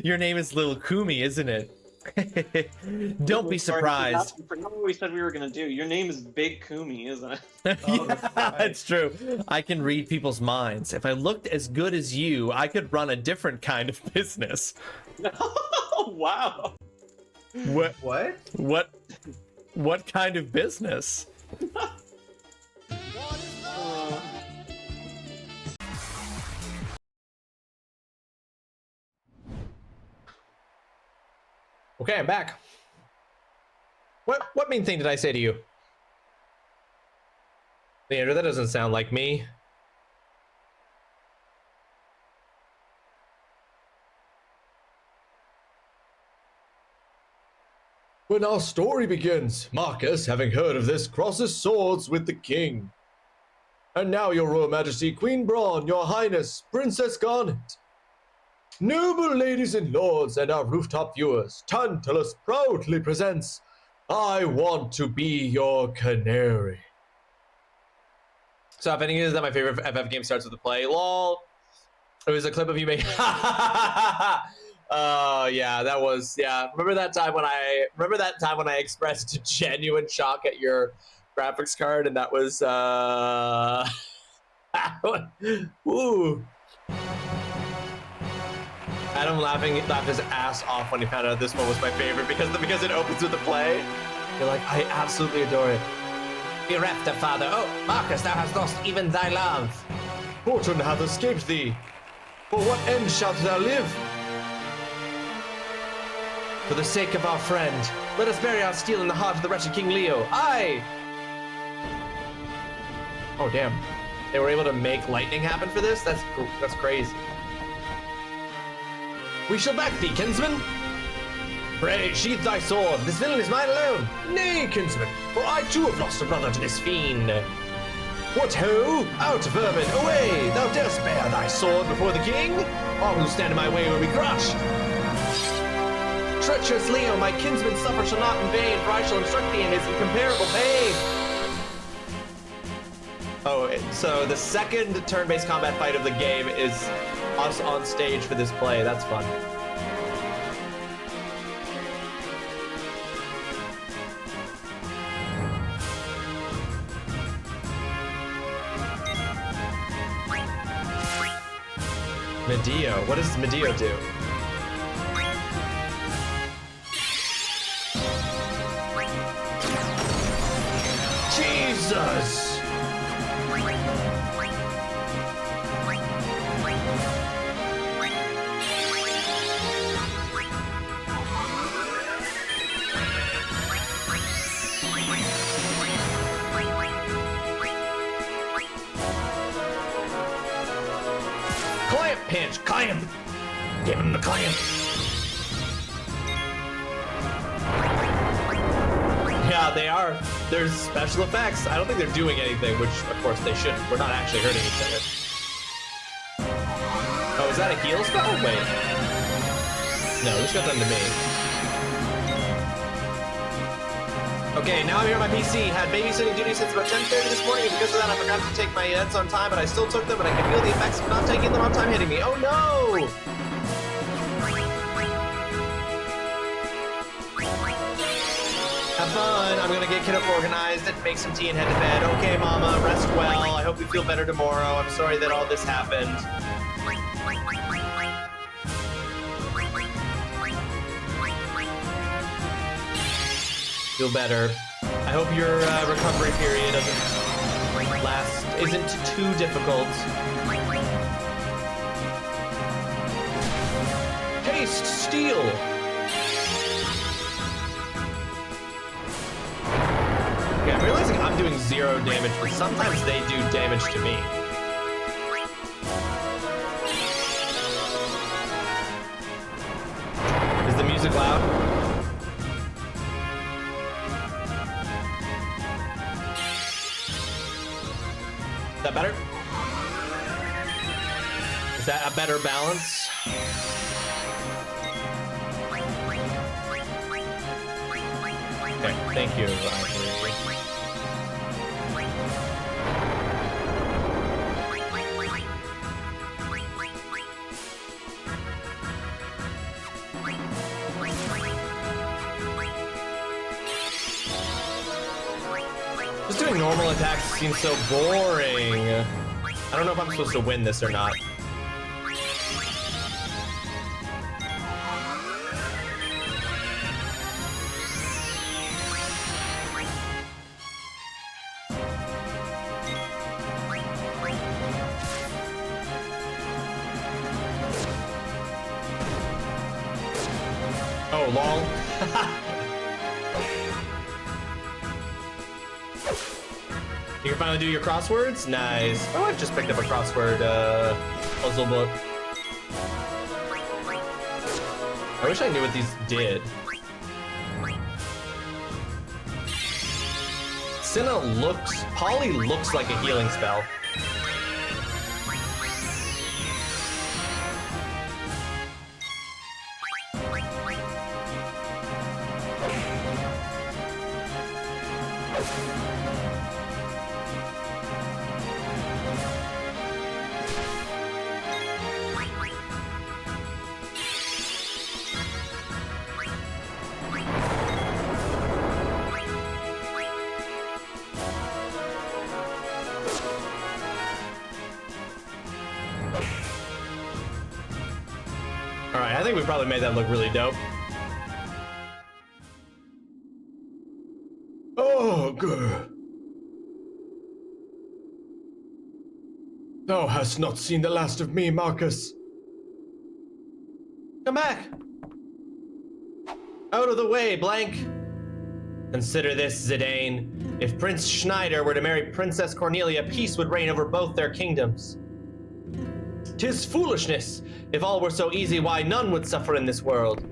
Your name is Lil Kumi, isn't it? Don't be surprised.
I forgot what we said we were gonna do. Your name is Big Kumi, isn't it?
Yeah, it's true. I can read people's minds. If I looked as good as you, I could run a different kind of business.
Wow.
What? What kind of business? Okay, I'm back. What mean thing did I say to you? Leander, that doesn't sound like me.
When our story begins, Marcus, having heard of this, crosses swords with the king. And now, your Royal Majesty, Queen Braun, your Highness, Princess Garnet. Noble ladies and lords, and our rooftop viewers, Tantalus proudly presents I Want to Be Your Canary.
So if any of that my favorite FF game starts with a play, lol. It was a clip of you making. Oh yeah, that was Remember that time when I expressed genuine shock at your graphics card, and that was Woo. Adam laughed his ass off when he found out this one was my favorite because it opens with a play. You're like, I absolutely adore it. Bereft of father. Oh, Marcus, thou hast lost even thy love.
Fortune hath escaped thee. For what end shalt thou live?
For the sake of our friend, let us bury our steel in the heart of the wretched King Leo. Aye! Oh, damn. They were able to make lightning happen for this? That's crazy. We shall back thee, kinsman. Pray, sheath thy sword. This villain is mine alone. Nay, kinsman, for I too have lost a brother to this fiend. What ho? Out, vermin, away! Thou darest bear thy sword before the king? All who stand in my way will be crushed. Treacherous Leo, my kinsman suffer shall not in vain, for I shall instruct thee in his incomparable pain. Oh, so the second turn-based combat fight of the game is us on stage for this play. That's fun. Medeo. What does Medeo do? Jesus! Clamp pinch! Clamp! Give him the clamp! Yeah, they are. There's special effects. I don't think they're doing anything, which of course they shouldn't. We're not actually hurting each other. Oh, is that a heal spell? Wait. No, this got done to me. Okay, now I'm here on my PC. Had babysitting duty since about 10:30 this morning, and because of that I forgot to take my meds on time, but I still took them, and I can feel the effects of not taking them on time hitting me. Oh no! Have fun. I'm gonna get Kiddo organized and make some tea and head to bed. Okay, Mama, rest well. I hope you feel better tomorrow. I'm sorry that all this happened. Feel better. I hope your recovery period isn't too difficult. Taste steel. Okay, I'm realizing I'm doing 0 damage, but sometimes they do damage to me. Is the music loud? Is that better? Is that a better balance? Okay, thank you. Just doing normal attacks seems so boring. I don't know if I'm supposed to win this or not. Oh, lol. You can finally do your crosswords? Nice. My wife just picked up a crossword puzzle book. I wish I knew what these did. Polly looks like a healing spell. Alright, I think we probably made that look really dope. Oh, good. Thou hast not seen the last of me, Marcus. Come back. Out of the way, Blank. Consider this, Zidane. If Prince Schneider were to marry Princess Cornelia, peace would reign over both their kingdoms. 'Tis foolishness. If all were so easy, why none would suffer in this world.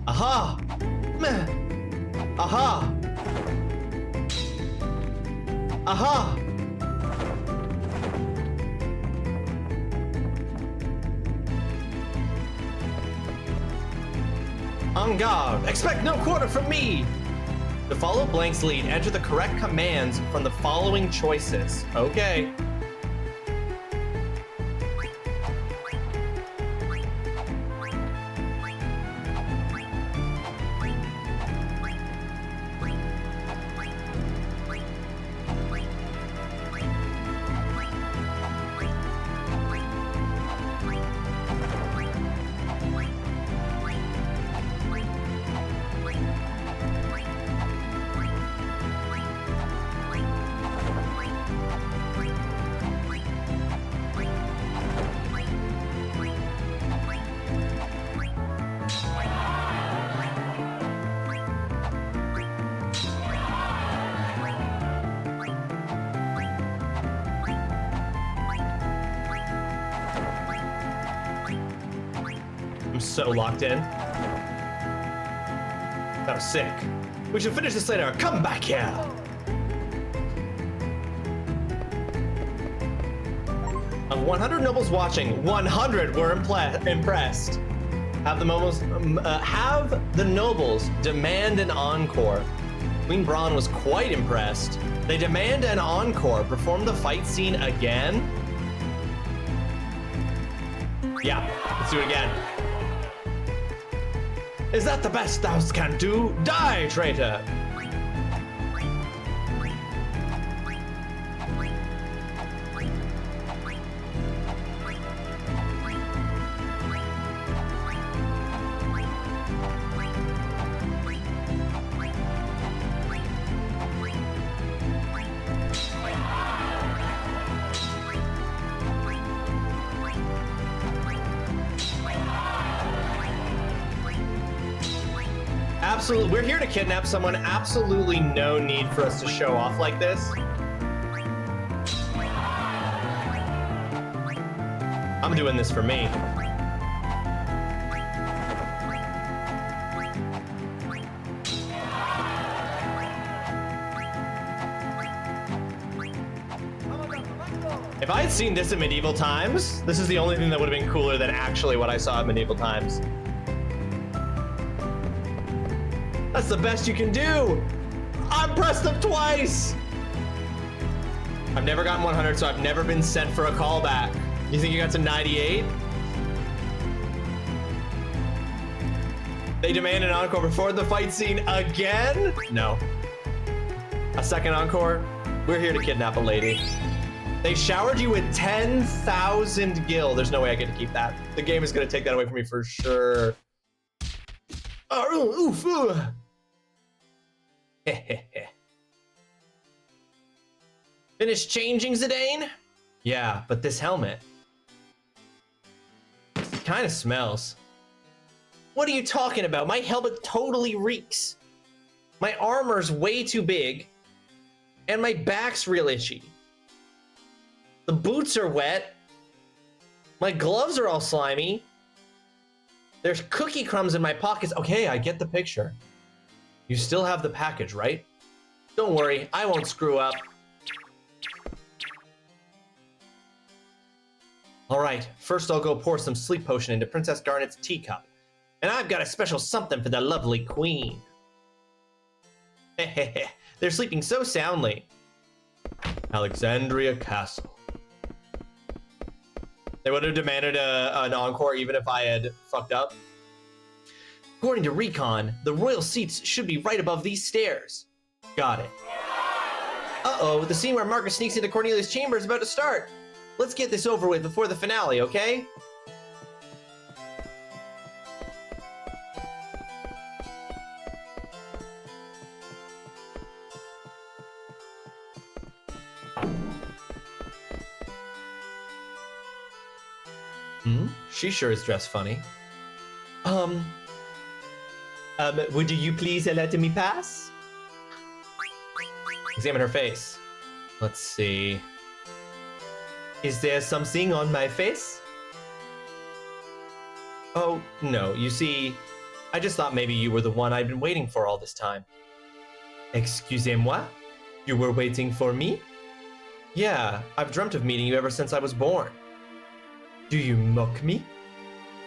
Aha! Meh. Aha! Aha! En garde! Expect no quarter from me! To follow Blank's lead, enter the correct commands from the following choices. Okay. I'm so locked in. That was sick. We should finish this later. Come back here. Of 100 nobles watching, 100 were impressed. Have the nobles demand an encore. Queen Braun was quite impressed. They demand an encore. Perform the fight scene again. Yeah, let's do it again. Is that the best thou can do? Die, traitor! Absolutely, we're here to kidnap someone. Absolutely no need for us to show off like this. I'm doing this for me. If I had seen this in medieval times, this is the only thing that would have been cooler than actually what I saw in medieval times. That's the best you can do. I pressed them twice. I've never gotten 100, so I've never been sent for a callback. You think you got to 98? They demand an encore before the fight scene again? No. A second encore? We're here to kidnap a lady. They showered you with 10,000 gil. There's no way I get to keep that. The game is gonna take that away from me for sure. Oh, oof, oof. Finished changing, Zidane? Yeah, but this helmet kind of smells. What are you talking about? My helmet totally reeks. My armor's way too big.
And my back's real itchy. The boots are wet. My gloves are all slimy. There's cookie crumbs in my pockets. Okay, I get the picture. You still have the package, right? Don't worry, I won't screw up. All right, first I'll go pour some sleep potion into Princess Garnet's teacup. And I've got a special something for the lovely queen. They're sleeping so soundly. Alexandria Castle. They would have demanded an encore even if I had fucked up. According to Recon, the royal seats should be right above these stairs. Got it. Uh-oh, the scene where Marcus sneaks into Cornelius' chamber is about to start. Let's get this over with before the finale, okay? She sure is dressed funny. Would you please let me pass? Examine her face. Let's see. Is there something on my face? Oh, no. You see, I just thought maybe you were the one I've been waiting for all this time. Excusez-moi? You were waiting for me? Yeah, I've dreamt of meeting you ever since I was born. Do you mock me?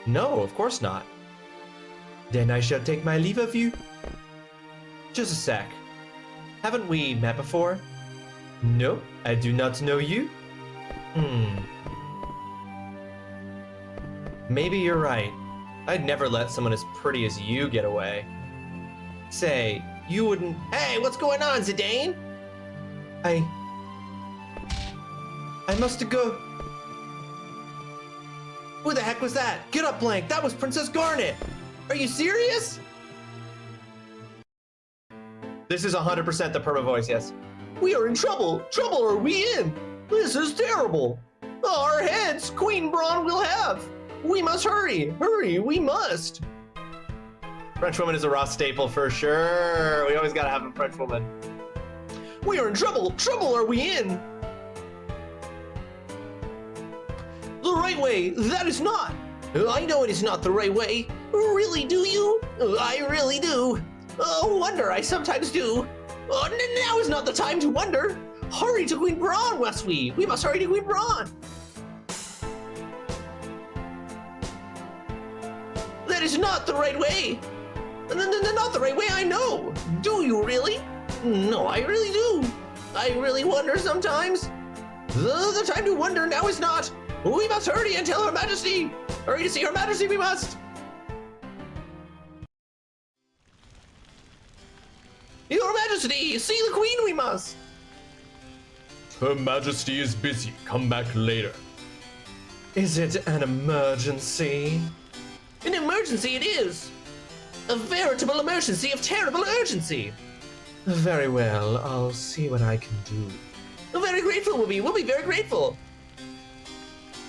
No, of course not. Then I shall take my leave of you. Just a sec. Haven't we met before? No, I do not know you. Maybe you're right. I'd never let someone as pretty as you get away. Say, you wouldn't... Hey, what's going on, Zidane? I must go. Who the heck was that? Get up, Blank. That was Princess Garnet. Are you serious? This is 100% the perma voice, yes. We are in trouble. Trouble are we in? This is terrible. Our heads Queen Braun will have. We must hurry. Hurry, we must. French woman is a raw staple for sure. We always gotta have a French woman. We are in trouble. Trouble are we in? The right way, that is not. I know it is not the right way. Really, do you? I really do. Wonder, I sometimes do. Now is not the time to wonder. Hurry to Queen Braun, must we? We must hurry to Queen Braun. That is not the right way. Not the right way, I know. Do you really? No, I really do. I really wonder sometimes. The time to wonder now is not. We must hurry and tell Her Majesty. Hurry to see Her Majesty, we must. Your Majesty, see the Queen, we must. Her Majesty is busy. Come back later. Is it an emergency? An emergency it is. A veritable emergency of terrible urgency. Very well, I'll see what I can do. Very grateful we'll be very grateful.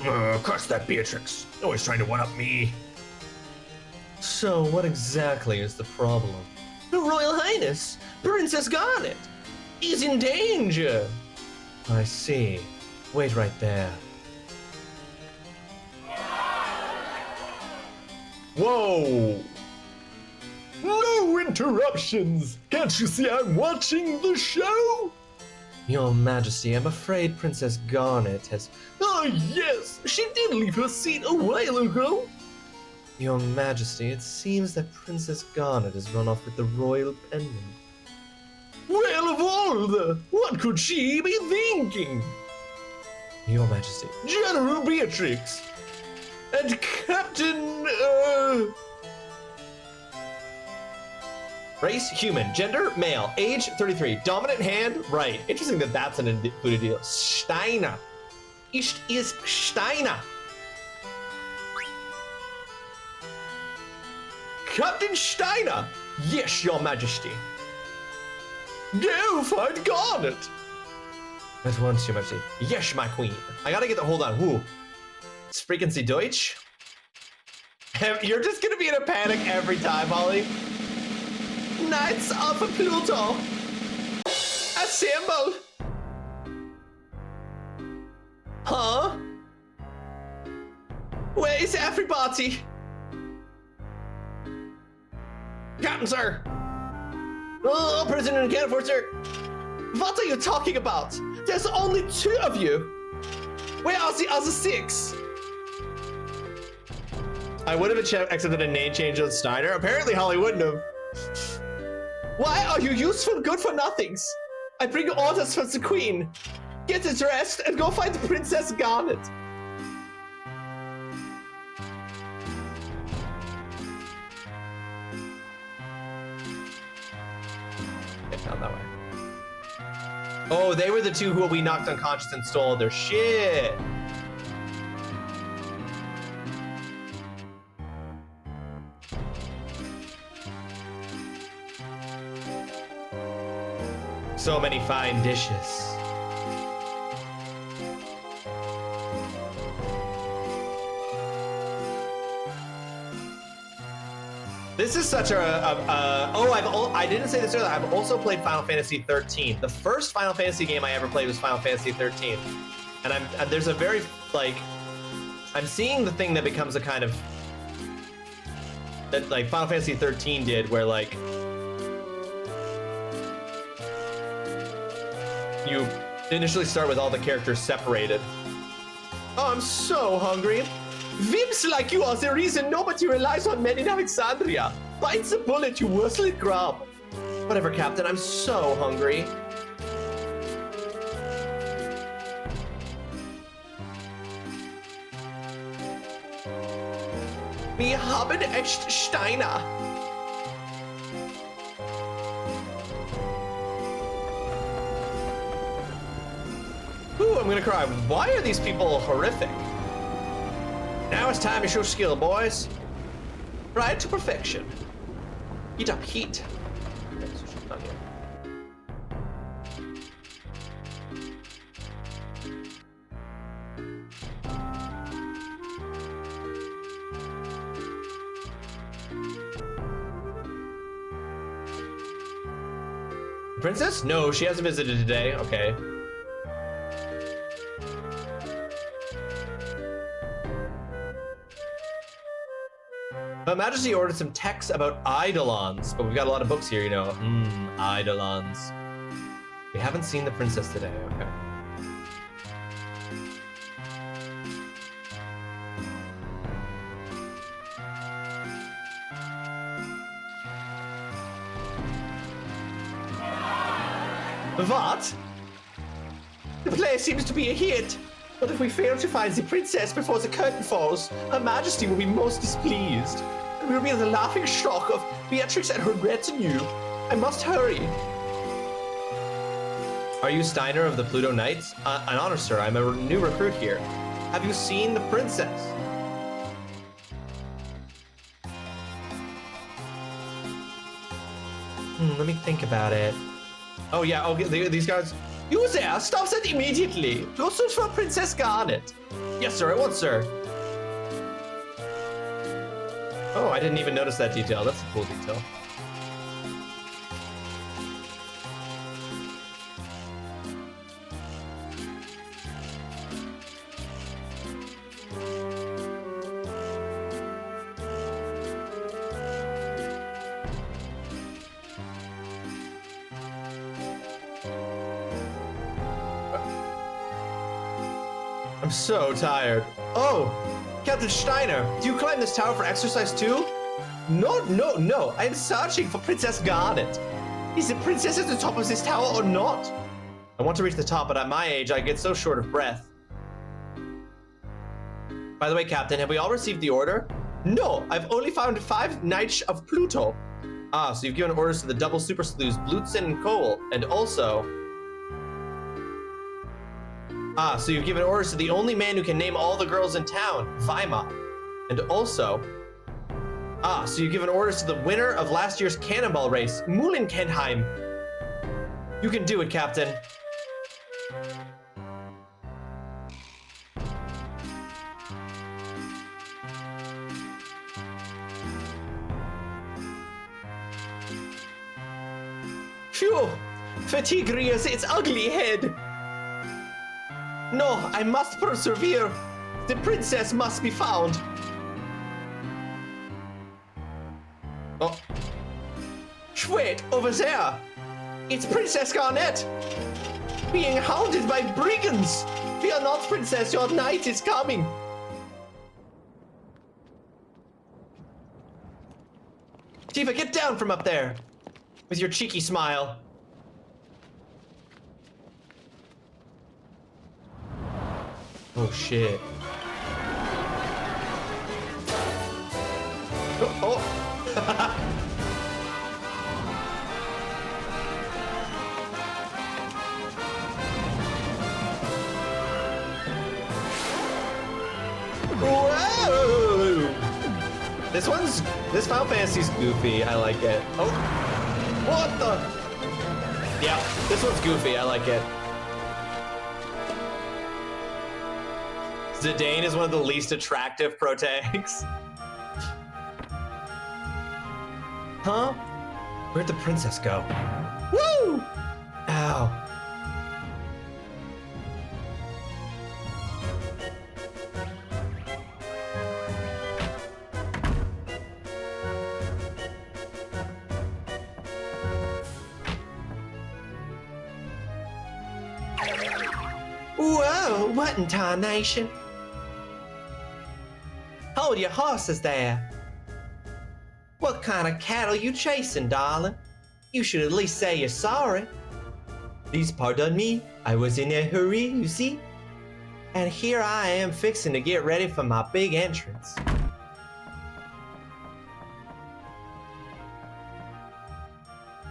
Curse that Beatrix. Always trying to one-up me. So, what exactly is the problem? Her Royal Highness, Princess Garnet, is in danger. I see. Wait right there. Whoa! No interruptions! Can't you see I'm watching the show? Your Majesty, I'm afraid Princess Garnet has... Oh, yes! She did leave her seat a while ago! Your Majesty, it seems that Princess Garnet has run off with the royal pendant. Well, of all the... What could she be thinking? Your Majesty. General Beatrix! And Captain... Race, human. Gender, male. Age, 33. Dominant hand, right. Interesting that that's an included deal. Steiner. Ich is Steiner. Captain Steiner. Yes, Your Majesty. Go find Garnet. At once, Your Majesty. Yes, my queen. I gotta get the... Hold on. Who? Sprechen Sie Deutsch? You're just gonna be in a panic every time, Holly. Knights of Pluto. A
assemble! Huh? Where is everybody? Captain, sir! Oh, prisoner in Canada, sir! What are you talking about? There's only 2 of you! Where are the other 6? I would have accepted a name change on Steiner. Apparently Holly wouldn't have. Why are you useful good for nothings? I bring orders from the Queen. Get dressed and go find Princess Garnet. Okay, not that way. Oh, they were the 2 who we knocked unconscious and stole their shit. So many fine dishes. This is such I didn't say this earlier. I've also played Final Fantasy 13. The first Final Fantasy game I ever played was Final Fantasy 13. And there's a very, like, I'm seeing the thing that becomes a kind of, that like Final Fantasy 13 did, where like, you initially start with all the characters separated. Oh, I'm so hungry. Vimps like you are the reason nobody relies on men in Alexandria. Bite the bullet, you worthless grub. Whatever, Captain, I'm so hungry. Wir haben echt Steiner. Ooh, I'm gonna cry. Why are these people horrific? Now it's time to show skill, boys. Right to perfection. Heat up heat. Okay, so she's not here. Princess? No, she hasn't visited today. Okay. Her Majesty ordered some texts about Eidolons, but we've got a lot of books here, you know. Eidolons. We haven't seen the princess today, okay. What? The play seems to be a hit. But if we fail to find the princess before the curtain falls, Her Majesty will be most displeased. And we'll be the laughing stock of Beatrix and her retinue. I must hurry. Are you Steiner of the Pluto Knights? An honor, sir. I'm a new recruit here. Have you seen the princess? Let me think about it. Oh yeah, okay, these guys. You there! Stop that immediately! Go search for Princess Garnet. Yes, sir, at once, sir. Oh, I didn't even notice that detail. That's a cool detail. I'm so tired. Oh, Captain Steiner, do you climb this tower for exercise too? No. I'm searching for Princess Garnet. Is the princess at the top of this tower or not? I want to reach the top, but at my age, I get so short of breath. By the way, Captain, have we all received the order? No, I've only found 5 Knights of Pluto. Ah, so you've given orders to the double super sleuths, Blutzen and Cole, and also... Ah, so you've given orders to the only man who can name all the girls in town, Weimar. And also... Ah, so you've given orders to the winner of last year's cannonball race, Muhlenkenheim. You can do it, Captain. Phew!
Fatigue rears its ugly head. No, I must persevere. The princess must be found. Oh. Wait, over there. It's Princess Garnet. Being hounded by brigands. Fear not, princess, your night is coming. Tifa, get down from up there. With your cheeky smile. Oh shit. Oh. Whoa! This Final Fantasy's goofy. I like it. Oh, what the? Yeah, this one's goofy. I like it. Zidane is one of the least attractive protags. Huh? Where'd the princess go? Woo! Ow. Whoa, what in tarnation? Hold your horses there. What kind of cattle you chasing, darling? You should at least say you're sorry. Please pardon me, I was in a hurry, you see? And here I am fixing to get ready for my big entrance.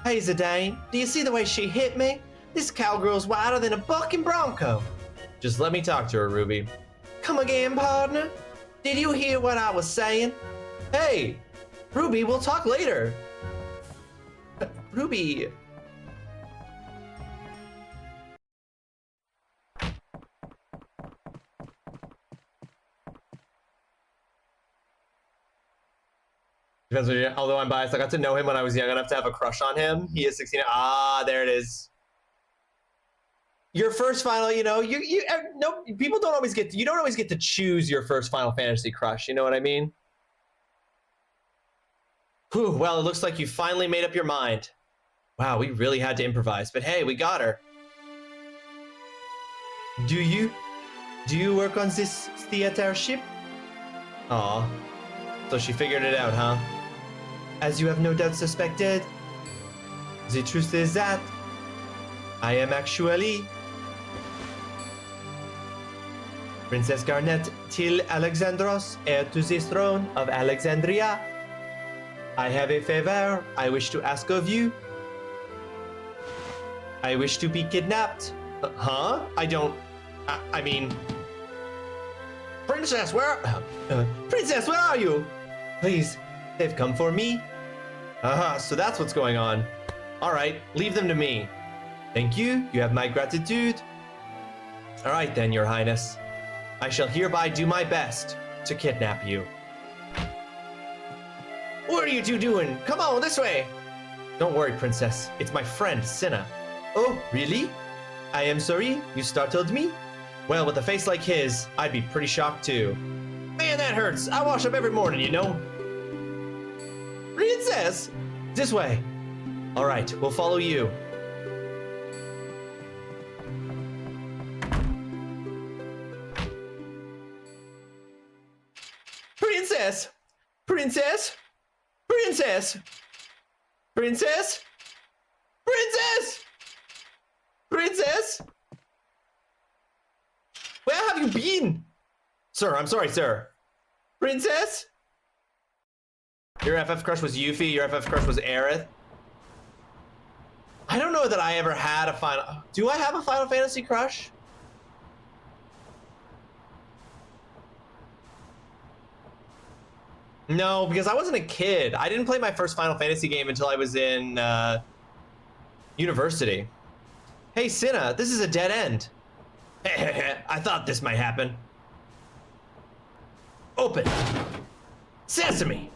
Hey Zidane, do you see the way she hit me? This cowgirl's wilder than a bucking bronco. Just let me talk to her, Ruby. Come again, partner? Did you hear what I was saying? Hey, Ruby, we'll talk later. Ruby. Although I'm biased, I got to know him when I was young enough to have a crush on him. He is 16. Ah, there it is. Your first final, you know, no, people don't always get, you don't always get to choose your first Final Fantasy crush. You know what I mean? Whew, well, it looks like you finally made up your mind. Wow, we really had to improvise, but hey, we got her. Do you work on this theater ship? Aw, so she figured it out, huh? As you have no doubt suspected, the truth is that I am actually Princess Garnet Till Alexandros, heir to the throne of Alexandria. I have a favor I wish to ask of you. I wish to be kidnapped. Huh? I mean... Princess, Princess, where are you? Please, they've come for me. Aha, so that's what's going on. Alright, leave them to me. Thank you, you have my gratitude. Alright then, Your Highness. I shall hereby do my best to kidnap you. What are you two doing? Come on, this way! Don't worry, Princess. It's my friend, Cinna. Oh, really? I am sorry, you startled me? Well, with a face like his, I'd be pretty shocked too. Man, that hurts. I wash up every morning, you know? Princess! This way. Alright, we'll follow you. Princess! Princess! Princess! Princess! Princess! Princess! Where have you been? Sir, I'm sorry, sir. Princess? Your FF crush was Yuffie, your FF crush was Aerith. I don't know that I ever had a final... Do I have a Final Fantasy crush? No, because I wasn't a kid. I didn't play my first Final Fantasy game until I was in university. Hey, Cinna, this is a dead end. I thought this might happen. Open. Sesame.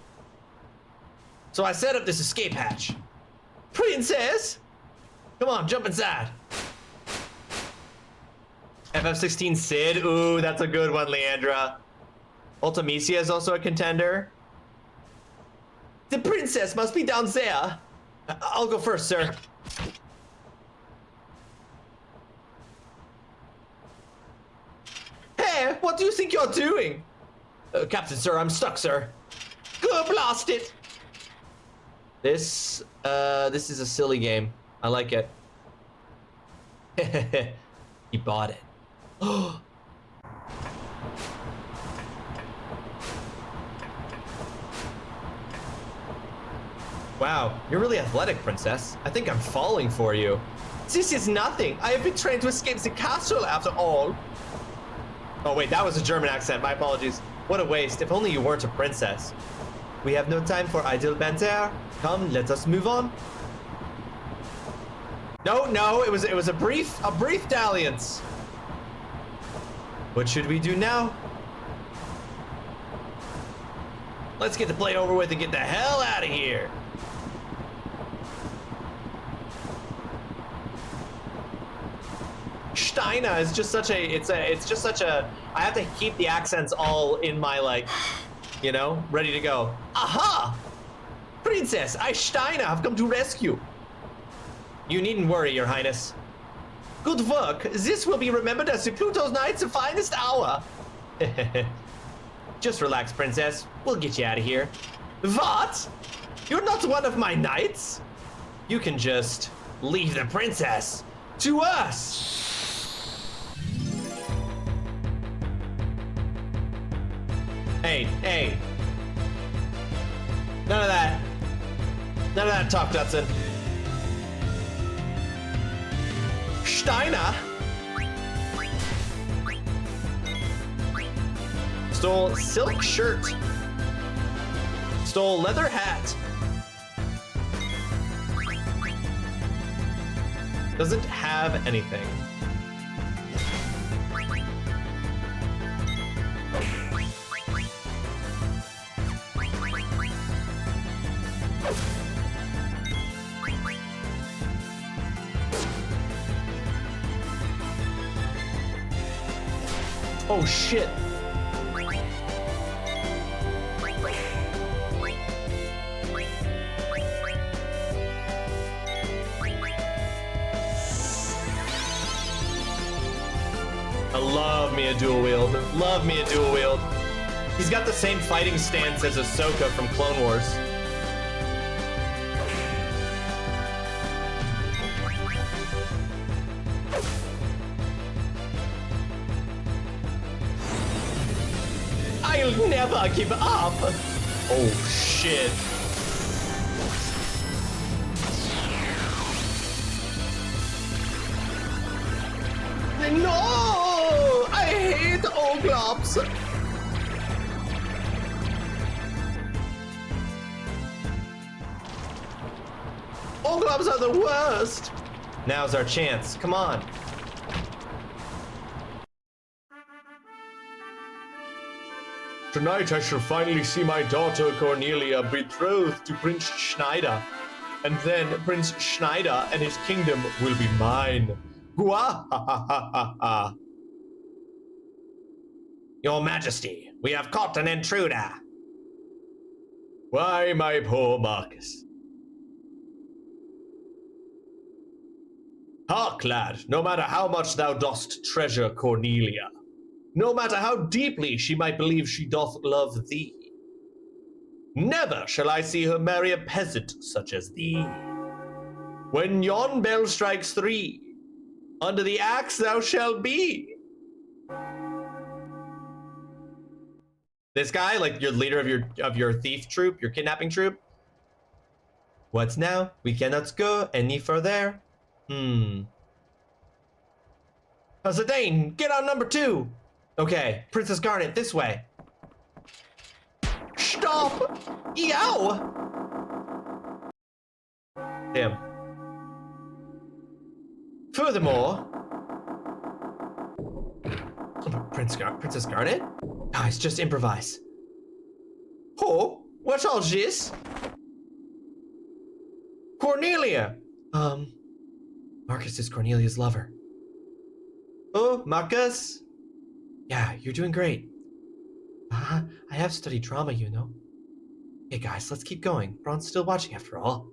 So I set up this escape hatch. Princess? Come on, jump inside. FF16 Sid. Ooh, that's a good one, Leandra. Ultimisia is also a contender. The princess must be down there. I'll go first, sir. Hey, what do you think you're doing? Captain, sir, I'm stuck, sir. Go blast it. This is a silly game. I like it. He bought it. Wow, you're really athletic, princess. I think I'm falling for you. This is nothing. I have been trained to escape the castle after all. Oh wait, that was a German accent. My apologies. What a waste. If only you weren't a princess. We have no time for idle banter. Come, let us move on. No, it was a brief dalliance. What should we do now? Let's get the play over with and get the hell out of here. Steiner is just such a, it's just such a, I have to keep the accents all in my, like, you know, ready to go. Aha! Princess, I Steiner have come to rescue. You needn't worry, your highness. Good work. This will be remembered as the Pluto's Knight's finest hour. Just relax, princess. We'll get you out of here. What? You're not one of my knights? You can just leave the princess to us. Hey. None of that. None of that talk, Dutson. Steiner stole silk shirt. Stole leather hat. Doesn't have anything. Oh shit. I love me a dual wield. Love me a dual wield. He's got the same fighting stance as Ahsoka from Clone Wars. I'll never give up. Oh shit. No! I hate Oglops. Oglops are the worst. Now's our chance. Come on. Tonight I shall finally see my daughter Cornelia betrothed to Prince Schneider. And then Prince Schneider and his kingdom will be mine. Gwa-ha-ha-ha-ha. Your Majesty, we have caught an intruder. Why, my poor Marcus? Hark, lad, no matter how much thou dost treasure Cornelia, no matter how deeply she might believe she doth love thee, never shall I see her marry a peasant such as thee. When yon bell strikes 3, under the axe thou shalt be. This guy, like your leader of your thief troop, your kidnapping troop. What's now? We cannot go any further. Zidane, get on number 2. Okay, Princess Garnet, this way. Stop! Yow! Damn. Furthermore, Princess Garnet? Guys, just improvise. Oh, what's all this? Cornelia! Marcus is Cornelia's lover. Oh, Marcus? Yeah, you're doing great. I have studied drama, you know. Hey guys, let's keep going. Braun's still watching after all.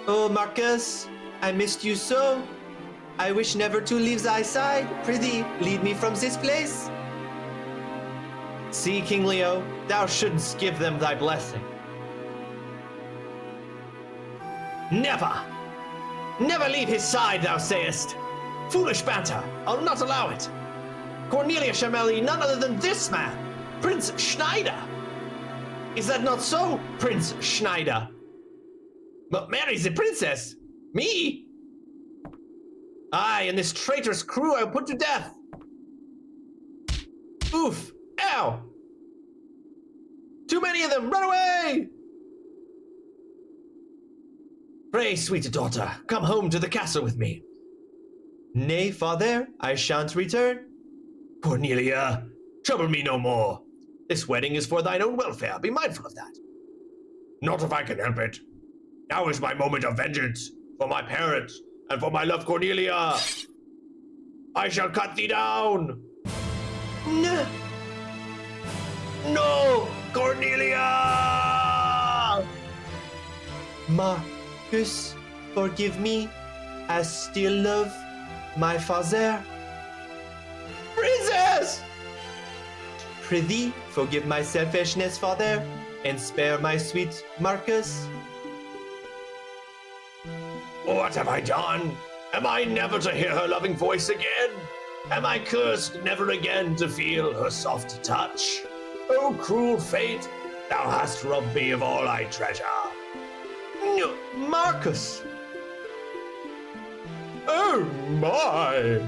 Oh, Marcus, I missed you so. I wish never to leave thy side. Prithee, lead me from this place. See, King Leo, thou shouldst give them thy blessing. Never! Never leave his side, thou sayest. Foolish banter, I'll not allow it. Cornelia shall marry none other than this man, Prince Schneider. Is that not so, Prince Schneider? But marries the princess? Me? Aye, and this traitorous crew I will put to death. Oof! Ow! Too many of them! Run away! Pray, sweet daughter, come home to the castle with me. Nay, father, I shan't return. Cornelia, trouble me no more. This wedding is for thine own welfare. Be mindful of that. Not if I can help it. Now is my moment of vengeance for my parents and for my love, Cornelia. I shall cut thee down. No. No, Cornelia! Marcus, forgive me. I still love my father. Princess! Prithee, forgive my selfishness, father, and spare my sweet Marcus. What have I done? Am I never to hear her loving voice again? Am I cursed never again to feel her soft touch? Oh, cruel fate, thou hast robbed me of all I treasure. No, Marcus! Oh my!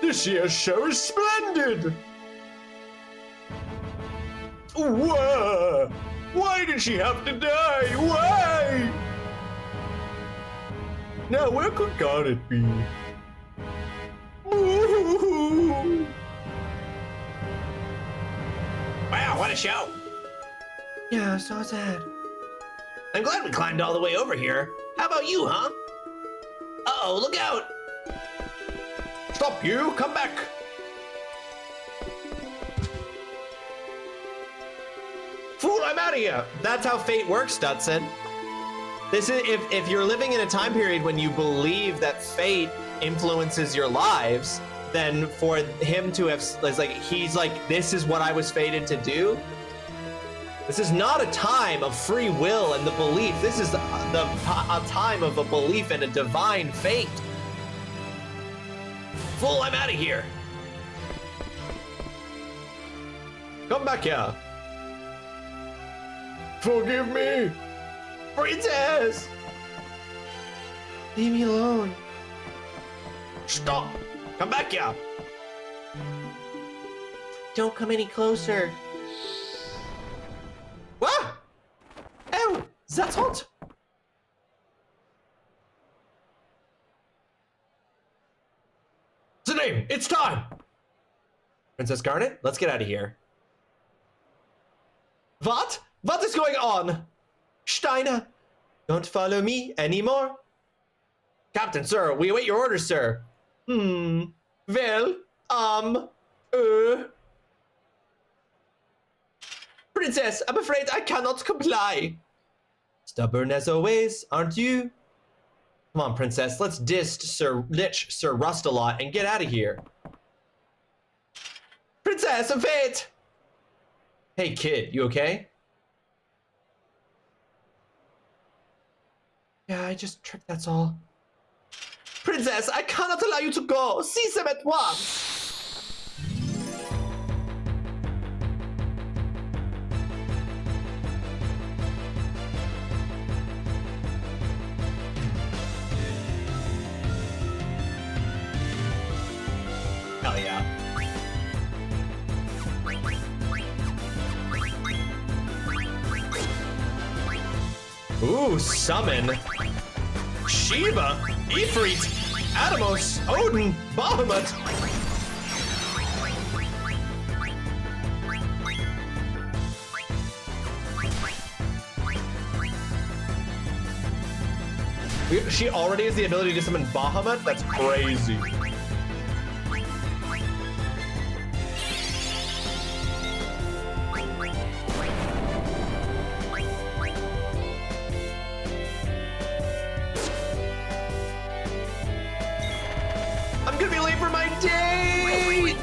This year's show is splendid! Whoa! Why did she have to die? Why? Now, where could Garnet be? Ooh. Wow, what a show! Yeah, so sad. I'm glad we climbed all the way over here. How about you, huh? Uh-oh, look out! Stop you! Come back! Fool, I'm out of here! That's how fate works, Dudson. This is if you're living in a time period when you believe that fate influences your lives, then for him to have, it's like, he's like, this is what I was fated to do. This is not a time of free will and the belief. This is a time of a belief in a divine fate. Fool, I'm out of here. Come back here. Forgive me. Princess! Leave me alone. Stop! Come back here! Don't come any closer. What? Oh, that's hot! What's the name? It's time! Princess Garnet, let's get out of here. What? What is going on? Steiner, don't follow me anymore. Captain, sir, we await your orders, sir. Well, Princess, I'm afraid I cannot comply. Stubborn as always, aren't you? Come on, Princess, let's ditch Sir Rustalot and get out of here. Princess, wait! Hey, kid, you okay? Yeah, I just tripped, that's all. Princess, I cannot allow you to go. Seize them at once. Hell yeah. Ooh, summon. Shiva, Ifrit, Atomos, Odin, Bahamut.
She already has the ability to summon Bahamut? That's crazy. I'm gonna be late for my date!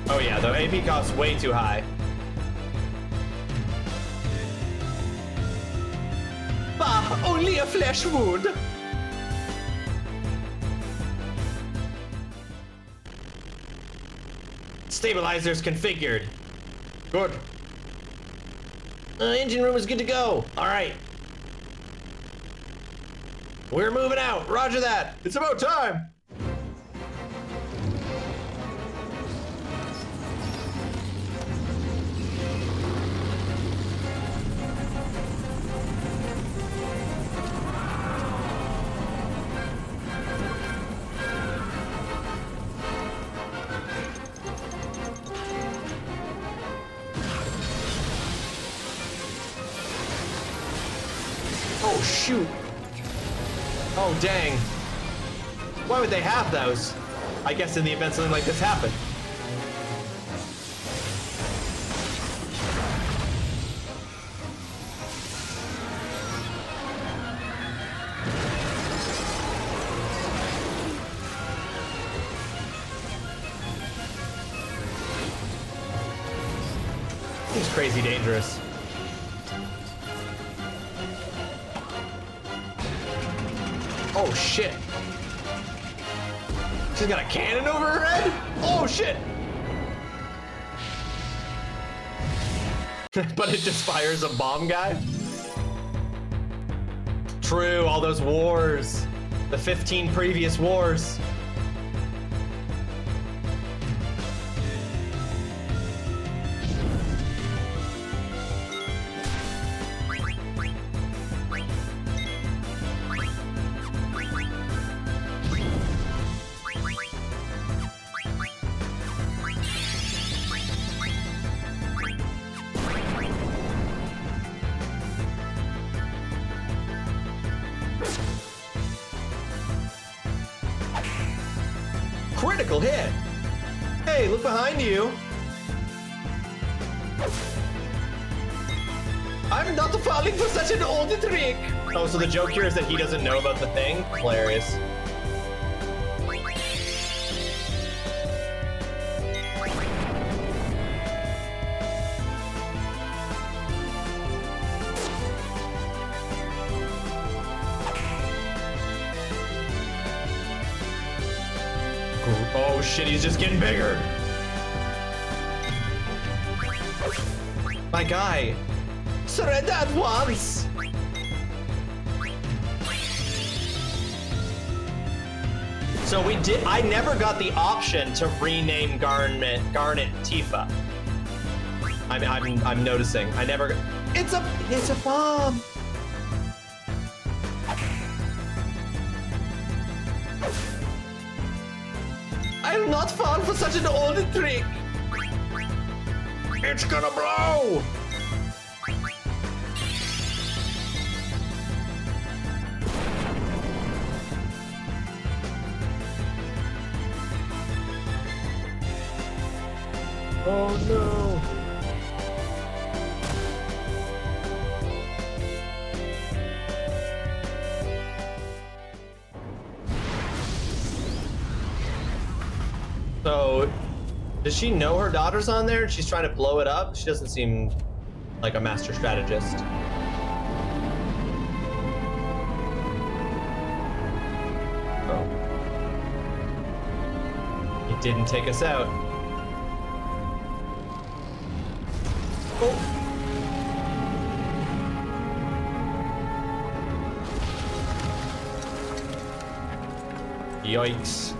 Oh yeah, the AP cost's way too high. Bah, only a flesh wound. Stabilizers configured. Good. Engine room is good to go. All right. We're moving out. Roger that. It's about time. Oh, shoot. Oh, dang. Why would they have those? I guess in the event something like this happened. Seems crazy dangerous. Oh shit. She's got a cannon over her head? Oh shit. But it just fires a bomb guy? True, all those wars. The 15 previous wars. Critical hit. Hey, look behind you. I'm not falling for such an old trick. Oh, so the joke here is that he doesn't know about the thing? Hilarious. Oh shit, he's just getting bigger. My guy. Surrender at once. So I never got the option to rename Garnet Tifa. I'm noticing. I never it's a bomb. I'll not fall for such an old trick. It's gonna blow. Oh no. So, does she know her daughter's on there and she's trying to blow it up? She doesn't seem like a master strategist. Oh. It didn't take us out. Oh. Yikes.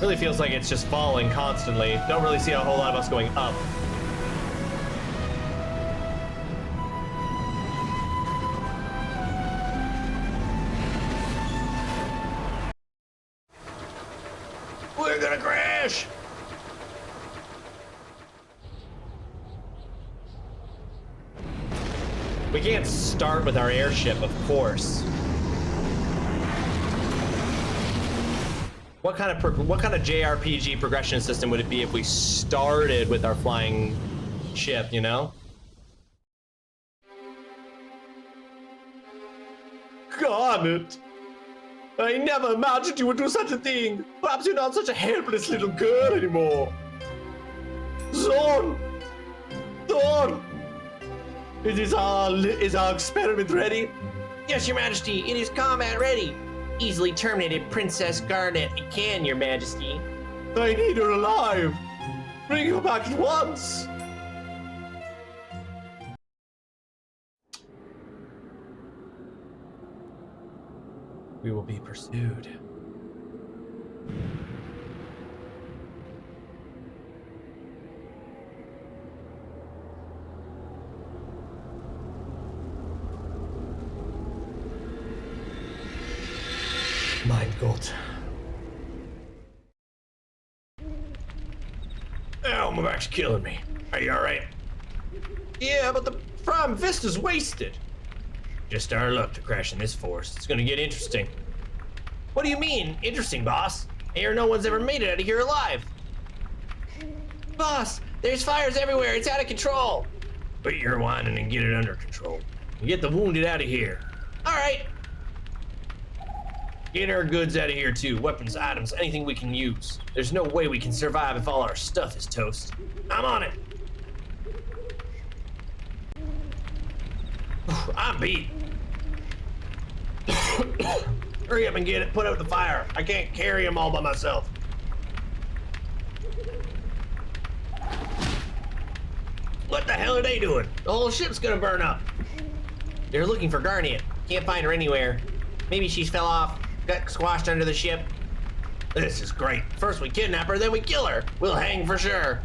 Really feels like it's just falling constantly. Don't really see a whole lot of us going up. We're gonna crash! We can't start with our airship, of course. What kind of JRPG progression system would it be if we started with our flying ship, you know? Garnet! I never imagined you would do such a thing! Perhaps you're not such a helpless little girl anymore! Zorn! Thorn! Is our experiment ready?
Yes, Your Majesty, it is combat ready. Easily terminated Princess Garnet again, Your Majesty.
I need her alive! Bring her back at once!
We will be pursued. My God.
Ow, my back's killing me. Are you alright? Yeah, but the prime vista's wasted. Just our luck to crash in this forest. It's gonna get interesting.
What do you mean, interesting, boss? I hear no one's ever made it out of here alive. Boss, there's fires everywhere. It's out of control.
But you're whining and get it under control. And get the wounded out of here.
All right.
Get our goods out of here too. Weapons, items, anything we can use. There's no way we can survive if all our stuff is toast. I'm on it. I'm beat. Hurry up and get it. Put out the fire. I can't carry them all by myself. What the hell are they doing? The whole ship's gonna burn up.
They're looking for Garnet. Can't find her anywhere. Maybe she fell off, got squashed under the ship.
This is great. First we kidnap her, then we kill her. We'll hang for sure.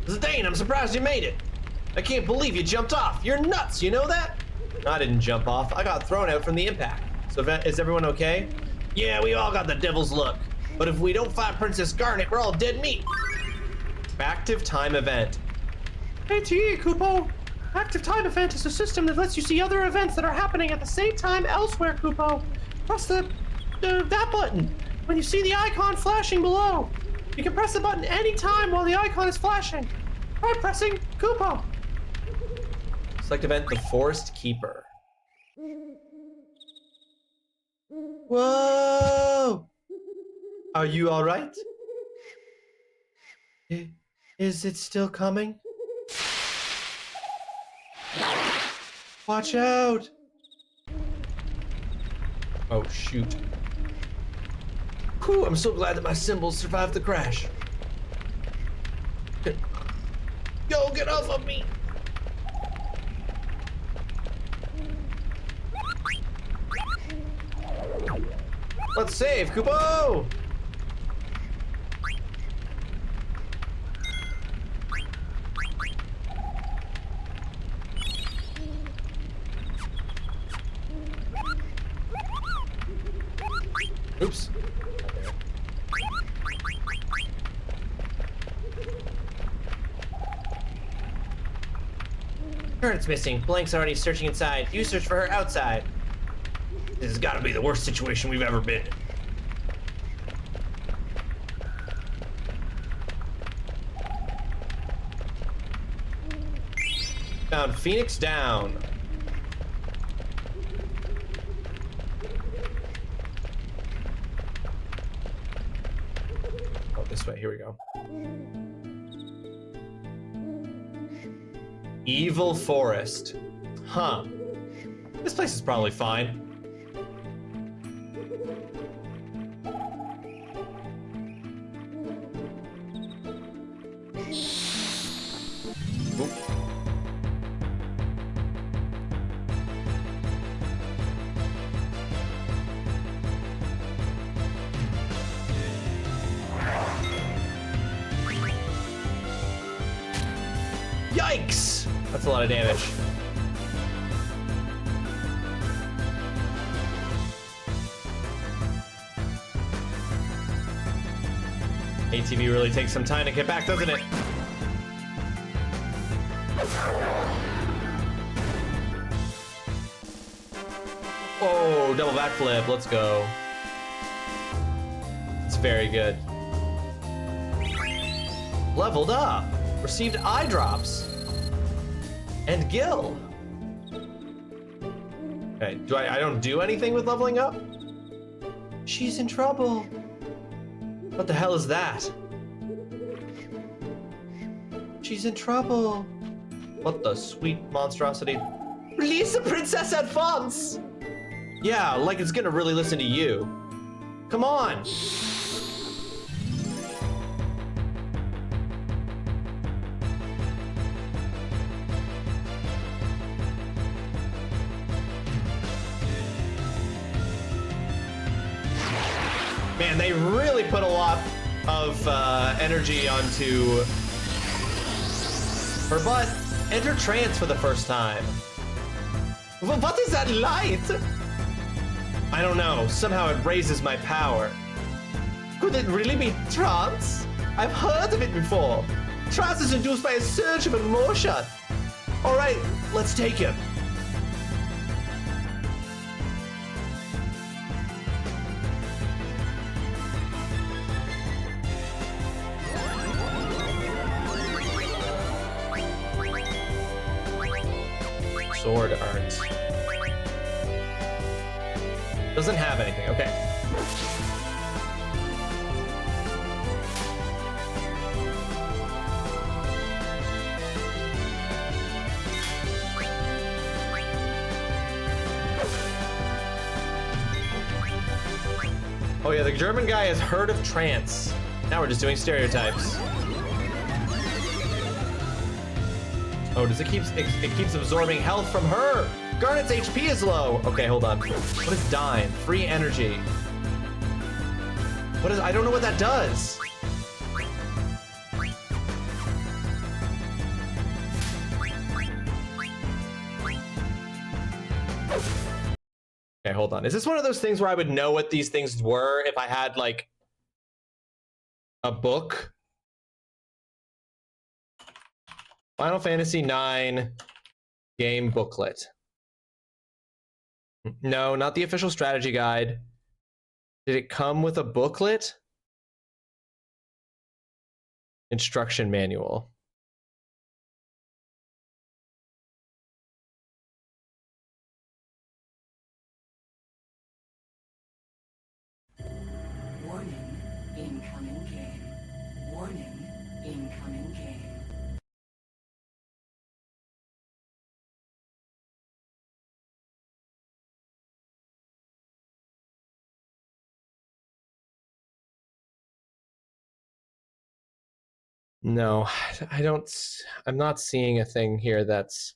Zidane, I'm surprised you made it. I can't believe you jumped off. You're nuts, you know that?
I didn't jump off. I got thrown out from the impact. So is everyone okay?
Yeah, we all got the devil's look. But if we don't find Princess Garnet, we're all dead meat.
Active time event.
ATE, Kupo! Active time event is a system that lets you see other events that are happening at the same time elsewhere, Kupo. Press that button when you see the icon flashing below. You can press the button anytime while the icon is flashing. Try pressing Kupo.
Select event, the Forest Keeper. Whoa! Are you all right? Is it still coming? Watch out! Oh, shoot.
Whew, I'm so glad that my symbols survived the crash. Yo, get off of me!
Let's save, Kupo! Oops.
Garnet's missing. Blank's already searching inside. You search for her outside.
This has got to be the worst situation we've ever been in.
Found Phoenix down. Oh, this way. Here we go. Evil Forest. Huh. This place is probably fine. Yikes! That's a lot of damage. ATV really takes some time to get back, doesn't it? Oh, double backflip. Let's go. It's very good. Leveled up. Received eye drops. And Gil. Okay, I don't do anything with leveling up? She's in trouble. What the hell is that? She's in trouble. What the sweet monstrosity? Release the princess at once! Yeah, like it's gonna really listen to you. Come on! Man, they really put a lot of energy onto her butt. Enter trance for the first time. What is that light? I don't know. Somehow it raises my power. Could it really be trance? I've heard of it before. Trance is induced by a surge of emotion. All right, let's take him. Sword arts. Doesn't have anything, okay. Oh yeah, the German guy has heard of trance. Now we're just doing stereotypes. Oh, does it keeps absorbing health from her? Garnet's HP is low. Okay, hold on. What is Dime? Free energy. What is? I don't know what that does. Okay, hold on. Is this one of those things where I would know what these things were if I had like a book? Final Fantasy IX game booklet. No, not the official strategy guide. Did it come with a booklet? Instruction manual.
Warning, incoming game. Warning, incoming game.
No, I'm not seeing a thing here that's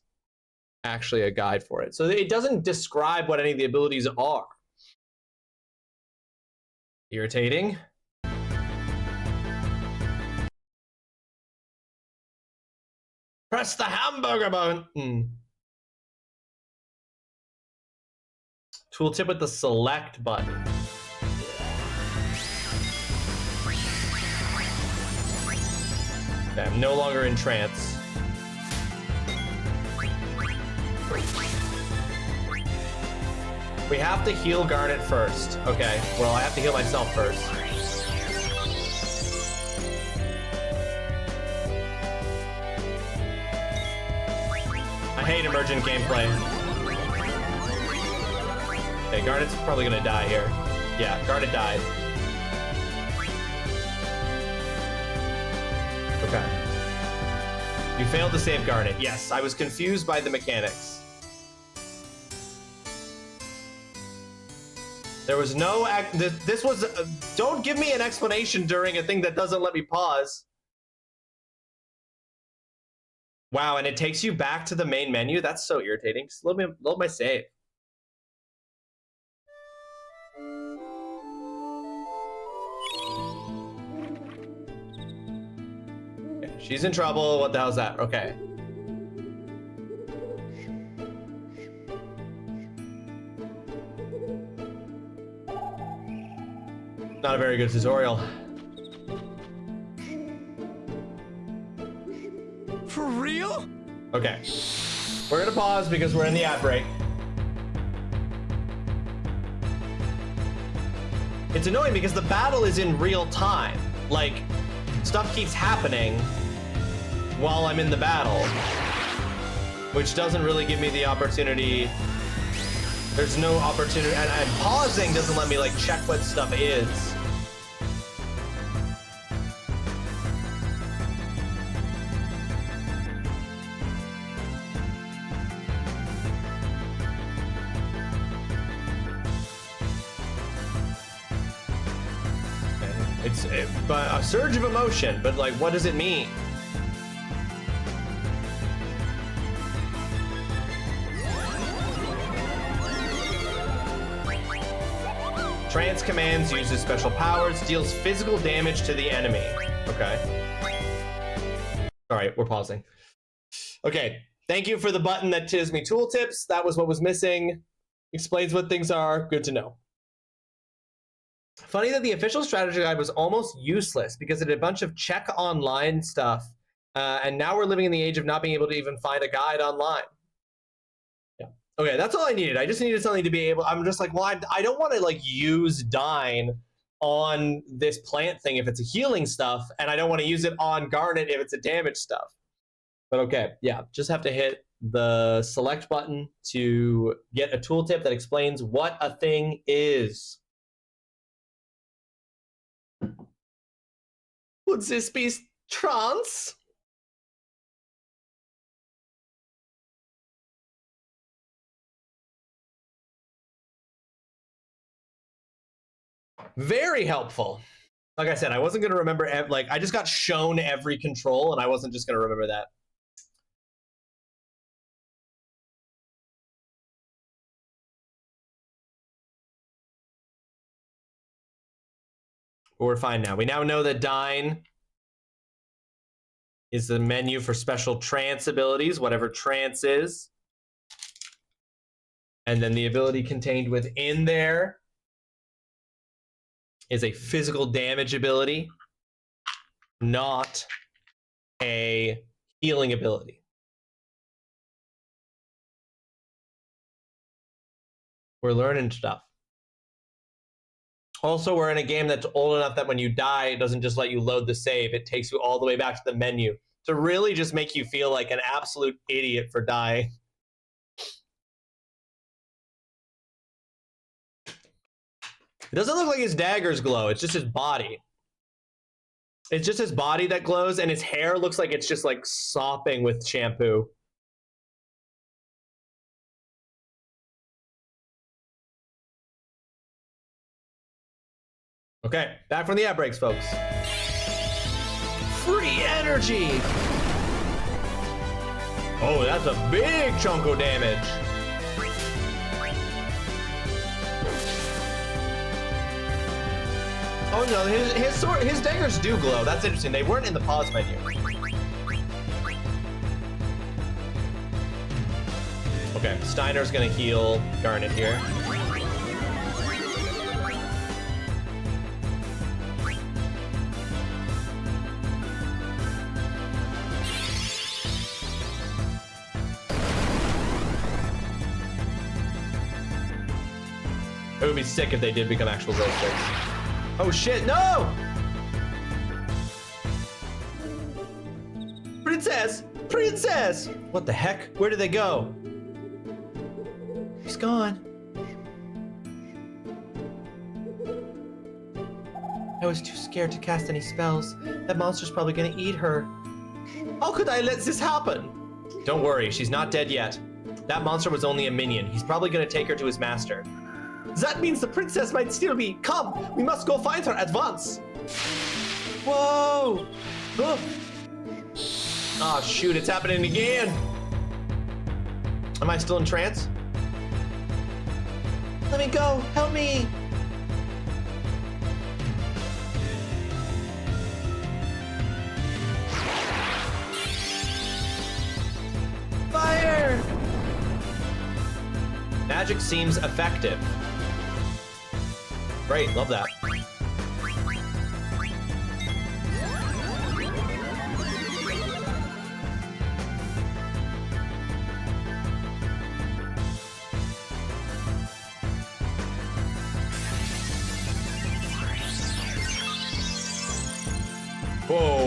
actually a guide for it. So it doesn't describe what any of the abilities are. Irritating. Press the hamburger button. Tooltip with the select button. Okay, I'm no longer in trance. We have to heal Garnet first. Okay, well, I have to heal myself first. I hate emergent gameplay. Okay, Garnet's probably gonna die here. Yeah, Garnet died. Okay. You failed to save Garnet. Yes, I was confused by the mechanics. There was no this was don't give me an explanation during a thing that doesn't let me pause. Wow, and it takes you back to the main menu. That's so irritating. Just load my save. Okay, she's in trouble. What the hell is that? Okay. not a very good tutorial.
For real?
Okay. We're gonna pause because we're in the ad break. It's annoying because the battle is in real time. Like, stuff keeps happening while I'm in the battle, which doesn't really give me the opportunity. There's no opportunity, and pausing doesn't let me like check what stuff is. It's a surge of emotion, but like, what does it mean? Trance commands uses special powers, deals physical damage to the enemy. Okay. All right, we're pausing. Okay, thank you for the button that gives me tooltips. That was what was missing. Explains what things are. Good to know. Funny that the official strategy guide was almost useless because it had a bunch of check online stuff, and now we're living in the age of not being able to even find a guide online. Yeah. Okay, that's all I needed. I just needed something to be able. I'm just like, well, I don't want to like use Dine on this plant thing if it's a healing stuff, and I don't want to use it on Garnet if it's a damage stuff. But okay, yeah, just have to hit the select button to get a tooltip that explains what a thing is. Would this be trance? Very helpful. Like I said, I wasn't going to remember, like, I just got shown every control, and I wasn't just going to remember that. But we're fine now. We now know that Dine is the menu for special trance abilities, whatever trance is. And then the ability contained within there is a physical damage ability, not a healing ability. We're learning stuff. Also, we're in a game that's old enough that when you die, it doesn't just let you load the save. It takes you all the way back to the menu to really just make you feel like an absolute idiot for dying. It doesn't look like his daggers glow. It's just his body. It's just his body that glows, and his hair looks like it's just like sopping with shampoo. Okay, back from the ad breaks, folks. Free energy! Oh, that's a big chunk of damage. Oh no, his daggers do glow. That's interesting. They weren't in the pause menu. Okay, Steiner's gonna heal Garnet here. It would be sick if they did become actual glow sticks. Oh shit, no! Princess! Princess! What the heck? Where did they go? She's gone. I was too scared to cast any spells. That monster's probably gonna eat her. How could I let this happen? Don't worry, she's not dead yet. That monster was only a minion. He's probably gonna take her to his master. That means the princess might still be. Come, we must go find her at once. Whoa! Oh shoot, it's happening again. Am I still in trance? Let me go, help me. Fire! Magic seems effective. Great, love that.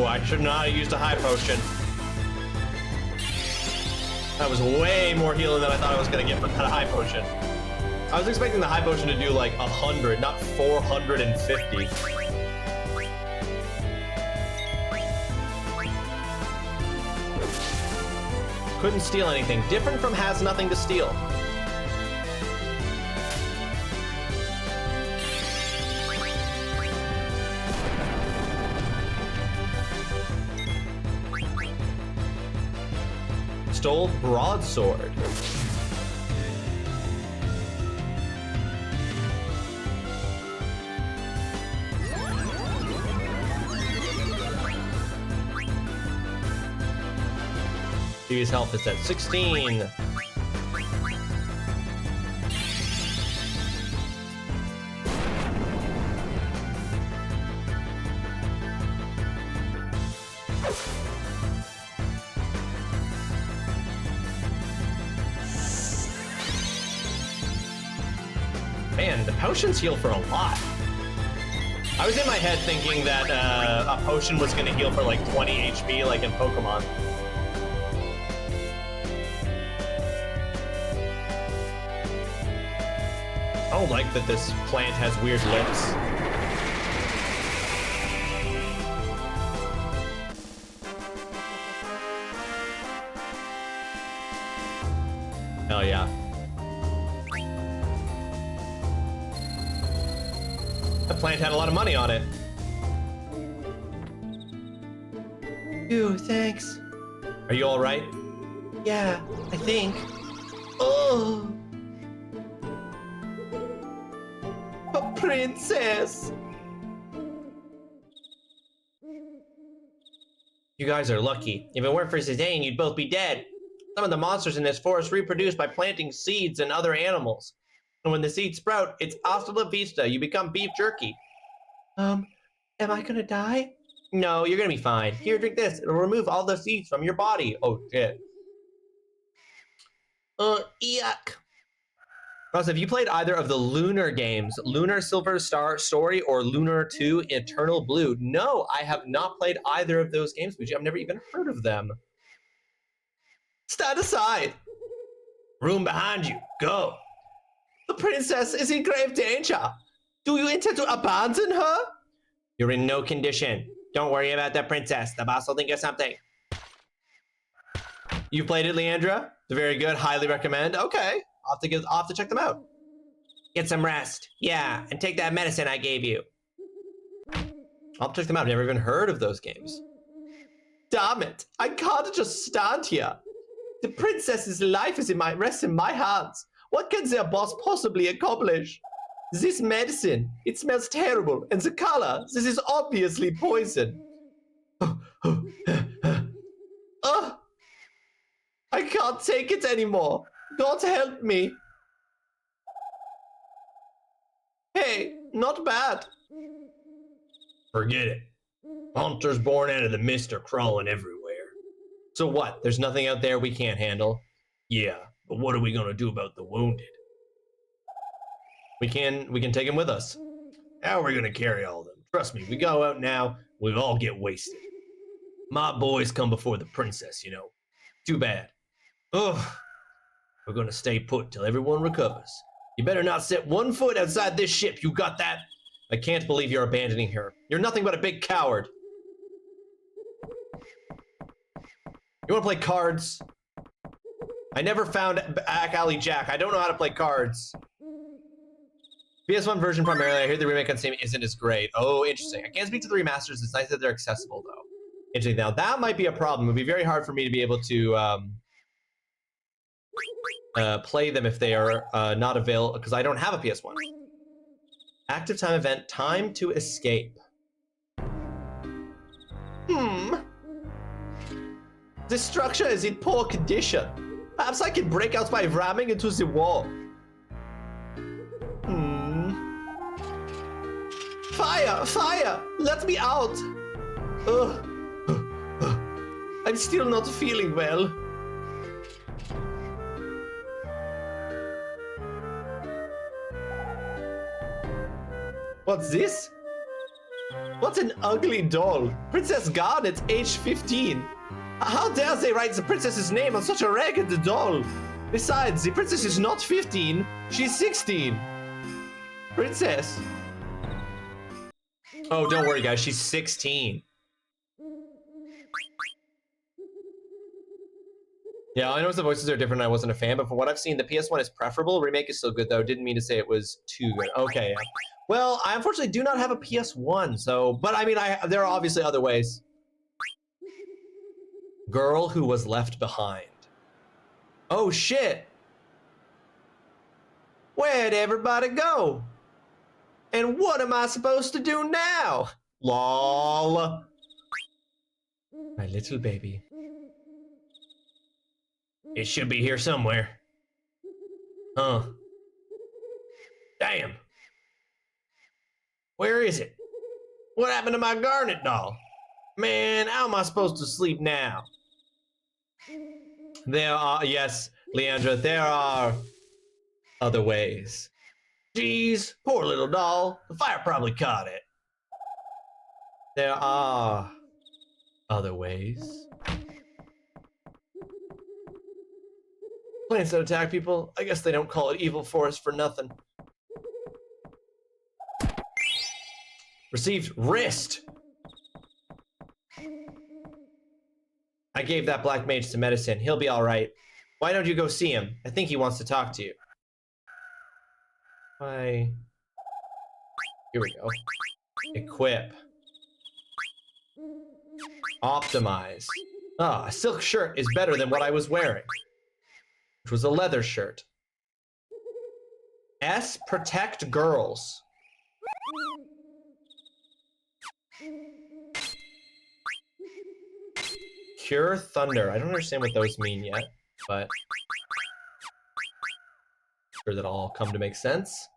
I should not have used a high potion. That was way more healing than I thought I was gonna get from that high potion. I was expecting the high potion to do like 100, not 450. Couldn't steal anything. Different from has nothing to steal. Stole broadsword. His health is at 16. Man, the potions heal for a lot. I was in my head thinking that a potion was going to heal for like 20 HP like in Pokemon. I don't like that this plant has weird lips. Hell yeah. That plant had a lot of money on it.
Ooh, thanks.
Are you all right?
Yeah, I think. Oh. A princess.
You guys are lucky. If it weren't for Zidane, you'd both be dead. Some of the monsters in this forest reproduce by planting seeds and other animals. And when the seeds sprout, it's hasta la vista. You become beef jerky.
Am I gonna die?
No, you're gonna be fine. Here, drink this. It'll remove all the seeds from your body. Oh, shit.
Yuck.
Ross, have you played either of the Lunar games, Lunar Silver Star Story or Lunar 2 Eternal Blue? No, I have not played either of those games, but I've never even heard of them.
Stand aside.
Room behind you. Go.
The princess is in grave danger. Do you intend to abandon her?
You're in no condition. Don't worry about the princess. The boss will think of something. You played it, Leandra? They're very good. Highly recommend. Okay. I'll have to check them out. Get some rest. Yeah, and take that medicine I gave you. I'll check them out. I've never even heard of those games.
Damn it. I can't just stand here. The princess's life rests in my hands. What can their boss possibly accomplish? This medicine, it smells terrible. And the color, this is obviously poison. I can't take it anymore. God help me. Hey, not bad.
Forget it. Monsters born out of the mist are crawling everywhere. So what? There's nothing out there we can't handle? Yeah, but what are we gonna do about the wounded? We can take them with us. How are we gonna carry all of them? Trust me, we go out now, we all get wasted. My boys come before the princess, you know. Too bad. Ugh. We're gonna stay put till everyone recovers. You better not set one foot outside this ship, you got that? I can't believe you're abandoning her. You're nothing but a big coward. You wanna play cards? I never found Back Alley Jack. I don't know how to play cards. PS1 version primarily. I hear the remake on Steam isn't as great. Oh, interesting. I can't speak to the remasters. It's nice that they're accessible, though. Interesting. Now, that might be a problem. It would be very hard for me to be able to play them if they are not available, because I don't have a PS1. Active time event, time to escape.
The structure is in poor condition. Perhaps I can break out by ramming into the wall. Fire! Fire! Let me out! I'm still not feeling well. What's this?
What an ugly doll. Princess Garnet's age 15. How dare they write the princess's name on such a ragged doll? Besides, the princess is not 15, she's 16. Princess. Oh, don't worry, guys, she's 16. Yeah, I know the voices are different. I wasn't a fan, but for what I've seen, the PS1 is preferable. Remake is still good, though. Didn't mean to say it was too good. Okay, yeah. Well, I unfortunately do not have a PS1, so... But, I mean, there are obviously other ways. Girl who was left behind. Oh, shit! Where'd everybody go? And what am I supposed to do now? Lol. My little baby. It should be here somewhere. Huh. Damn. Where is it? What happened to my Garnet doll? Man, how am I supposed to sleep now? There are, yes, Leandra, there are other ways. Jeez, poor little doll. The fire probably caught it. There are other ways. Plants that attack people, I guess they don't call it evil forest for nothing. Received wrist. I gave that black mage some medicine. He'll be all right. Why don't you go see him? I think he wants to talk to you. Why? Here we go. Equip. Optimize. Ah, a silk shirt is better than what I was wearing, which was a leather shirt. S, protect girls. Cure thunder. I don't understand what those mean yet, but I'm sure that'll all come to make sense.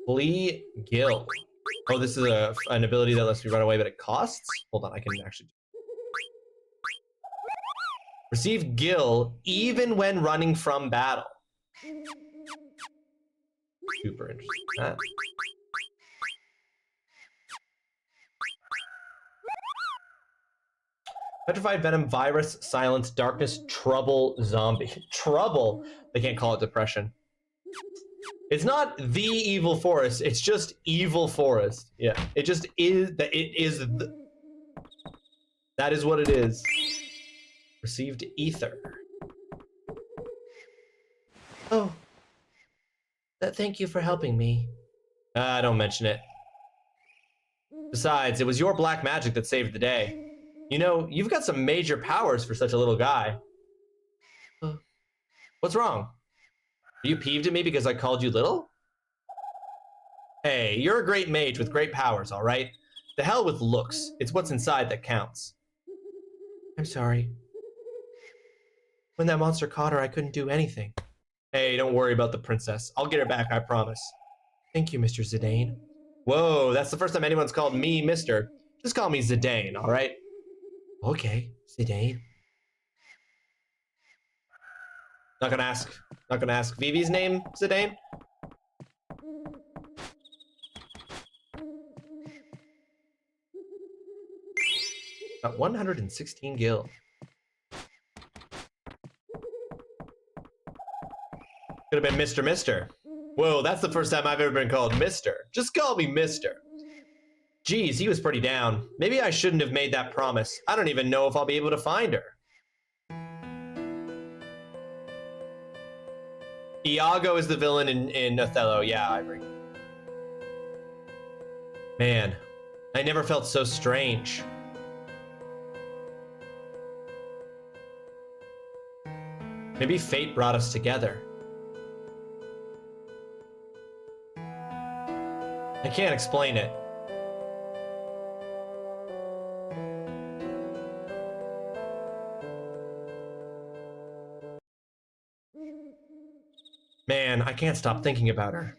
Flee Gill. Oh, this is an ability that lets me run away, but it costs? Hold on, I can actually... Receive Gill even when running from battle. Super interesting. That. Petrified Venom, Virus, Silence, Darkness, Trouble, Zombie. Trouble? They can't call it depression. It's not the evil forest, it's just evil forest. Yeah, it just is, that is what it is. Received ether. Oh. Thank you for helping me. Don't mention it. Besides, it was your black magic that saved the day. You know, you've got some major powers for such a little guy. What's wrong? Are you peeved at me because I called you little? Hey, you're a great mage with great powers, all right? The hell with looks. It's what's inside that counts. I'm sorry. When that monster caught her, I couldn't do anything. Hey, don't worry about the princess. I'll get her back, I promise. Thank you, Mr. Zidane. Whoa, that's the first time anyone's called me Mr. Just call me Zidane, all right? Okay, Zidane. Not gonna ask Vivi's name, Zidane? Got 116 gil. Could have been Mr. Mister. Whoa, that's the first time I've ever been called Mister. Just call me Mister. Geez, he was pretty down. Maybe I shouldn't have made that promise. I don't even know if I'll be able to find her. Iago is the villain in Othello. Yeah, I agree. Man, I never felt so strange. Maybe fate brought us together. I can't explain it. Man, I can't stop thinking about her.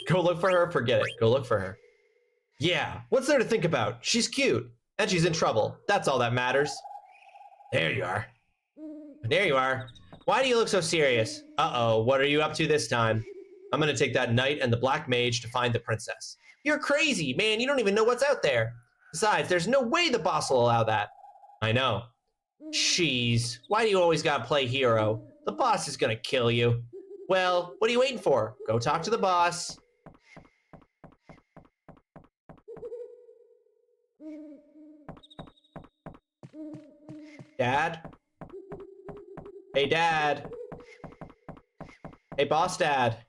Go look for her, forget it. Go look for her. Yeah, what's there to think about? She's cute, and she's in trouble. That's all that matters. There you are. There you are. Why do you look so serious? Uh-oh, what are you up to this time? I'm gonna take that knight and the black mage to find the princess. You're crazy, man. You don't even know what's out there. Besides, there's no way the boss will allow that. I know. Jeez, why do you always gotta play hero? The boss is gonna kill you. Well, what are you waiting for? Go talk to the boss. Dad? Hey, Dad. Hey, boss dad.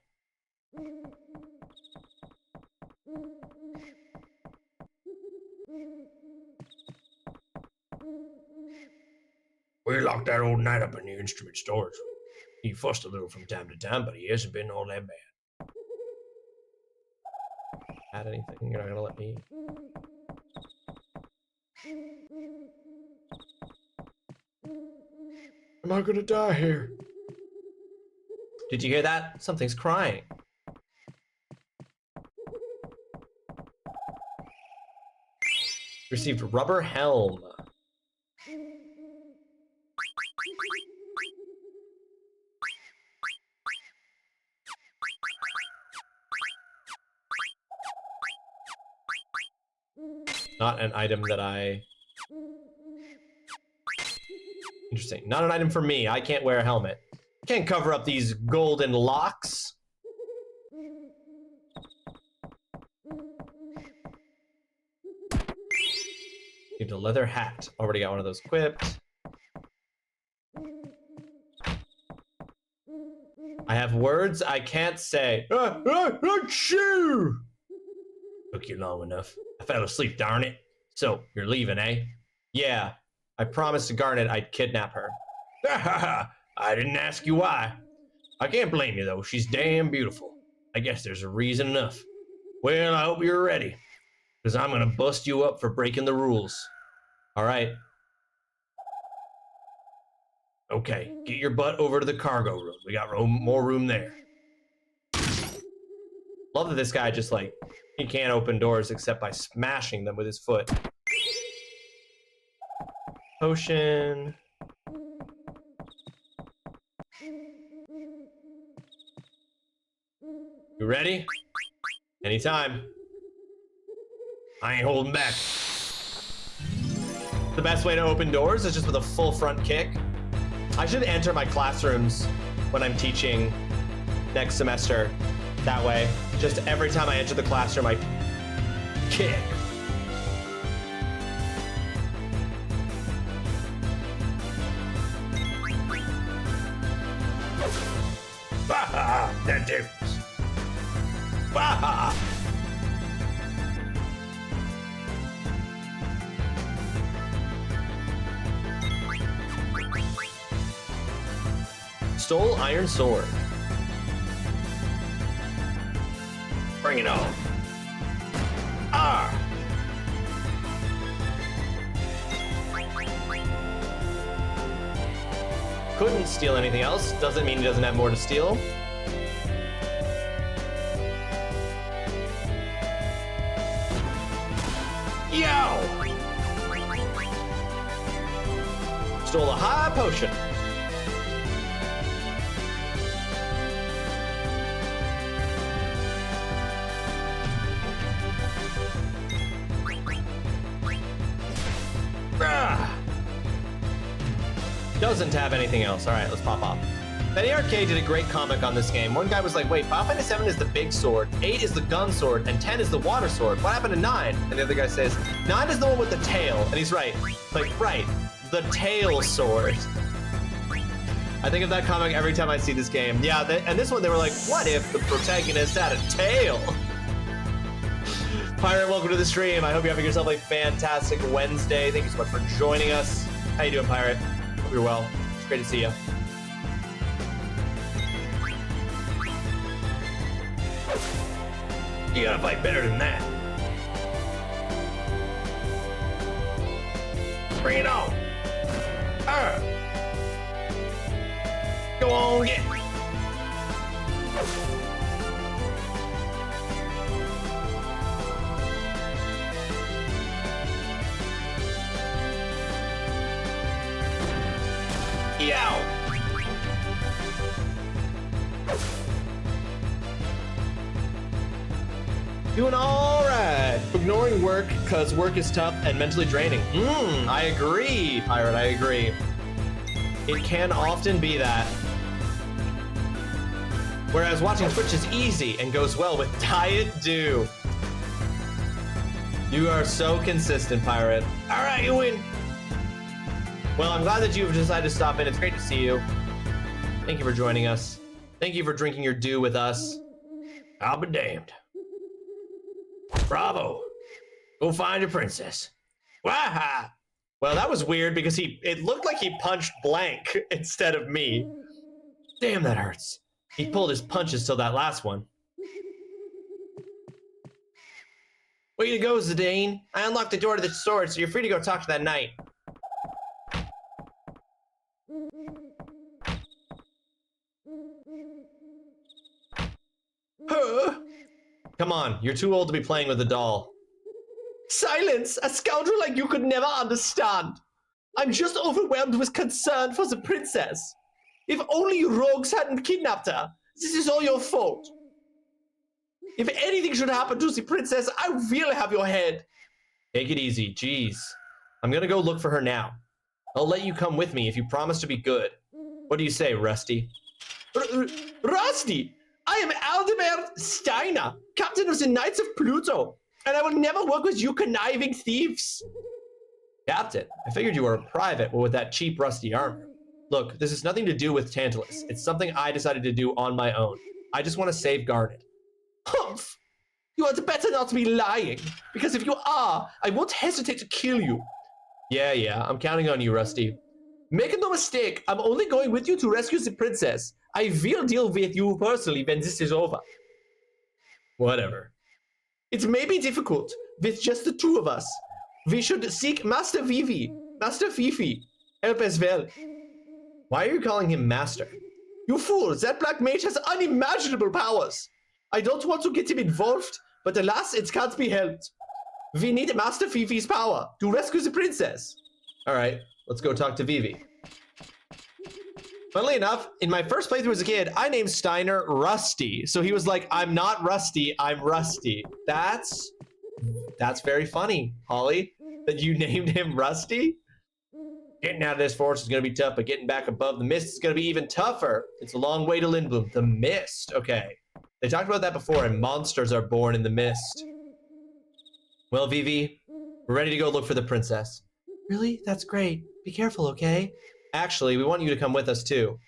We locked that old knight up in the instrument storage. He fussed a little from time to time, but he hasn't been all that bad. Add anything? You're not gonna let me. Am I gonna die here? Did you hear that? Something's crying. Received rubber helm. Not an item that I... Interesting. Not an item for me. I can't wear a helmet. Can't cover up these golden locks. Need a leather hat. Already got one of those equipped. I have words I can't say. Achoo! Took you long enough. I fell asleep, darn it. So, you're leaving, eh? Yeah. I promised to Garnet I'd kidnap her. I didn't ask you why. I can't blame you, though. She's damn beautiful. I guess there's a reason enough. Well, I hope you're ready, because I'm gonna bust you up for breaking the rules. All right. Okay, get your butt over to the cargo room. We got more room there. Love that this guy just, like, he can't open doors except by smashing them with his foot. Potion. You ready? Anytime. I ain't holding back. The best way to open doors is just with a full front kick. I should enter my classrooms when I'm teaching next semester. That way, just every time I enter the classroom, I kick. Baha! That difference. Baha! Stole iron sword. Bring it on. Ah! Couldn't steal anything else. Doesn't mean he doesn't have more to steal. Yo! Stole a high potion. Doesn't have anything else. All right, let's pop off. Benny Arcade did a great comic on this game. One guy was like, wait, Final Fantasy 7 is the big sword, 8 is the gun sword, and 10 is the water sword. What happened to 9? And the other guy says, 9 is the one with the tail. And he's right. Like, right. The tail sword. I think of that comic every time I see this game. Yeah, and this one, they were like, what if the protagonist had a tail? Pirate, welcome to the stream. I hope you're having yourself a fantastic Wednesday. Thank you so much for joining us. How you doing, Pirate? Hope you're well. It's great to see you. You gotta fight better than that. Bring it on. Go on, get. Yow. Doing all right. Ignoring work because work is tough and mentally draining. I agree, Pirate, I agree. It can often be that. Whereas watching Twitch is easy and goes well with Diet Dew. You are so consistent, Pirate. All right, you win. Well, I'm glad that you've decided to stop in. It's great to see you. Thank you for joining us. Thank you for drinking your dew with us. I'll be damned. Bravo. Go find a princess. Waha! Well, that was weird because it looked like he punched blank instead of me. Damn, that hurts. He pulled his punches till that last one. Way to go, Zidane. I unlocked the door to the storage, so you're free to go talk to that knight. Come on, you're too old to be playing with a doll. Silence! A scoundrel like you could never understand. I'm just overwhelmed with concern for the princess. If only you rogues hadn't kidnapped her. This is all your fault. If anything should happen to the princess, I will have your head. Take it easy, jeez. I'm gonna go look for her now. I'll let you come with me if you promise to be good. What do you say, Rusty? Rusty! I am Aldemar Steiner, captain of the Knights of Pluto, and I will never work with you conniving thieves. Captain, I figured you were a private, but with that cheap rusty armor. Look, this has nothing to do with Tantalus. It's something I decided to do on my own. I just want to safeguard it. Humph! You had better not be lying, because if you are, I won't hesitate to kill you. Yeah, I'm counting on you, Rusty. Make no mistake, I'm only going with you to rescue the princess. I will deal with you personally when this is over. Whatever. It may be difficult with just the two of us. We should seek Master Fifi, help as well. Why are you calling him Master? You fool, that black mage has unimaginable powers. I don't want to get him involved, but alas, it can't be helped. We need Master Fifi's power to rescue the princess. All right, let's go talk to Vivi. Funnily enough, in my first playthrough as a kid, I named Steiner Rusty. So he was like, I'm not Rusty, I'm Rusty. That's very funny, Holly, that you named him Rusty. Getting out of this forest is going to be tough, but getting back above the mist is going to be even tougher. It's a long way to Lindblom. The mist, okay. They talked about that before, and monsters are born in the mist. Well, Vivi, we're ready to go look for the princess. Really? That's great. Be careful, okay? Actually, we want you to come with us too.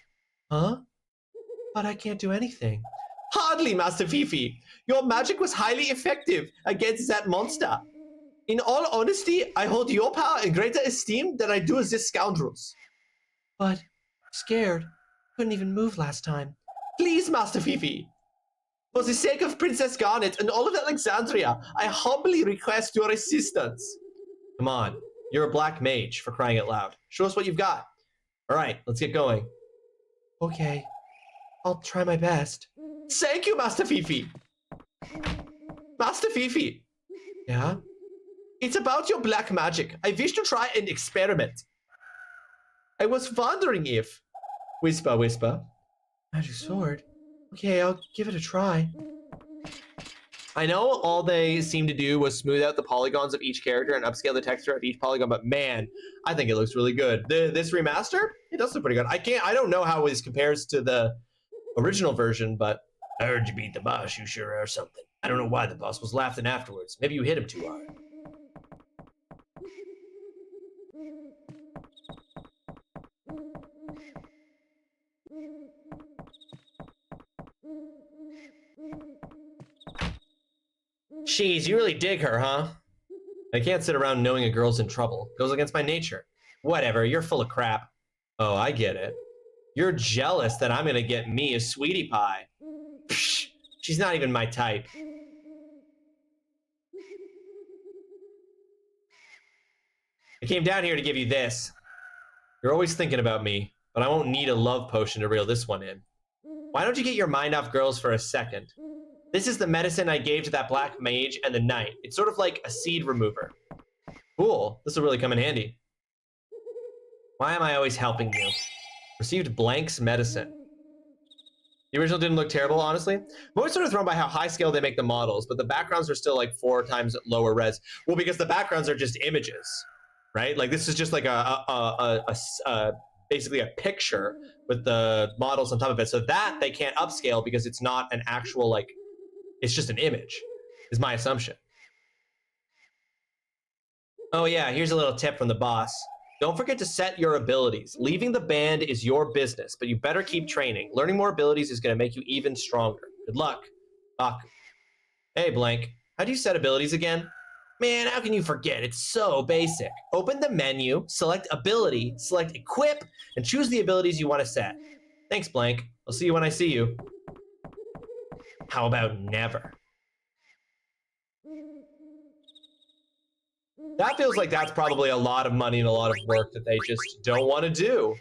Huh? But I can't do anything. Hardly, Master Fifi. Your magic was highly effective against that monster. In all honesty, I hold your power in greater esteem than I do as this scoundrel's. But I'm scared. Couldn't even move last time. Please, Master Fifi. For the sake of Princess Garnet and all of Alexandria, I humbly request your assistance. Come on. You're a black mage, for crying out loud. Show us what you've got. All right, let's get going. Okay, I'll try my best. Thank you, Master Fifi. Master Fifi. Yeah? It's about your black magic. I wish to try an experiment. I was wondering if... Whisper, whisper. Magic sword? Okay, I'll give it a try. I know all they seemed to do was smooth out the polygons of each character and upscale the texture of each polygon, but man, I think it looks really good. This remaster, it does look pretty good. I don't know how this compares to the original version, but I heard you beat the boss, you sure are something. I don't know why the boss was laughing afterwards. Maybe you hit him too hard. Jeez, you really dig her, huh? I can't sit around knowing a girl's in trouble. Goes against my nature. Whatever, you're full of crap. Oh, I get it. You're jealous that I'm gonna get me a sweetie pie. Psh, she's not even my type. I came down here to give you this. You're always thinking about me, but I won't need a love potion to reel this one in. Why don't you get your mind off girls for a second? This is the medicine I gave to that black mage and the knight. It's sort of like a seed remover. Cool, this will really come in handy. Why am I always helping you? Received Blank's medicine. The original didn't look terrible, honestly. I'm always sort of thrown by how high scale they make the models, but the backgrounds are still like 4 times lower res. Well, because the backgrounds are just images, right? Like this is just like basically a picture with the models on top of it. So that they can't upscale because it's not an actual, like, it's just an image, is my assumption. Oh yeah, here's a little tip from the boss. Don't forget to set your abilities. Leaving the band is your business, but you better keep training. Learning more abilities is going to make you even stronger. Good luck, Baku. Hey, Blank. How do you set abilities again? Man, how can you forget? It's so basic. Open the menu, select ability, select equip, and choose the abilities you want to set. Thanks, Blank. I'll see you when I see you. How about never? That feels like that's probably a lot of money and a lot of work that they just don't want to do.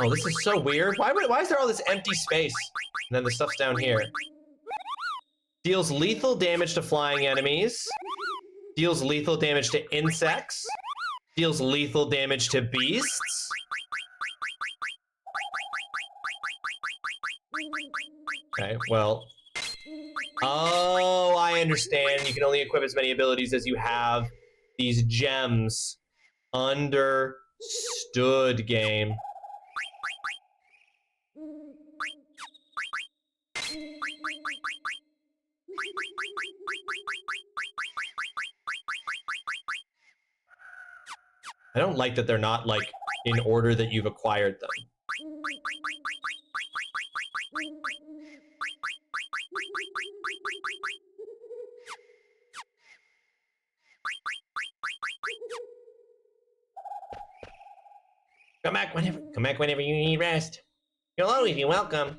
Oh, this is so weird. Why is there all this empty space? And then the stuff's down here. Deals lethal damage to flying enemies. Deals lethal damage to insects. Deals lethal damage to beasts. Okay, well. Oh, I understand. You can only equip as many abilities as you have these gems. Understood, game. I don't like that they're not, like, in order that you've acquired them. Come back whenever you need rest. You'll always be welcome.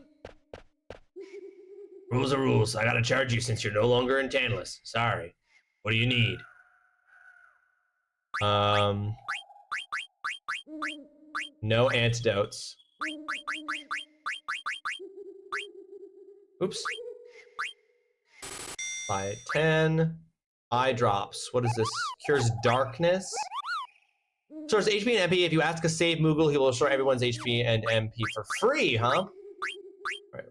Rules are rules. I gotta charge you since you're no longer in Tantalus. Sorry. What do you need? No antidotes. Oops. By 10. Eye drops. What is this? Cures darkness. Restores HP and MP. If you ask a save Moogle, he will restore everyone's HP and MP for free, huh? Alright,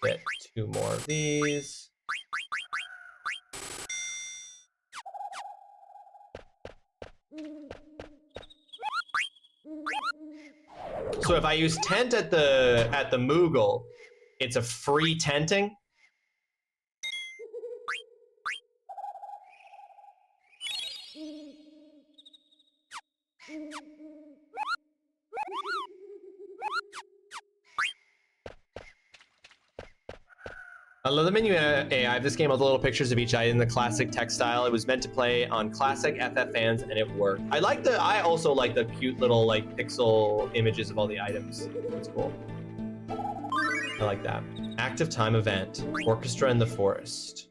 let's get 2 more of these. So if I use tent at the Moogle, it's a free tenting. I love the menu AI of this game, all the little pictures of each item, the classic text style. It was meant to play on classic FF fans, and it worked. I also like the cute little, like, pixel images of all the items. That's cool. I like that. Active time event. Orchestra in the forest.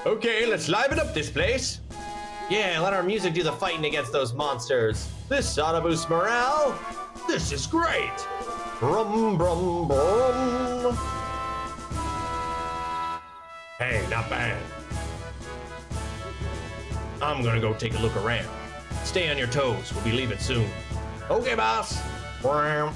Okay, let's liven up this place. Yeah, let our music do the fighting against those monsters. This ought to boost morale. This is great. Brum, brum, brum. Hey, not bad. I'm gonna go take a look around. Stay on your toes. We'll be leaving soon. Okay, boss. Brum.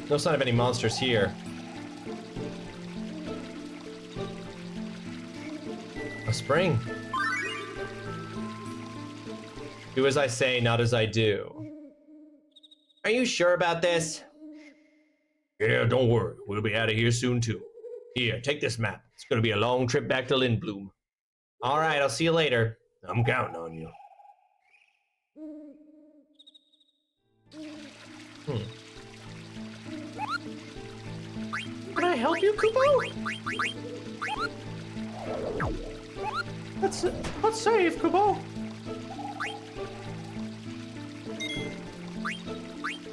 No sign of any monsters here. A spring. Do as I say, not as I do. Are you sure about this? Yeah, don't worry. We'll be out of here soon, too. Here, take this map. It's gonna be a long trip back to Lindblum. All right, I'll see you later. I'm counting on you.
Can I help you, Kupo? Let's save, Kupo.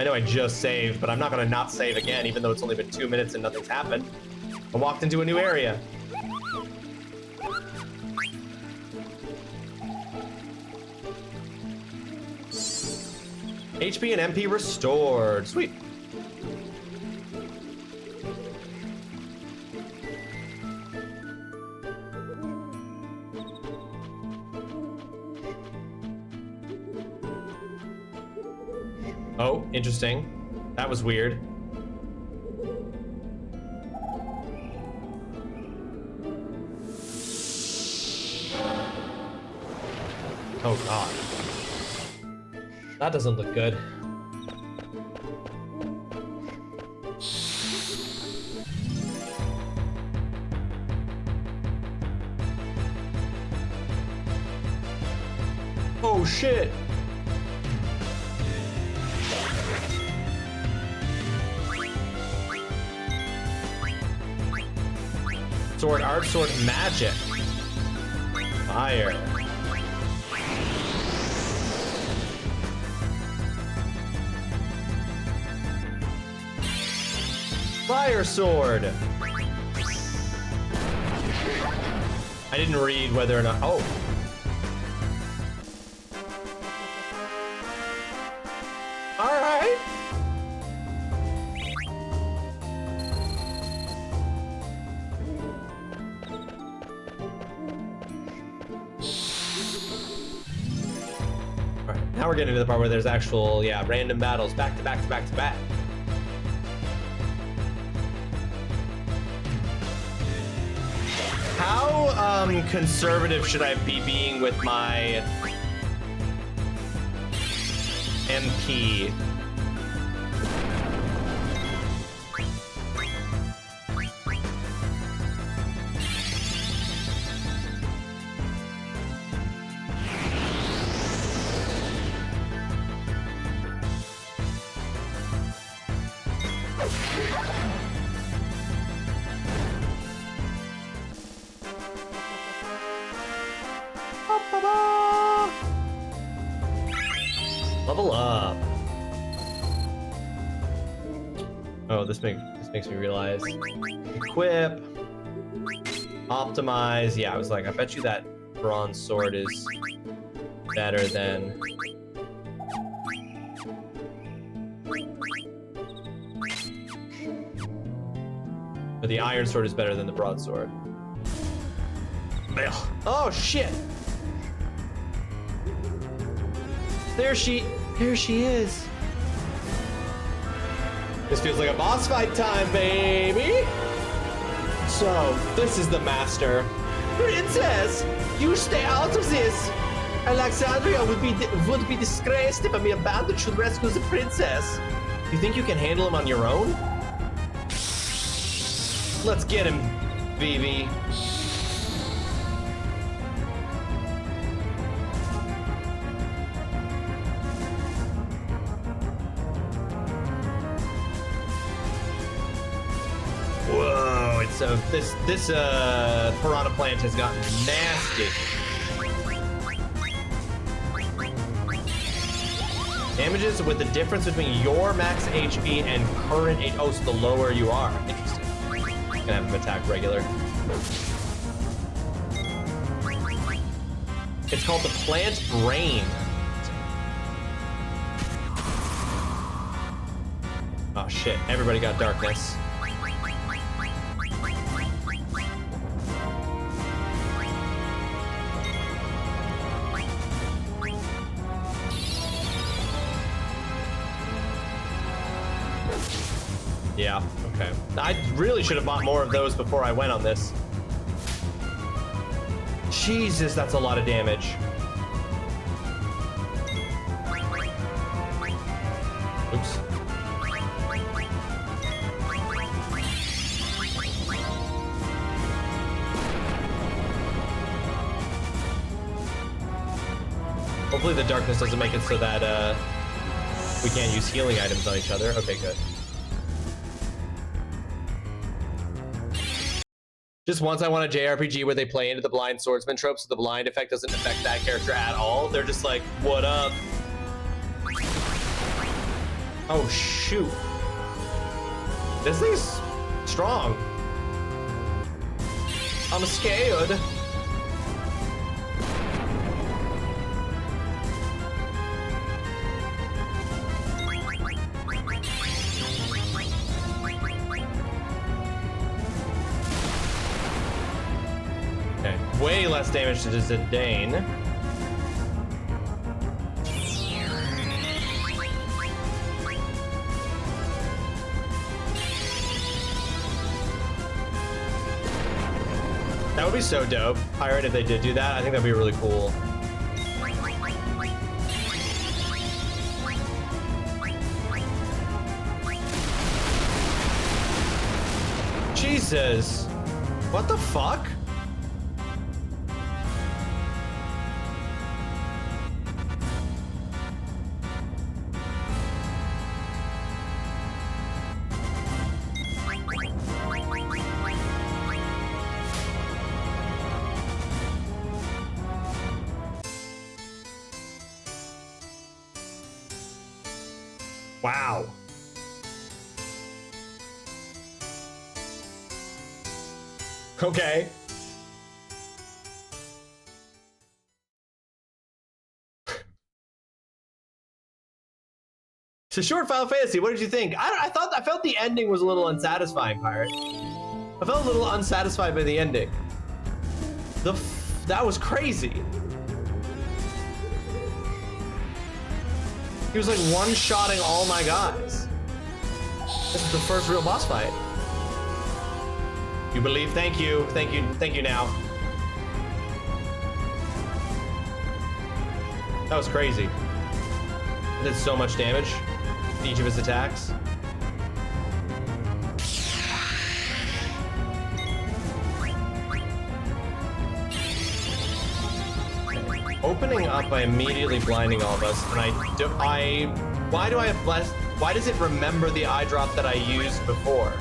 know I just saved, but I'm not gonna not save again, even though it's only been 2 minutes and nothing's happened. I walked into a new area. HP and MP restored. Sweet. Oh, interesting. That was weird. Oh god. That doesn't look good. Oh shit. Sword art, sword magic. Fire. Fire sword. I didn't read whether or not. Oh. All right. All right. Now we're getting to the part where there's actual, yeah, random battles back to back to back to back. How conservative should I be being with my MP? Level up. Oh, this makes me realize. Equip. Optimize. Yeah, I was like, I bet you that bronze sword is better than. But the iron sword is better than the broadsword. Oh shit! There she is. This feels like a boss fight time, baby. So, this is the master. Princess, you stay out of this. Alexandria would be disgraced if a mere bandit should rescue the princess. You think you can handle him on your own? Let's get him, Vivi. Whoa, it's this piranha plant has gotten nasty. Damages with the difference between your max HP and current HP. Oh, so the lower you are. Interesting. Gonna have him attack regular. It's called the plant brain. Oh shit, everybody got darkness. Yeah, okay. I really should have bought more of those before I went on this. Jesus, that's a lot of damage. Oops. Hopefully the darkness doesn't make it so that we can't use healing items on each other. Okay, good. Just once I want a JRPG where they play into the blind swordsman trope so the blind effect doesn't affect that character at all. They're just like, what up? Oh, shoot. This thing's strong. I'm scared. Okay, way less damage to Zidane. That would be so dope, Pirate, if they did do that. I think that'd be really cool. Jesus. What the fuck? Wow. Okay. It's a short Final Fantasy. What did you think? I felt the ending was a little unsatisfying, Pirate. I felt a little unsatisfied by the ending. That was crazy. He was like one-shotting all my guys. This is the first real boss fight. You believe? Thank you. Thank you. Thank you now. That was crazy. It did so much damage to each of his attacks. Opening up by immediately blinding all of us, and why do I have blessed? Why does it remember the eye drop that I used before?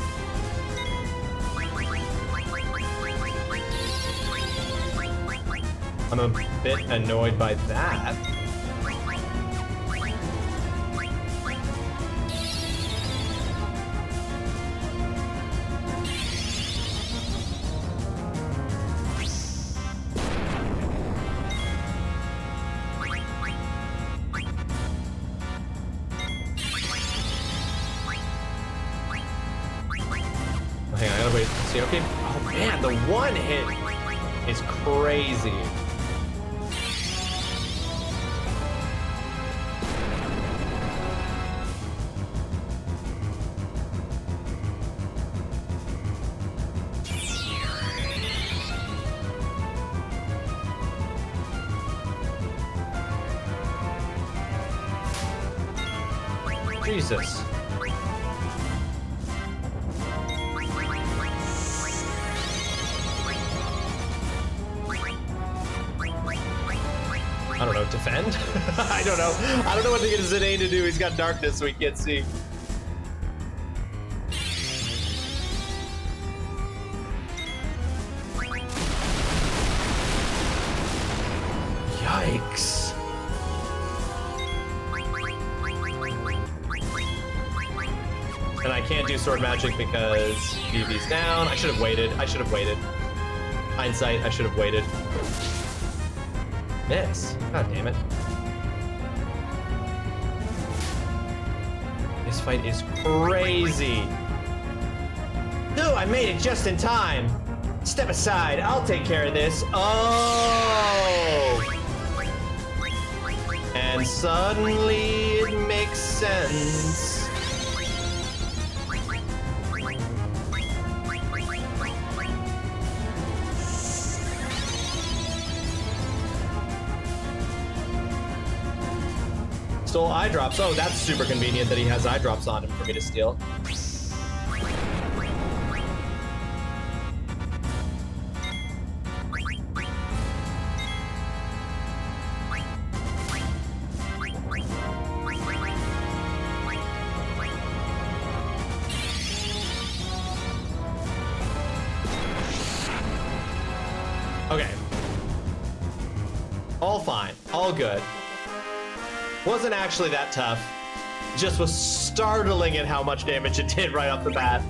I'm a bit annoyed by that. Hang on, I gotta wait. See, okay. Oh man, the one hit is crazy. Jesus. I don't know, defend? I don't know. I don't know what to get Zidane to do. He's got darkness, so he can't see. Yikes. And I can't do sword magic because BB's down. I should have waited. I should have waited. Hindsight, I should have waited. Miss. God damn it. This fight is crazy. No, I made it just in time. Step aside. I'll take care of this. Oh! And suddenly it makes sense. Stole eye drops. Oh, that's super convenient that he has eye drops on him for me to steal. Okay. All fine. All good. Wasn't actually that tough. just was startling at how much damage it did right off the bat.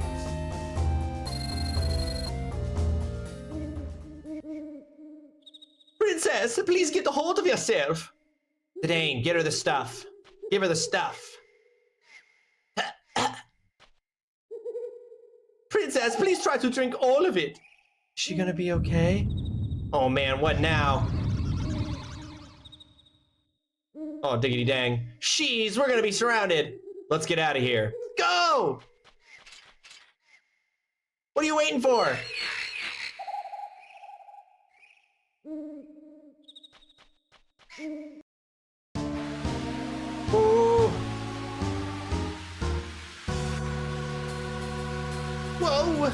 Princess, please get a hold of yourself. Dane, get her the stuff. Give her the stuff. Princess, please try to drink all of it. Is she gonna be okay? Oh man, what now? Oh, diggity dang. Sheesh, we're gonna be surrounded. Let's get out of here. Go! What are you waiting for? Ooh. Whoa!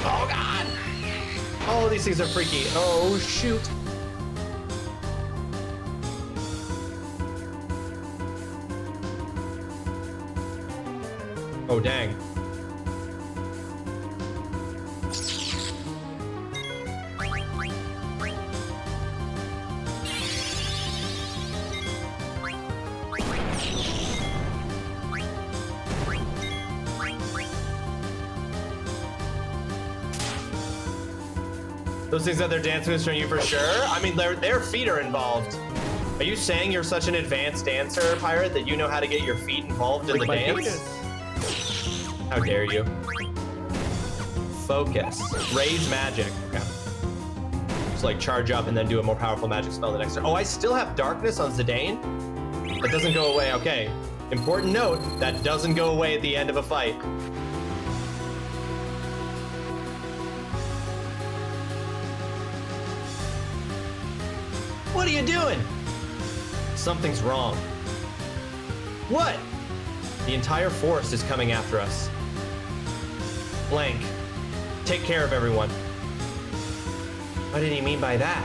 Oh god! Oh, these things are freaky. Oh shoot. Oh dang. Those things that they're dancing with are you for sure? I mean, their feet are involved. Are you saying you're such an advanced dancer, Pirate, that you know how to get your feet involved in the dance? How dare you? Focus. Raise magic. Okay. Just like charge up and then do a more powerful magic spell the next turn. Oh, I still have darkness on Zidane? That doesn't go away. Okay. Important note, that doesn't go away at the end of a fight. What are you doing? Something's wrong. What? The entire forest is coming after us. Blank. Take care of everyone. What did he mean by that?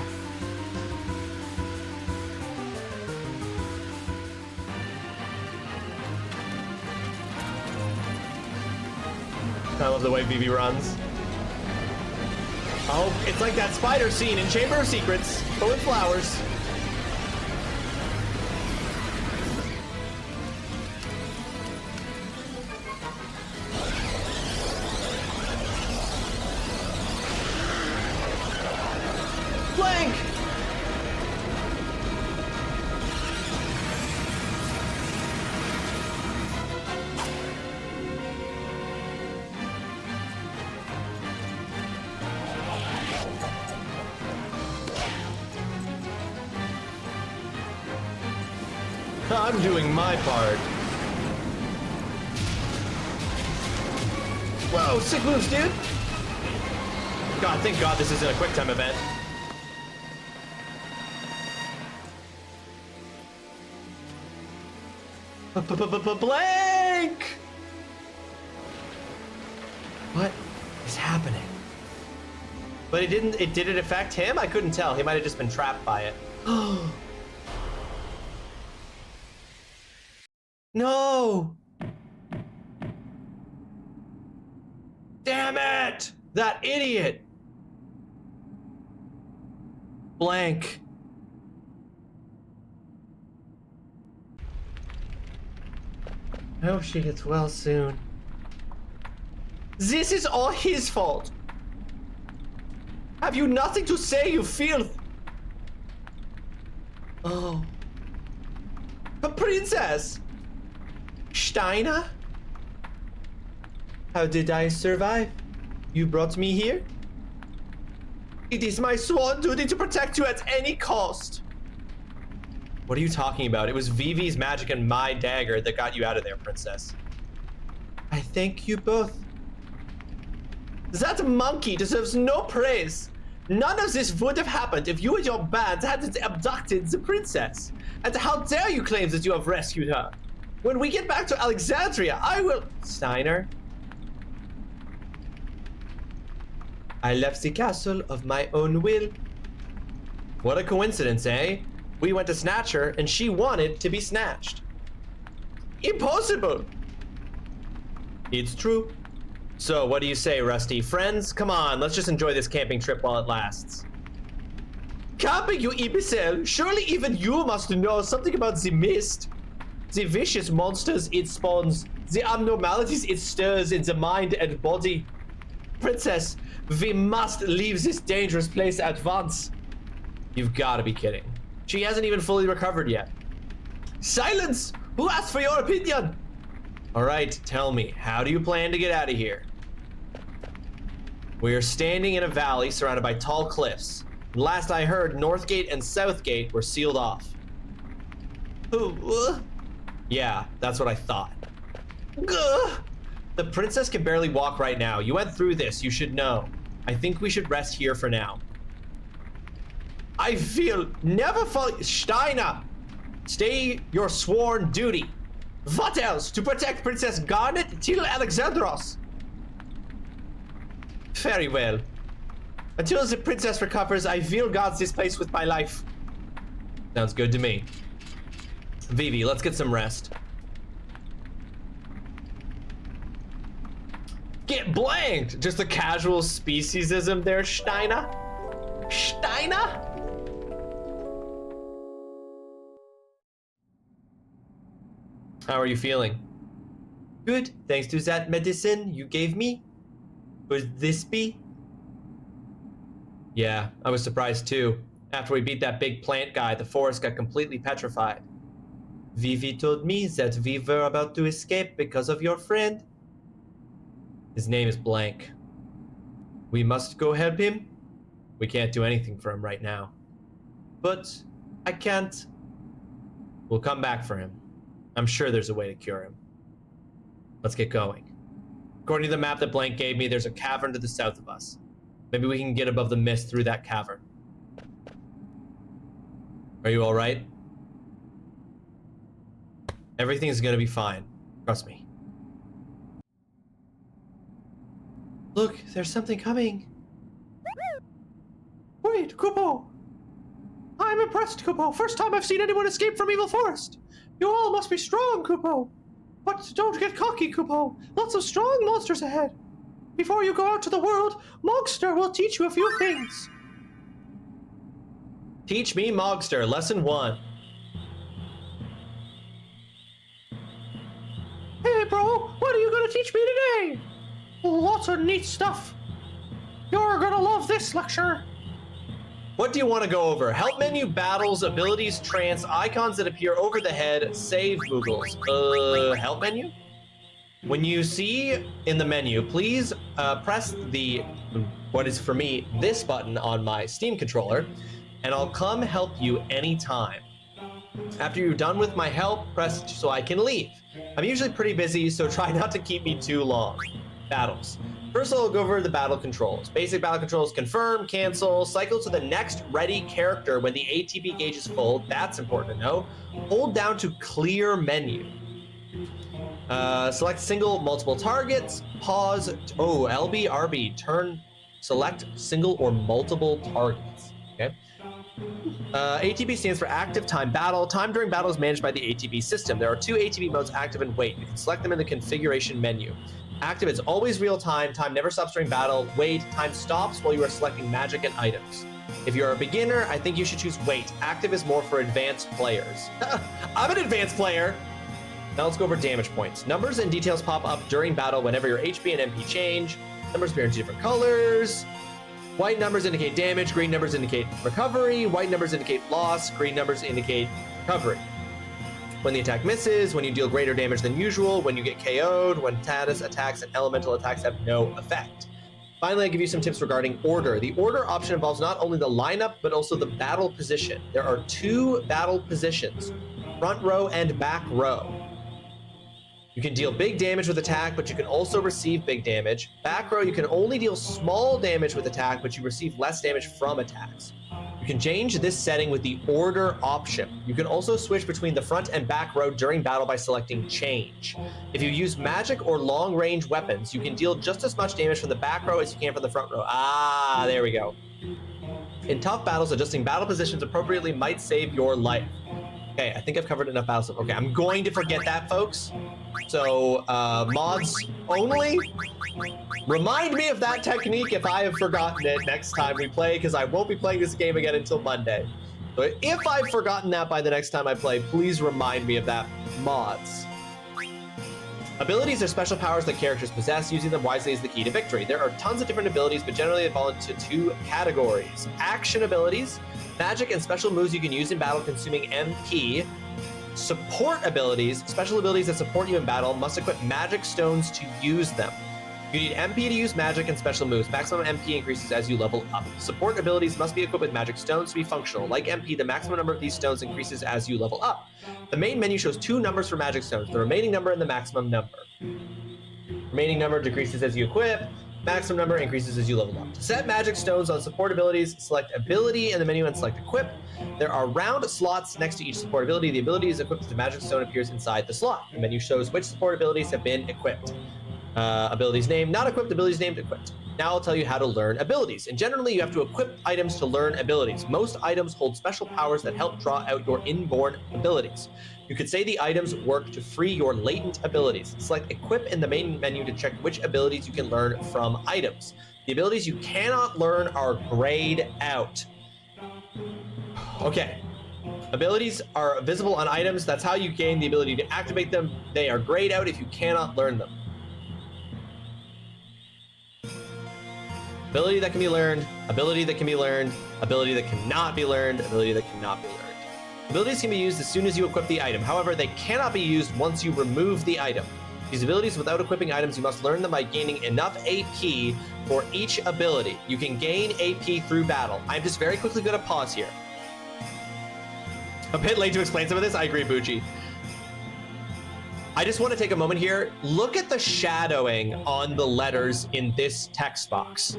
I love the way Vivi runs. Oh, it's like that spider scene in Chamber of Secrets, but with flowers. Blank! I'm doing my part. Whoa, sick moves, dude. God, thank God this isn't a quick time event. Blank! What is happening? But did it affect him? I couldn't tell. He might have just been trapped by it. No! Damn it! That idiot! Blank. I hope she gets well soon. This is all his fault. Have you nothing to say, you filth? Oh. A princess! Steiner? How did I survive? You brought me here? It is my sworn duty to protect you at any cost. What are you talking about? It was Vivi's magic and my dagger that got you out of there, princess. I thank you both. That monkey deserves no praise. None of this would have happened if you and your band hadn't abducted the princess. And how dare you claim that you have rescued her? When we get back to Alexandria, I will... Steiner? I left the castle of my own will. What a coincidence, eh? We went to snatch her, and she wanted to be snatched. Impossible! It's true. So, what do you say, Rusty? Friends, come on, let's just enjoy this camping trip while it lasts.
camping, you imbecile! Surely even you must know something about the mist. The vicious monsters it spawns, the abnormalities it stirs in the mind and body. Princess, we must leave this dangerous place at once. You've got to be kidding. She hasn't even fully recovered yet. Silence! Who asked for your opinion? All right, tell me, how do you plan to get out of here? We are standing in a valley surrounded by tall cliffs. Last I heard, North Gate and South Gate were sealed off. Yeah, that's what I thought. The princess can barely walk right now. You went through this, you should know. I think we should rest here for now. I feel never fall. Steiner, stay your sworn duty. What else? To protect Princess Garnet till Alexandros. Very well. Until the princess recovers, I will guard this place with my life. Sounds good to me. Vivi, let's get some rest. Get blanked! Just a casual speciesism there, Steiner. Steiner? How are you feeling? Good, thanks to that medicine you gave me. Would this be? Yeah, I was surprised too. After we beat that big plant guy, the forest got completely petrified. Vivi told me that we were about to escape because of your friend. His name is Blank. We must go help him. We can't do anything for him right now. But I can't. We'll come back for him. I'm sure there's a way to cure him. Let's get going. According to the map that Blank gave me, there's a cavern to the south of us. Maybe we can get above the mist through that cavern. Are you all right? Everything's gonna be fine. Trust me. Look, there's something coming.
Wait, Kupo! I'm impressed, Kupo. First time I've seen anyone escape from Evil Forest. You all must be strong, Kupo. But don't get cocky, Kupo. Lots of strong monsters ahead. Before you go out to the world, Mogster will teach you a few things.
Teach me Mogster, lesson 1.
Hey, bro, what are you gonna teach me today? Lots of neat stuff. You're gonna love this lecture.
What do you want to go over? Help menu, battles, abilities, trance, icons that appear over the head, save Googles. Help menu? When you see in the menu, please press the, what is for me, this button on my Steam controller, and I'll come help you anytime. After you're done with my help, press so I can leave. I'm usually pretty busy, so try not to keep me too long. Battles. First, I'll go over the battle controls. Basic battle controls: confirm, cancel, cycle to the next ready character when the ATB gauge is full. That's important to know. Hold down to clear menu. Select single, multiple targets. Pause. Oh, LB, RB. Turn. Select single or multiple targets. Okay. ATB stands for Active Time Battle. Time during battle is managed by the ATB system. There are 2 ATB modes, active and wait. You can select them in the configuration menu. Active is always real time. Time never stops during battle. Wait, time stops while you are selecting magic and items. If you're a beginner, I think you should choose wait. Active is more for advanced players. I'm an advanced player. Now let's go over damage points. Numbers and details pop up during battle whenever your HP and MP change. Numbers appear in 2 different colors. White numbers indicate damage, green numbers indicate recovery, white numbers indicate loss, green numbers indicate recovery. When the attack misses, when you deal greater damage than usual, when you get KO'd, when status attacks and elemental attacks have no effect. Finally, I'll give you some tips regarding order. The order option involves not only the lineup, but also the battle position. There are 2 battle positions, front row and back row. You can deal big damage with attack, but you can also receive big damage. Back row, you can only deal small damage with attack, but you receive less damage from attacks. You can change this setting with the order option. You can also switch between the front and back row during battle by selecting change. If you use magic or long-range weapons, you can deal just as much damage from the back row as you can from the front row. Ah, there we go. In tough battles, adjusting battle positions appropriately might save your life. Okay, I think I've covered enough battle stuff. Okay, I'm going to forget that, folks. So, mods only. Remind me of that technique if I have forgotten it next time we play, because I won't be playing this game again until Monday. So if I've forgotten that by the next time I play, please remind me of that, mods. Abilities are special powers that characters possess. Using them wisely is the key to victory. There are tons of different abilities, but generally they fall into 2 categories. Action abilities, magic and special moves you can use in battle consuming MP. Support abilities, special abilities that support you in battle, must equip magic stones to use them. You need MP to use magic and special moves. Maximum MP increases as you level up. Support abilities must be equipped with magic stones to be functional. Like MP, the maximum number of these stones increases as you level up. The main menu shows 2 numbers for magic stones, the remaining number and the maximum number. Remaining number decreases as you equip. Maximum number increases as you level up. To set magic stones on support abilities, select ability in the menu and select equip. There are round slots next to each support ability. The ability is equipped with the magic stone appears inside the slot. The menu shows which support abilities have been equipped. Abilities named, not equipped, abilities named, equipped. Now I'll tell you how to learn abilities. And generally, you have to equip items to learn abilities. Most items hold special powers that help draw out your inborn abilities. You could say the items work to free your latent abilities. Select equip in the main menu to check which abilities you can learn from items. The abilities you cannot learn are grayed out. Okay. Abilities are visible on items. That's how you gain the ability to activate them. They are grayed out if you cannot learn them. Ability that can be learned, ability that can be learned, ability that cannot be learned, ability that cannot be learned. Abilities can be used as soon as you equip the item. However, they cannot be used once you remove the item. These abilities without equipping items, you must learn them by gaining enough AP for each ability. You can gain AP through battle. I'm just very quickly going to pause here. A bit late to explain some of this. I agree, Bucci. I just want to take a moment here. Look at the shadowing on the letters in this text box.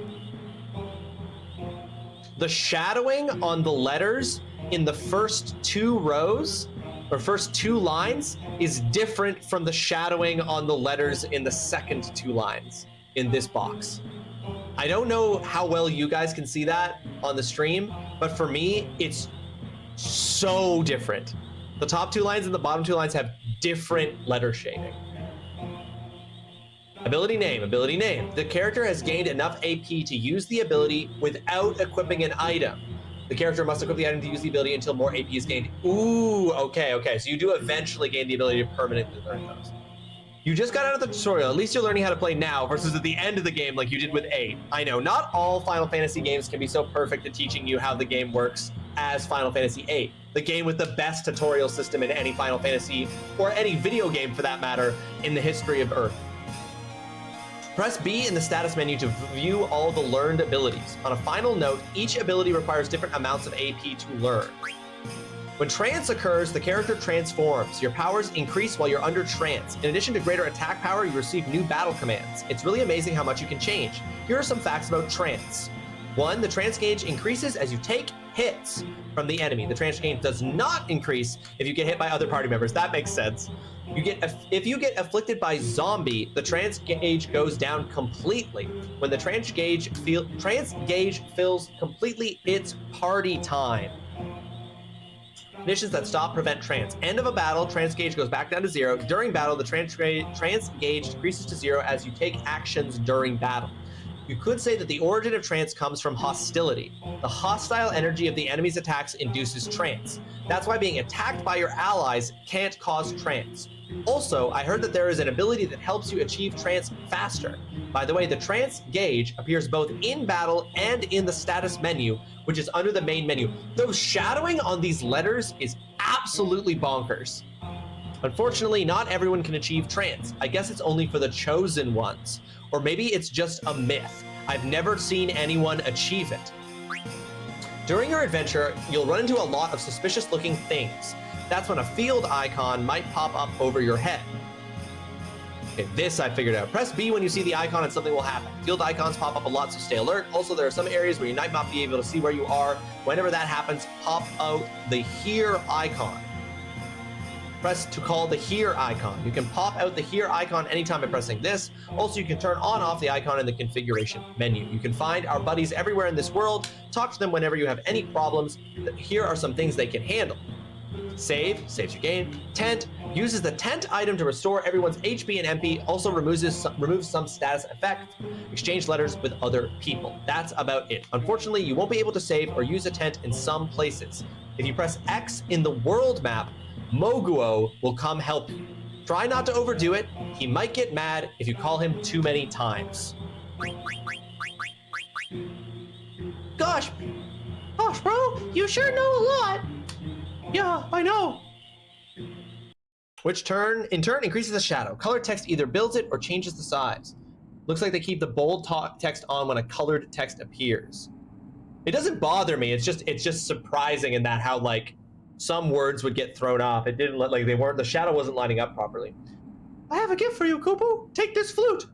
The shadowing on the letters in the first 2 rows or first 2 lines is different from the shadowing on the letters in the second 2 lines in this box. I don't know how well you guys can see that on the stream, but for me, it's so different. The top 2 lines and the bottom 2 lines have different letter shading. Ability name, ability name. The character has gained enough AP to use the ability without equipping an item. The character must equip the item to use the ability until more AP is gained. Ooh, okay. So you do eventually gain the ability to permanently learn those. You just got out of the tutorial. At least you're learning how to play now versus at the end of the game like you did with 8. I know, not all Final Fantasy games can be so perfect at teaching you how the game works as Final Fantasy 8. The game with the best tutorial system in any Final Fantasy, or any video game for that matter, in the history of Earth. Press B in the status menu to view all the learned abilities. On a final note, each ability requires different amounts of AP to learn. When trance occurs, the character transforms. Your powers increase while you're under trance. In addition to greater attack power, you receive new battle commands. It's really amazing how much you can change. Here are some facts about trance. 1, the trance gauge increases as you take hits from the enemy. The trance gauge does not increase if you get hit by other party members. That makes sense. If you get afflicted by zombie, the trance gauge goes down completely. When the trance gauge fills completely, it's party time. Conditions that stop prevent trance. End of a battle, trance gauge goes back down to 0. During battle, the trance gauge decreases to 0 as you take actions during battle. You could say that the origin of trance comes from hostility. The hostile energy of the enemy's attacks induces trance. That's why being attacked by your allies can't cause trance. Also, I heard that there is an ability that helps you achieve trance faster. By the way, the trance gauge appears both in battle and in the status menu, which is under the main menu. Those shadowing on these letters is absolutely bonkers. Unfortunately, not everyone can achieve trance. I guess it's only for the chosen ones. Or maybe it's just a myth. I've never seen anyone achieve it. During your adventure, you'll run into a lot of suspicious looking things. That's when a field icon might pop up over your head. Okay, this I figured out. Press B when you see the icon and something will happen. Field icons pop up a lot, so stay alert. Also, there are some areas where you might not be able to see where you are. Whenever that happens, pop out the here icon. Press to call the here icon. You can pop out the here icon anytime by pressing this. Also, you can turn on off the icon in the configuration menu. You can find our buddies everywhere in this world. Talk to them whenever you have any problems. Here are some things they can handle. Save, saves your game. Tent, uses the tent item to restore everyone's HP and MP, also removes some status effect. Exchange letters with other people. That's about it. Unfortunately, you won't be able to save or use a tent in some places. If you press X in the world map, Moguo will come help you. Try not to overdo it. He might get mad if you call him too many times.
Gosh, bro, you sure know a lot. Yeah, I know.
Which in turn increases the shadow. Colored text either builds it or changes the size. Looks like they keep the bold text on when a colored text appears. It doesn't bother me. It's just surprising in that how like some words would get thrown off. It didn't look like the shadow wasn't lining up properly.
I have a gift for you, Kupo. Take this flute.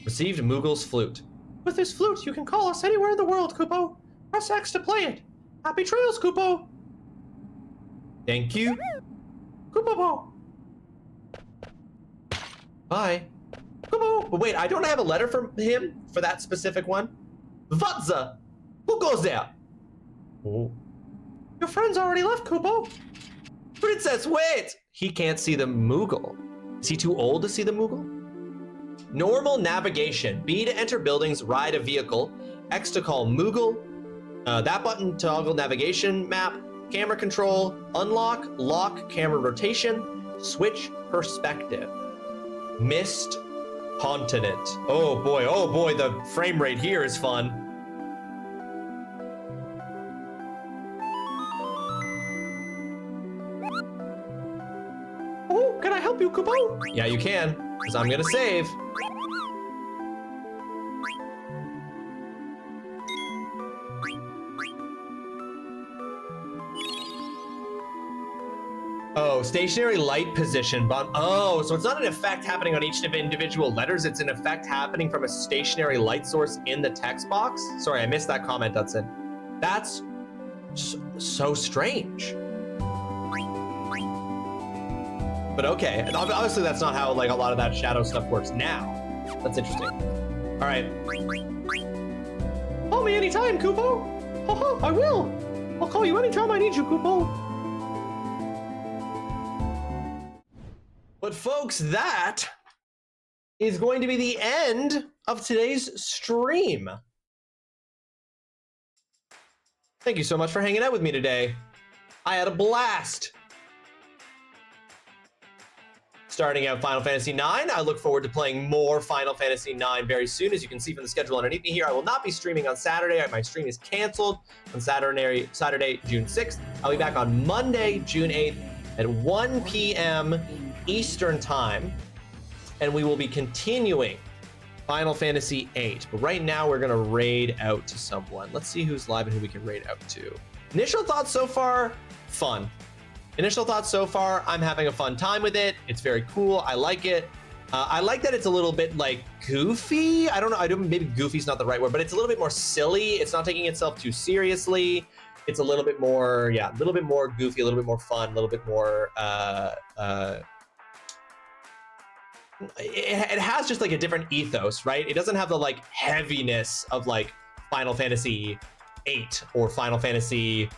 Received Moogle's flute.
With this flute, you can call us anywhere in the world, Kupo. Press X to play it. Happy trails, Kupo.
Thank you.
Kupo.
Bye. Kupo. But wait, I don't have a letter from him for that specific one. Vatza. Who goes there? Oh.
Your friend's already left, Kupo.
Princess, wait! He can't see the Moogle. Is he too old to see the Moogle? Normal navigation. B to enter buildings, ride a vehicle. X to call Moogle. That button to toggle navigation map, camera control, unlock, lock, camera rotation, switch perspective. Missed continent. Oh boy, the frame rate here is fun.
Oh, can I help you, Kupo?
Yeah, you can, because I'm gonna save. Oh, stationary light position. Oh, so it's not an effect happening on each of individual letters. It's an effect happening from a stationary light source in the text box. Sorry, I missed that comment, Dudson. That's so strange. But okay, obviously that's not how like a lot of that shadow stuff works now. That's interesting. All right.
Call me anytime, Kupo. I will. I'll call you anytime I need you, Kupo.
But folks, that is going to be the end of today's stream. Thank you so much for hanging out with me today. I had a blast. Starting out Final Fantasy IX, I look forward to playing more Final Fantasy IX very soon. As you can see from the schedule underneath me here, I will not be streaming on Saturday. My stream is canceled on Saturday, June 6th. I'll be back on Monday, June 8th at 1 p.m. Eastern Time, and we will be continuing Final Fantasy VIII. But right now, we're going to raid out to someone. Let's see who's live and who we can raid out to. Initial thoughts so far, fun. Initial thoughts so far, I'm having a fun time with it. It's very cool. I like it. I like that it's a little bit like goofy. I don't know. Maybe goofy's not the right word, but it's a little bit more silly. It's not taking itself too seriously. It's a little bit more, a little bit more goofy, a little bit more fun, a little bit more, it has just like a different ethos, right? It doesn't have the like heaviness of like Final Fantasy VIII or Final Fantasy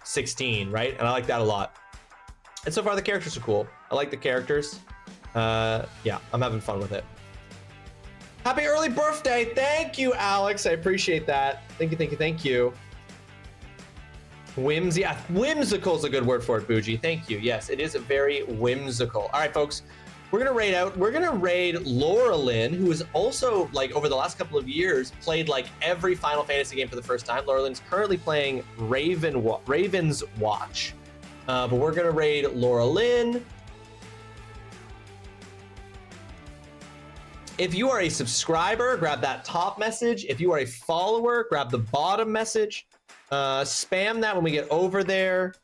16, right? And I like that a lot. And so far the characters are cool. I like the characters. Yeah, I'm having fun with it. Happy early birthday. Thank you, Alex. I appreciate that. Thank you. Whimsical is a good word for it, Bougie. Thank you. Yes, it is very whimsical. All right, folks. We're gonna raid out. We're gonna raid Laura Lynn, who is also like over the last couple of years played like every Final Fantasy game for the first time. Laura Lynn's currently playing Raven's Watch, but we're gonna raid Laura Lynn. If you are a subscriber, grab that top message. If you are a follower, grab the bottom message. Spam that when we get over there.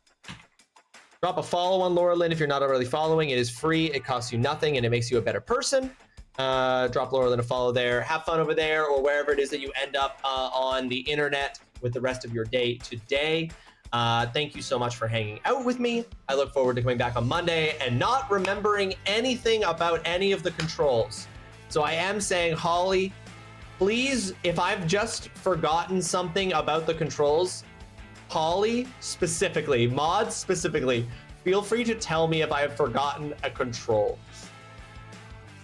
Drop a follow on Laura Lynn if you're not already following. It is free, it costs you nothing, and it makes you a better person. Drop Laura Lynn a follow there. Have fun over there or wherever it is that you end up on the internet with the rest of your day today. Thank you so much for hanging out with me. I look forward to coming back on Monday and not remembering anything about any of the controls. So I am saying, Holly, please, if I've just forgotten something about the controls, Polly specifically, mods specifically, feel free to tell me if I have forgotten a control.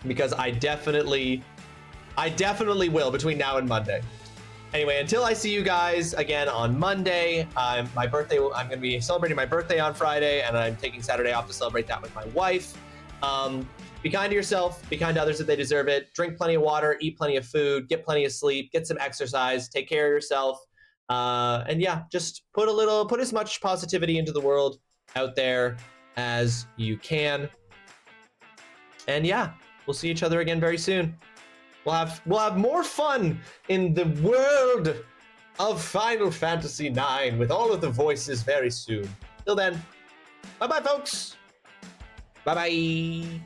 Because I definitely will between now and Monday. Anyway, until I see you guys again on Monday, my birthday, I'm going to be celebrating my birthday on Friday, and I'm taking Saturday off to celebrate that with my wife. Be kind to yourself, be kind to others if they deserve it. Drink plenty of water, eat plenty of food, get plenty of sleep, get some exercise, take care of yourself. And yeah, just put as much positivity into the world out there as you can. And yeah, we'll see each other again very soon. We'll have more fun in the world of Final Fantasy IX with all of the voices very soon. Till then, bye-bye, folks. Bye-bye.